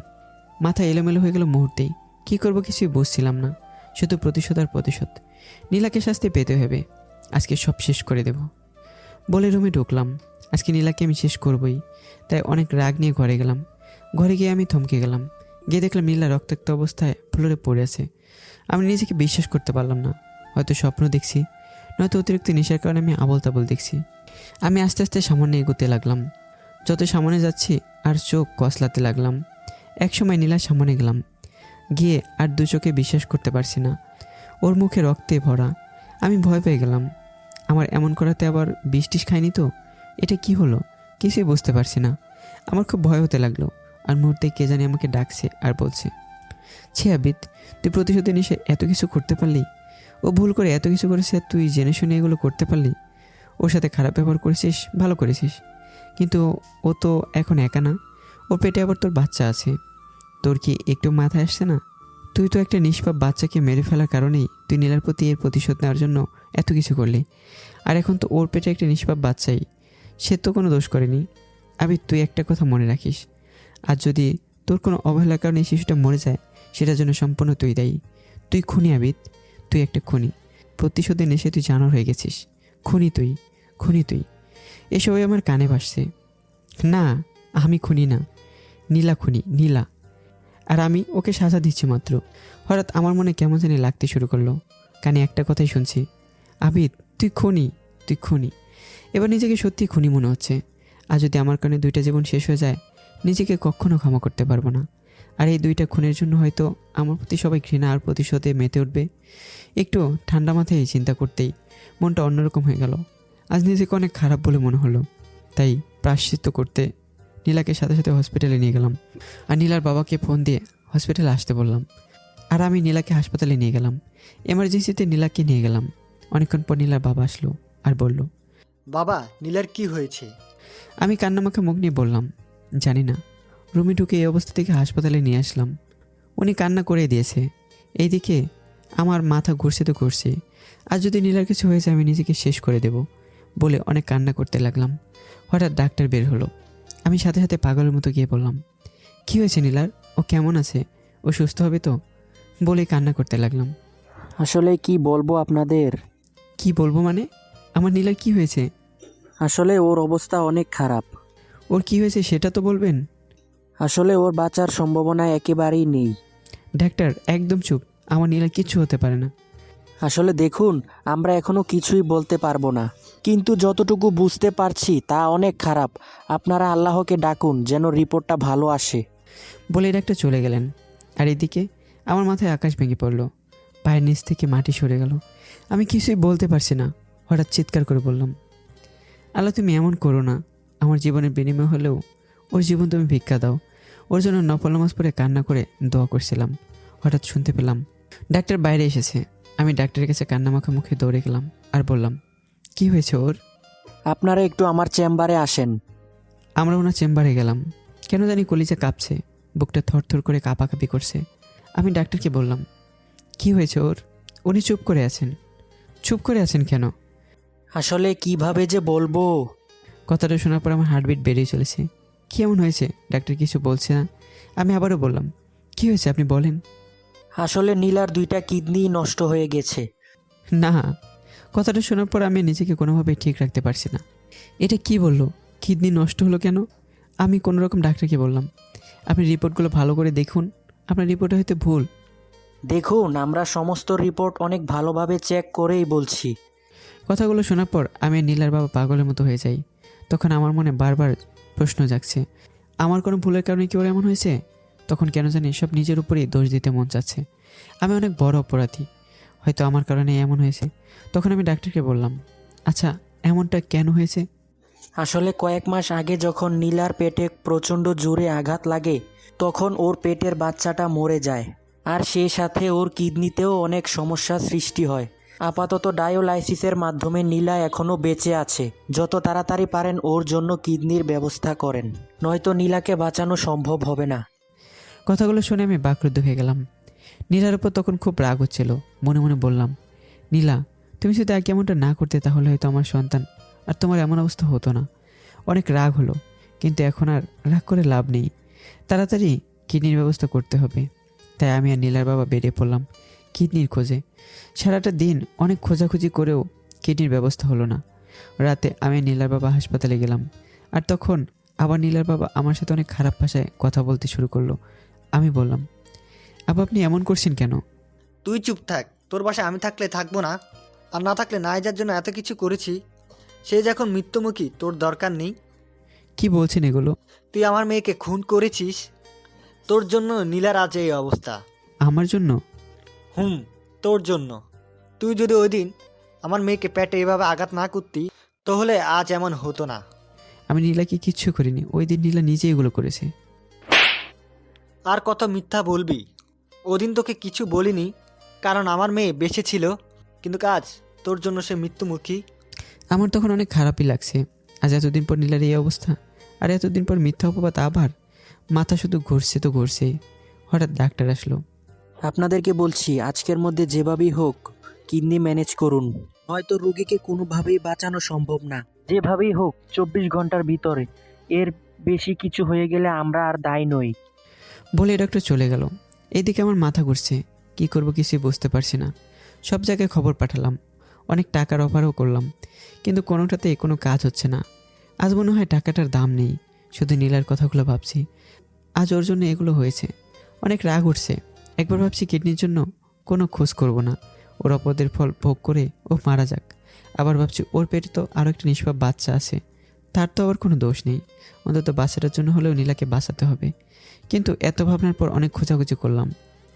মাথা এলোমেলো হয়ে গেল মুহূর্তেই। কি করব কিছুই বুঝছিলাম না। শুধু প্রতিশোধ আর প্রতিশোধ। নীলাকে শাস্তি পেতে হবে। আজকে সব শেষ করে দেব বলে রুমে ঢুকলাম। আজকে নীলাকে আমি শেষ করবই। তাই অনেক রাগ নিয়ে ঘরে গেলাম। ঘরে গিয়ে আমি থমকে গেলাম। গিয়ে দেখলাম নীলা রক্তাক্ত অবস্থায় ফ্লোরে পড়ে আছে। আমি নিজেকে বিশ্বাস করতে পারলাম না। হয়তো স্বপ্ন দেখছি, নয়তো অতিরিক্ত নেশার কারণে আমি আবল তাবল দেখছি। আমি আস্তে আস্তে সামনে এগোতে লাগলাম। যত সামনে যাচ্ছি আর চোখ কসলাতে লাগলাম। একসময় নীলার সামনে গেলাম। গিয়ে আর দু চোখে বিশ্বাস করতে পারছি না। ওর মুখে রক্তে ভরা। আমি ভয় পেয়ে গেলাম। আমার এমন করাতে আবার বিষ খায়নি তো? এটা কি হলো কিছুই বুঝতে পারছি না। আমার খুব ভয় হতে লাগলো। আর মুহূর্তে কে জানি আমাকে ডাকছে আর বলছে, ছি আবিদ, তুই প্রতিশোধে নিশে এত কিছু করতে পারলি? ও ভুল করে এত কিছু করেছে আর তুই জেনে শুনে এগুলো করতে পারলি? ওর সাথে খারাপ ব্যবহার করেছিস, ভালো করেছিস, কিন্তু ও তো এখন একা না। ওর পেটে আবার তোর বাচ্চা আছে। তোর কি একটু মাথায় আসছে না? তুই তো একটা নিষ্পাপ বাচ্চাকে মেরে ফেলার কারণেই তুই নীলার প্রতি এর প্রতিশোধ নেওয়ার জন্য এত কিছু করলি। আর এখন তো ওর পেটে একটা নিষ্পাপ বাচ্চাই, সে তো কোনো দোষ করেনি। আবিদ, তুই একটা কথা মনে রাখিস, আর যদি তোর কোনো অবহেলার কারণে এই শিশুটা মরে যায়, সেটার জন্য সম্পূর্ণ তুই দায়ী। তুই খুনি আবিদ, তুই একটা খুনি। প্রতিশোধে নেশে তুই জানোয়ার হয়ে গেছিস। খুনি তুই, খুনি তুই। এসবই আমার কানে ভাসছে। না, আমি খুনি না, নীলা খুনি, নীলা। আর আমি ওকে সাজা দিচ্ছি মাত্র। হঠাৎ আমার মনে কেমন জানি লাগতে শুরু করলো। কানে একটা কথাই শুনছি, আবিদ তুই খুনি, তুই খুনি। এবার নিজেকে সত্যি খুনি মনে হচ্ছে। আর যদি আমার কারণে দুইটা জীবন শেষ হয়ে যায়, নিজেকে কখনো ক্ষমা করতে পারবো না। আর এই দুইটা খুনের জন্য হয়তো আমার প্রতি সবাই ঘৃণা আর প্রতিশোধে মেতে উঠবে। একটু ঠান্ডা মাথায় চিন্তা করতেই মনটা অন্যরকম হয়ে গেল। আজ নিজেকে অনেক খারাপ বলে মনে হলো। তাই প্রায়শ্চিত্ত করতে নীলাকে সাথে সাথে হসপিটালে নিয়ে গেলাম। আর নীলার বাবাকে ফোন দিয়ে হসপিটালে আসতে বললাম। আর আমি নীলাকে হাসপাতালে নিয়ে গেলাম। এমার্জেন্সিতে নীলাকে নিয়ে গেলাম। অনেকক্ষণ পর নীলার বাবা আসলো আর বলল, বাবা, নীলার কি হয়েছে? আমি কান্নামাখা মুখ নিয়ে বললাম, জানি না। রুমে ঢুকে এই অবস্থা থেকে হাসপাতালে নিয়ে আসলাম। উনি কান্না করে দিয়েছে। এইদিকে আমার মাথা ঘুরছে তো ঘুরছে। আর যদি নীলার কিছু হয়েছে আমি নিজেকে শেষ করে দেব। বলে অনেক কান্না করতে লাগলাম। হঠাৎ ডাক্তার বের হলো। আমি সাথে সাথে পাগলের মতো গিয়ে বললাম, কী হয়েছে নীলার? ও কেমন আছে? ও সুস্থ হবে তো? বলে কান্না করতে লাগলাম। আসলে কি বলবো আপনাদের, কি বলবো মানে? আমার নীলার কি হয়েছে? আসলে ওর অবস্থা অনেক খারাপ। ওর কি হয়েছে সেটা তো বলবেন। আসলে ওর বাঁচার সম্ভাবনা একেবারেই নেই। ডাক্তার একদম চুপ, আমার নীলার কিচ্ছু হতে পারে না। আসলে দেখুন, আমরা এখনো কিছুই বলতে পারবো না, কিন্তু যতটুকু বুঝতে পারছি তা অনেক খারাপ। আপনারা আল্লাহকে ডাকুন যেন রিপোর্টটা ভালো আসে। বলে ডাক্তার চলে গেলেন। আর এদিকে আমার মাথায় আকাশ ভেঙে পড়ল, পায়ের নিচ থেকে মাটি সরে গেল। আমি কিছুই বলতে পারছি না। হঠাৎ চিৎকার করে বললাম, আল্লাহ তুমি এমন করো না, আমার জীবনের বিনিময় হলেও ওর জীবন তুমি ভিক্ষা দাও। ওর জন্য নফল নামাজ পড়ে কান্না করে দোয়া করছিলাম। হঠাৎ শুনতে পেলাম ডাক্তার বাইরে এসেছে। আমি ডাক্তারের কাছে কান্না মাখা মুখে দৌড়ে গেলাম আর বললাম, কি হয়েছে ওর? আপনারা একটু আমার চেম্বারে আসেন। আমরা ওনার চেম্বারে গেলাম। কেন জানি কলিজা কাঁপছে, বুকটা থরথর করে কাঁপাকাঁপি করছে। আমি ডাক্তারকে বললাম, কি হয়েছে ওর? উনি চুপ করে আছেন। চুপ করে আছেন কেন? আসলে কিভাবে যে বলবো। কথাটা শোনার পর আমার হার্টবিট বেড়েই চলেছে। কি এমন হয়েছে? ডাক্তার কিছু বলছে না। আমি আবারও বললাম, কি হয়েছে আপনি বলেন। আসলে নীলার 2টা কিডনি নষ্ট হয়ে গেছে। না, কথাটা শোনার পর আমি নিজেকে কোনোভাবেই ঠিক রাখতে পারছি না। এটা কি বললো? কিডনি নষ্ট হলো কেন? আমি কোনো রকম ডাক্তারকে বললাম, আপনি রিপোর্টগুলো ভালো করে দেখুন, আপনার রিপোর্টে হয়তো ভুল। দেখুন, আমরা সমস্ত রিপোর্ট অনেক ভালোভাবে চেক করেই বলছি। কথাগুলো শোনার পর আমি আর নীলার বাবা পাগলের মতো হয়ে যাই। তখন আমার মনে বারবার প্রশ্ন জাগছে, আমার কোনো ভুলের কারণে কি ওর এমন হয়েছে? তখন কেন জানি সব নিজের উপরেই দোষ দিতে মন চাচ্ছে। আমি অনেক বড় অপরাধী, হয়তো আমার কারণে এমন হয়েছে। তখন আমি ডাক্তারকে বললাম, আচ্ছা এমনটা কেন হয়েছে? আসলে কয়েক মাস আগে যখন নীলার পেটে প্রচণ্ড জোরে আঘাত লাগে, তখন ওর পেটের বাচ্চাটা মরে যায়। আর সেই সাথে ওর কিডনিতেও অনেক সমস্যার সৃষ্টি হয়। আপাতত ডায়ালাইসিসের মাধ্যমে নীলা এখনও বেঁচে আছে। যত তাড়াতাড়ি পারেন ওর জন্য কিডনির ব্যবস্থা করেন, নয়তো নীলাকে বাঁচানো সম্ভব হবে না। কথাগুলো শুনে আমি বাকরুদ্ধ হয়ে গেলাম। নীলার উপর তখন খুব রাগ হচ্ছিল। মনে মনে বললাম, নীলা তুমি যদি আগে এমনটা না করতে তাহলে হয়তো আমার সন্তান আর তোমার এমন অবস্থা হতো না। অনেক রাগ হলো, কিন্তু এখন আর রাগ করে লাভ নেই। তাড়াতাড়ি কিডনির ব্যবস্থা করতে হবে। তাই আমি আর নীলার বাবা বেরিয়ে পড়লাম কিডনির খোঁজে। সারাটা দিন অনেক খোঁজাখুঁজি করেও কিডনির ব্যবস্থা হলো না। রাতে আমি আর নীলার বাবা হাসপাতালে গেলাম। আর তখন আবার নীলার বাবা আমার সাথে অনেক খারাপ ভাষায় কথা বলতে শুরু করলো। আমি বললাম, আপনি এমন করছেন কেন? তুই চুপ থাক, তোর বাসায় আমি থাকলে থাকবো না? আর না থাকলে নাইজার জন্য এত কিছু করেছি, সে যখন মৃত্যুমুখী তোর দরকার নেই। কি বলছেন এগুলো? তুই আমার মেয়েকে খুন করেছিস, তোর জন্য নীলার আজ এই অবস্থা। আমার জন্য? তোর জন্য। তুই যদি ওই দিন আমার মেয়েকে পেটে এভাবে আঘাত না করতি তাহলে আজ এমন হতো না। আমি নীলাকে কিচ্ছু করিনি, ওই দিন নীলা নিজে এগুলো করেছে। আর কত মিথ্যা বলবি? ওদিন তোকে কিছু বলিনি কারণ আমার মেয়ে বেঁচে ছিল, কিন্তু আজ তোর জন্য সে মৃত্যুমুখী। আমার তখন অনেক খারাপই লাগছে। আজ এতদিন পর নীলার এই অবস্থা, আর এতদিন পর মিথ্যা অপবাদ। আবার মাথা শুধু ঘুরছে তো ঘুরছে। হঠাৎ ডাক্তার আসলো। আপনাদেরকে বলছি, আজকের মধ্যে যেভাবেই হোক কিডনি ম্যানেজ করুন, হয়তো রোগীকে কোনোভাবেই বাঁচানো সম্ভব না। যেভাবেই হোক 24 ঘন্টার ভিতরে। এর বেশি কিছু হয়ে গেলে আমরা আর দায়ী নই। বলে ডক্টর চলে গেল। এদিকে আমার মাথা ঘুরছে, কি করব কিছুই বুঝতে পারছি না। সব জায়গায় খবর পাঠালাম, অনেক টাকার অফারও করলাম, কিন্তু কোনোটাতেই কোনো কাজ হচ্ছে না। আজ মনে হয় টাকাটার দাম নেই। শুধু নীলার কথাগুলো ভাবছি, আজ ওর জন্য এগুলো হয়েছে। অনেক রাগ উঠছে। একবার ভাবছি কিডনির জন্য কোনো খোঁজ করব না, ওর অপদের ফল ভোগ করে ও মারা যাক। আবার ভাবছি ওর পেটে তো আরও একটা নিষ্পাপ বাচ্চা আছে, তার তো আবার কোনো দোষ নেই। অন্তত বাচ্চাটার জন্য হলেও নীলাকে বাঁচাতে হবে। কিন্তু এত ভাবনার পর অনেক খোঁজাখুঁজি করলাম,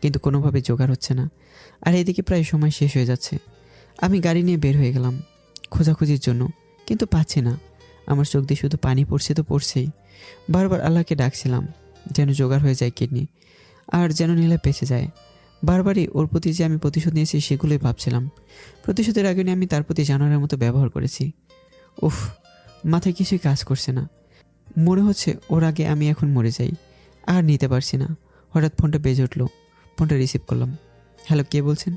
কিন্তু কোনোভাবে জোগাড় হচ্ছে না। আর এদিকে প্রায় সময় শেষ হয়ে যাচ্ছে। আমি গাড়ি নিয়ে বের হয়ে গেলাম খোঁজাখুঁজির জন্য, কিন্তু পাচ্ছি না। আমার চোখ দিয়ে শুধু পানি পড়ছে তো পড়ছেই। বারবার আল্লাহকে ডাকছিলাম যেন জোগাড় হয়ে যায় কিডনি, আর যেন নীলা বেঁচে যায়। বারবারই ওর প্রতি যে আমি প্রতিশোধ নিয়েছি সেগুলোই ভাবছিলাম। প্রতিশোধের আগে আমি তার প্রতি জানোয়ারের মতো ব্যবহার করেছি। উফ, মাথায় কিছুই কাজ করছে না। মনে হচ্ছে ওর আগে আমি এখন মরে যাই। আর নিতে পারছি না। হঠাৎ ফোনটা বেজে উঠলো। ফোনটা রিসিভ করলাম। হ্যালো, কে বলছেন?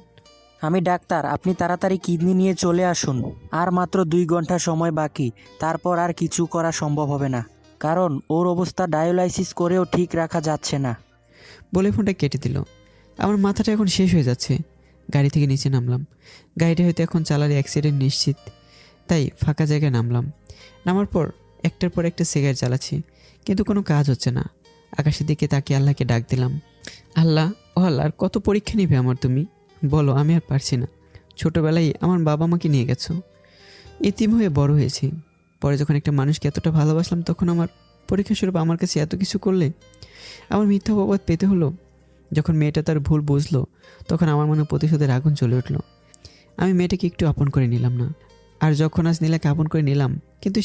আমি ডাক্তার, আপনি তাড়াতাড়ি কিডনি নিয়ে চলে আসুন। আর মাত্র 2 ঘন্টা সময় বাকি, তারপর আর কিছু করা সম্ভব হবে না, কারণ ওর অবস্থা ডায়ালাইসিস করেও ঠিক রাখা যাচ্ছে না। বলে ফোনটা কেটে দিল। আমার মাথাটা এখন শেষ হয়ে যাচ্ছে। গাড়ি থেকে নিচে নামলাম। গাড়িটা হয়তো এখন চালালে অ্যাক্সিডেন্ট নিশ্চিত, তাই ফাঁকা জায়গায় নামলাম। নামার পর একটার পর একটা সিগারেট জ্বালাচ্ছি, কিন্তু কোনো কাজ হচ্ছে না। আকাশের দিকে তাকিয়ে আল্লাহকে ডাক দিলাম, আল্লাহ, ও আল্লাহ, আর কত পরীক্ষা নিবে আমার তুমি? বলো, আমি আর পারছি না। ছোটোবেলায় আমার বাবা মাকে নিয়ে গেছো, এতিম হয়ে বড় হয়েছি। পরে যখন একটা মানুষকে এতটা ভালোবাসলাম, তখন আমার পরীক্ষা স্বরূপ আমার কাছে এত কিছু করলে আমার মিথ্যা অপবাদ পেতে হলো। যখন মেয়েটা তার ভুল বুঝলো, তখন আমার মনে প্রতিশোধের আগুন জ্বলে উঠলো। আমি মেয়েটাকে একটু আপন করে নিলাম না। আর যখন আজ নীলাকে আপন করে নিলাম, কিন্তু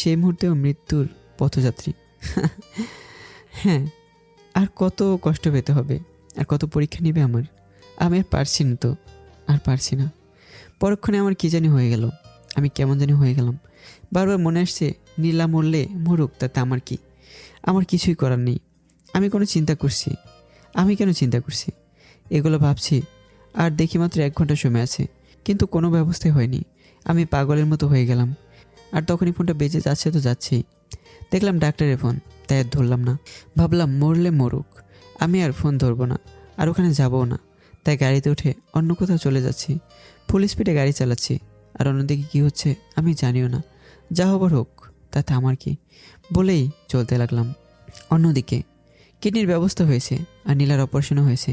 সেই মুহূর্তেও মৃত্যুর পথযাত্রী। হ্যাঁ, আর কত কষ্ট পেতে হবে, আর কত পরীক্ষা নেবে আমার। আমি আর পারছি না, তো আর পারছি না। পরক্ষণে আমার কী জানি হয়ে গেল, আমি কেমন জানি হয়ে গেলাম। বারবার মনে আসছে, নীলা মরলে মরুক, তাতে আমার কি? আমার কিছুই করার নেই। আমি কেন চিন্তা করছি এগুলো ভাবছি। আর দেখি মাত্র 1 ঘন্টা সময় আছে, কিন্তু কোনো ব্যবস্থাই হয়নি। আমি পাগলের মতো হয়ে গেলাম। আর তখনই ফোনটা বেজে যাচ্ছে তো যাচ্ছেই। দেখলাম ডাক্তারের ফোন, তাই আর ধরলাম না। ভাবলাম মরলে মরুক, আমি আর ফোন ধরবো না, আর ওখানে যাবও না। তাই গাড়িতে উঠে অন্য কোথাও চলে যাচ্ছি। ফুল স্পিডে গাড়ি চালাচ্ছি, আর অন্যদিকে কী হচ্ছে আমি জানিও না। যা হবার হোক, তাতে আমার কি, বলেই চলতে লাগলাম। অন্যদিকে কিডনির ব্যবস্থা হয়েছে, আর নীলার অপারেশনও হয়েছে।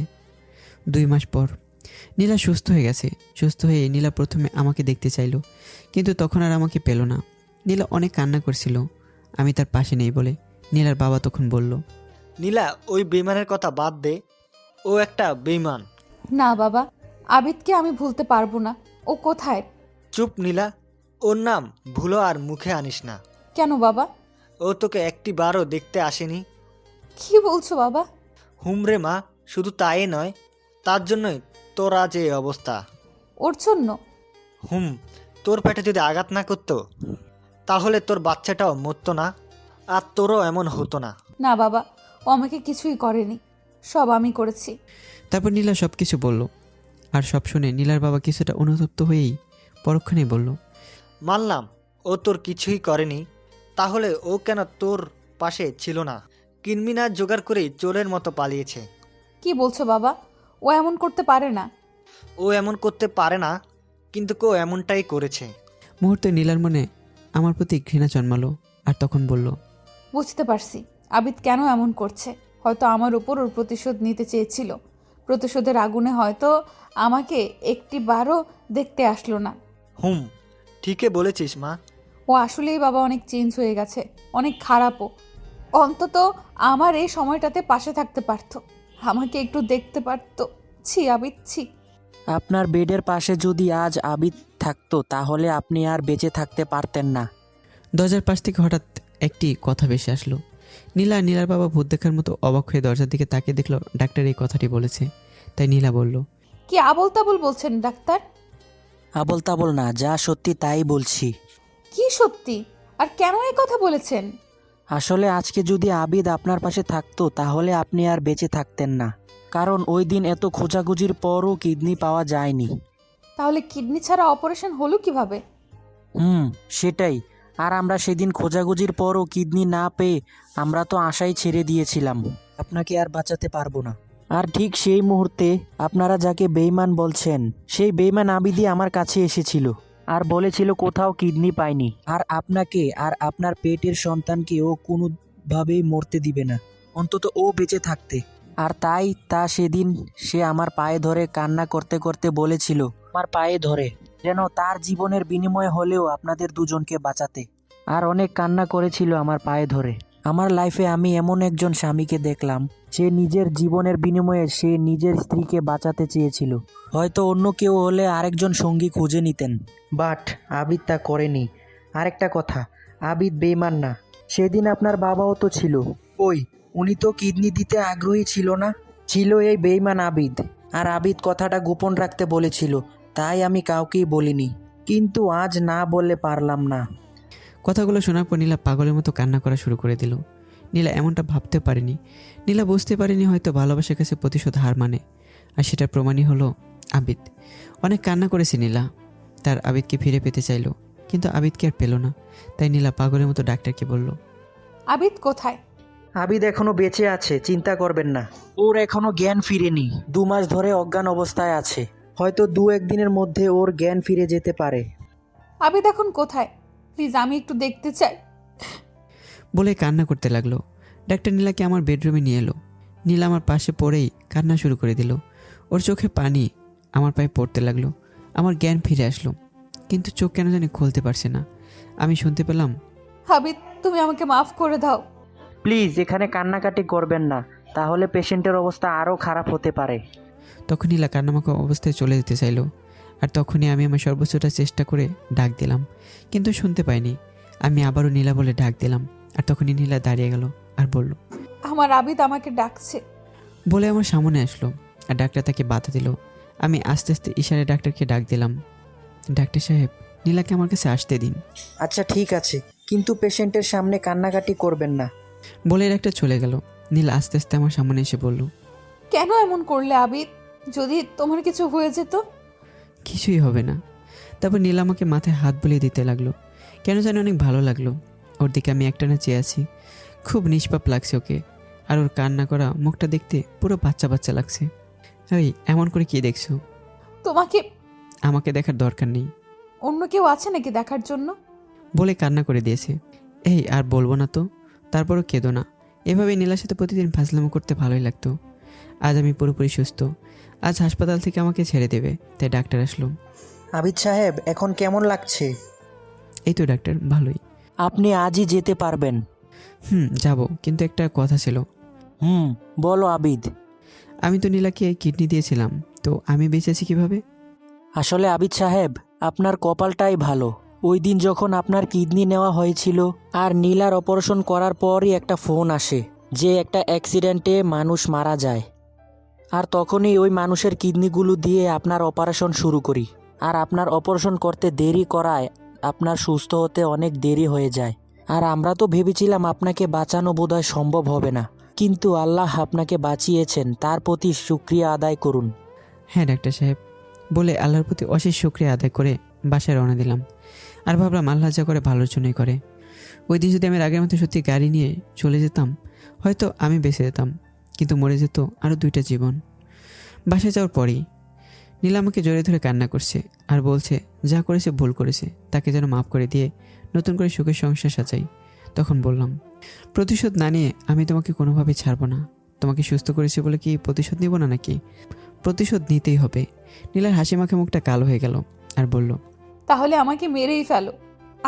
2 মাস পর নীলা সুস্থ হয়ে গেছে। সুস্থ হয়ে নীলা প্রথমে আমাকে দেখতে চাইলো, কিন্তু তখন আর আমাকে পেল না। নীলা অনেক কান্না করছিল, আমি তার পাশে নেই বলে। নীলার বাবা তখন বলল, নীলা, ওই বেইমানের কথা বাদ দে, ও একটা বেইমান। না বাবা, আবিদকে আমি ভুলতে পারবো না। ও কোথায়? চুপ নীলা, ওর নাম ভুলো আর মুখে আনিস না। কেন বাবা? ও তোকে একটি বারও দেখতে আসেনি। কি বলছো বাবা? হুমরে মা, শুধু তাই নয়, তার জন্যই তোর আজ এই অবস্থা। ওর জন্য? তোর পেটে যদি আঘাত না করতো, তাহলে তোর বাচ্চাটাও মরতো না, আর তোরও এমন হতো না। না বাবা, ও আমাকে কিছুই করেনি, সব আমি করেছি। তারপর নীলা সব কিছু বলল। আর সব শুনে নীলার বাবা কিছুটা অনুতপ্ত হয়েই পরক্ষণেই বলল, মানলাম ও তোর কিছুই করেনি, তাহলে ও কেন তোর পাশে ছিল না? কিনমিনা জোগাড় করেই চোরের মতো পালিয়েছে। কি বলছো বাবা? ও এমন করতে পারে না। ও এমন করতে পারে না, কিন্তু কেউ এমনটাই করেছে। মুহূর্তে নীলার মনে আমার প্রতি ঘৃণা জন্মালো। আর তখন বলল, বুঝতে পারছি আবিদ কেন এমন করছে। হয়তো আমার উপর ওর প্রতিশোধ নিতে চেয়েছিল। প্রতিশোধের আগুনে হয়তো আমাকে একটিবারও দেখতে আসলো না। ঠিকই বলেছিস মা। ও আসলেই বাবা অনেক চেঞ্জ হয়ে গেছে, অনেক খারাপও। অন্তত আমার এই সময়টাতে পাশে থাকতে পারতো, আমাকে একটু দেখতে পারতো। ছি আবিদ, ছি। আপনার বেডের পাশে যদি আজ আবিদ থাকতো, তাহলে আপনি আর বেঁচে থাকতে পারতেন না। দরজার পাশ থেকে হঠাৎ একটি কথা ভেসে আসলো। নীলা আর নীলার বাবা ভূত দেখার মতো অবাক হয়ে দরজার দিকে তাকিয়ে দেখলো ডাক্তার এই কথাটি বলেছে। তাই নীলা বলল, কি আবল তাবল বলছেন ডাক্তার? আবল তাবল না, যা সত্যি তাই বলছি। কি সত্যি? আর কেন এই কথা বলেছেন? আসলে আজকে যদি আবিদ আপনার পাশে থাকতো, তাহলে আপনি আর বেঁচে থাকতেন না, কারণ ওই দিন এত খোঁজাখুঁজির পরও কিডনি পাওয়া যায়নি। তাহলে কিডনি ছাড়া অপারেশন হলো কিভাবে? সেটাই। আর আমরা সেদিন খোঁজাখুঁজির পরও কিডনি না পেয়ে আমরা তো আশাই ছেড়ে দিয়েছিলাম, আপনাকে আর বাঁচাতে পারবো না। আর ঠিক সেই মুহূর্তে আপনারা যাকে বেইমান বলছেন, সেই বেইমান আবিদি আমার কাছে এসেছিল আর বলেছিল কোথাও কিডনি পায়নি, আর আপনাকে আর আপনার পেটের সন্তানকে ও কোনোভাবেই মরতে দিবে না, অন্তত ও বেঁচে থাকতে। আর তাই সেদিন সে আমার পায়ে ধরে কান্না করতে করতে বলেছিল, আমার পায়ে ধরে যেন তার জীবনের বিনিময়ে হলেও আপনাদের দুজনকে বাঁচাতে। আর অনেক কান্না করেছিল আমার পায়ে ধরে। আমার লাইফে আমি এমন একজন স্বামীকে দেখলাম, সে নিজের জীবনের বিনিময়ে সে নিজের স্ত্রীকে বাঁচাতে চেয়েছিল। হয়তো অন্য কেউ হলে আরেকজন সঙ্গী খুঁজে নিতেন, বাট আবিদ তা করেনি। আরেকটা কথা, আবিদ বেইমান না। সেদিন আপনার বাবাও তো ছিল, উনি তো কিডনি দিতে আগ্রহী ছিল না, ছিল এই বেইমান আবিদ। আর আবিদ কথাটা গোপন রাখতে বলেছিল, তাই আমি কাউকেই বলিনি, কিন্তু আজ না বললে পারলাম না। কথাগুলো শোনার পর নীলা পাগলের মতো কান্না করা শুরু করে দিল। নীলা এমনটা ভাবতে পারেনি, নীলা বুঝতে পারেনি হয়তো ভালোবাসার কাছে প্রতিশোধ হার মানে। আর সেটার প্রমাণই হলো আবিদ। অনেক কান্না করেছে নীলা। তার আবিদকে ফিরে পেতে চাইলো, কিন্তু আবিদকে আর পেল না। তাই নীলা পাগলের মতো ডাক্তারকে বলল, আবিদ কোথায়? আবিদ এখনো বেঁচে আছে, চিন্তা করবেন না। ওর এখনো জ্ঞান ফিরেনি, 2 মাস ধরে অজ্ঞান অবস্থায় আছে। হয়তো 2-1 দিনের মধ্যে ওর জ্ঞান ফিরে যেতে পারে। আবিদ এখন কোথায়? প্লিজ আমি একটু দেখতে চাই। বলে কান্না করতে লাগলো। ডাক্তার নীলাকে আমার বেডরুমে নিয়ে এলো। নীলা আমার পাশে পড়েই কান্না শুরু করে দিল। ওর চোখে পানি আমার পায়ে পড়তে লাগলো। আমার জ্ঞান ফিরে আসলো, কিন্তু চোখ কেন জানি খুলতে পারছে না। আমি শুনতে পেলাম, আবিদ তুমি আমাকে মাফ করে দাও। প্লিজ এখানে কান্নাকাটি করবেন না, তাহলে পেশেন্টের অবস্থা আরও খারাপ হতে পারে। তখন নীলা কান্নামাখা অবস্থায় চলে যেতে চাইলো। আর তখনই আমি আমার সর্বোচ্চটা চেষ্টা করে ডাক দিলাম, কিন্তু শুনতে পাইনি। আমি আবারও নীলা বলে ডাক দিলাম, আর তখনই নীলা দাঁড়িয়ে গেল আর বলল, আমার আবিদ আমাকে ডাকছে। বলে আমার সামনে আসলো। আর ডাক্তার তাকে বাধা দিল। আমি আস্তে আস্তে ইশারায় ডাক্তারকে ডাক দিলাম, ডাক্তার সাহেব, নীলাকে আমার কাছে আসতে দিন। আচ্ছা ঠিক আছে, কিন্তু পেশেন্টের সামনে কান্নাকাটি করবেন না। বলে ডাক্তার চলে গেল। নীলা আস্তে আস্তে আমার সামনে এসে বলল, কেন এমন করলে আবিদ? যদি তোমার কিছু হয়ে যেত? কিছুই হবে না। তারপর নীলা আমাকে মাথায় হাত বুলিয়ে দিতে লাগলো। কেন জানি অনেক ভালো লাগলো। ওর দিকে আমি একটানা চেয়ে আছি। খুব নিষ্পাপ লাগছে ওকে। আর ওর কান্না করা মুখটা দেখতে পুরো বাচ্চা বাচ্চা লাগছে। ওই এমন করে কি দেখছো? তোমাকে আমাকে দেখার দরকার নেই অন্য কেউ আছে নাকি দেখার জন্য? বলে কান্না করে দিয়েছে। এই আর বলবো না তো। তারপরও কেঁদো না। এভাবে নীলার সাথে প্রতিদিন ফাজলামো করতে ভালোই লাগতো। আজ আমি পুরোপুরি সুস্থ। আজ হাসপাতাল থেকে আমাকে ছেড়ে দেবে, তাই ডাক্তার আসলো। আবিদ সাহেব এখন কেমন লাগছে? এই তো ডাক্তার, ভালোই। আপনি আজই যেতে পারবেন। যাব, কিন্তু একটা কথা ছিল। বলো আবিদ। আমি তো নীলাকে কিডনি দিয়েছিলাম, তো আমি বেঁচেছি কিভাবে? আসলে আবিদ সাহেব, আপনার কপালটাই ভালো। ওই দিন যখন আপনার কিডনি নেওয়া হয়েছিল আর নীলার অপারেশন করার পরই একটা ফোন আসে যে একটা অ্যাক্সিডেন্টে মানুষ মারা যায়। আর তখনই ওই মানুষের কিডনিগুলো দিয়ে আপনার অপারেশন শুরু করি। আর আপনার অপারেশন করতে দেরি করায় আপনার সুস্থ হতে অনেক দেরি হয়ে যায়। আর আমরা তো ভেবেছিলাম আপনাকে বাঁচানো বোধহয় সম্ভব হবে না, কিন্তু আল্লাহ আপনাকে বাঁচিয়েছেন, তার প্রতি শুকরিয়া আদায় করুন। হ্যাঁ ডাক্তার সাহেব, বলে আল্লাহর প্রতি অশেষ শুকরিয়া আদায় করে বাসায় রওনা দিলাম। আর ভাবলাম আল্লাহ যা করে ভালোর জন্যই করে। ওই দিন যদি আমি আগের মতো সত্যি গাড়ি নিয়ে চলে যেতাম, হয়তো আমি বেঁচে যেতাম, কিন্তু মরে যেত আরও 2টা জীবন। বাসায় যাওয়ার পরেই নীলা আমাকে জড়িয়ে ধরে কান্না করছে আর বলছে যা করেছে ভুল করেছে, তাকে যেন মাফ করে দিয়ে নতুন করে সুখের সংসার সাজাই। তখন বললাম, প্রতিশোধ না নিয়ে আমি তোমাকে কোনোভাবেই ছাড়বো না। তোমাকে সুস্থ করেছি বলে কি প্রতিশোধ নিব না নাকি? প্রতিশোধ নিতেই হবে। নীলার হাসি মাখে মুখটা কালো হয়ে গেল আর বলল, তাহলে আমাকে মেরেই ফেলো,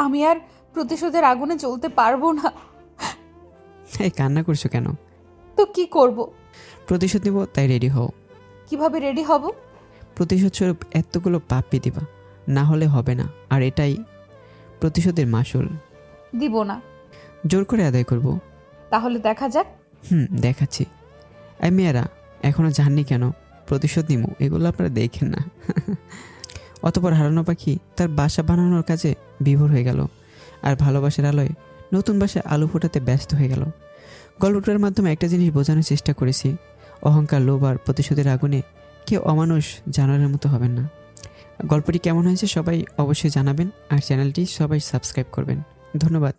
আমি আর প্রতিশোধের আগুনে জ্বলতে পারবো না। এই কান্না করছো কেন? তো কি করব? প্রতিশোধ নিব, তাই রেডি হও। কিভাবে রেডি হব? প্রতিশোধ স্বরূপ এতগুলো পাপ্পি দিবা, না হলে হবে না। আর এটাই প্রতিশোধের মাসুল। দিব না। জোর করে আদায় করব। তাহলে দেখা যাক। দেখাচ্ছি। এই মেয়েরা এখনও জাননি কেন প্রতিশোধ নিব, এগুলো আপনারা দেখেন না। অতপর হারানো পাখি তার বাসা বানানোর কাজে বিভোর হয়ে গেল, আর ভালোবাসার আলোয় নতুন বাসায় আলো ফোটাতে ব্যস্ত হয়ে গেল। গল্পটার মাধ্যমে একটা জিনিস বোঝানোর চেষ্টা করেছি, অহংকার, লোভ আর প্রতিশোধের আগুনে কেউ অমানুষ জানোয়ারের মতো হবেন না। গল্পটি কেমন হয়েছে সবাই অবশ্যই জানাবেন, আর চ্যানেলটি সবাই সাবস্ক্রাইব করবেন। ধন্যবাদ।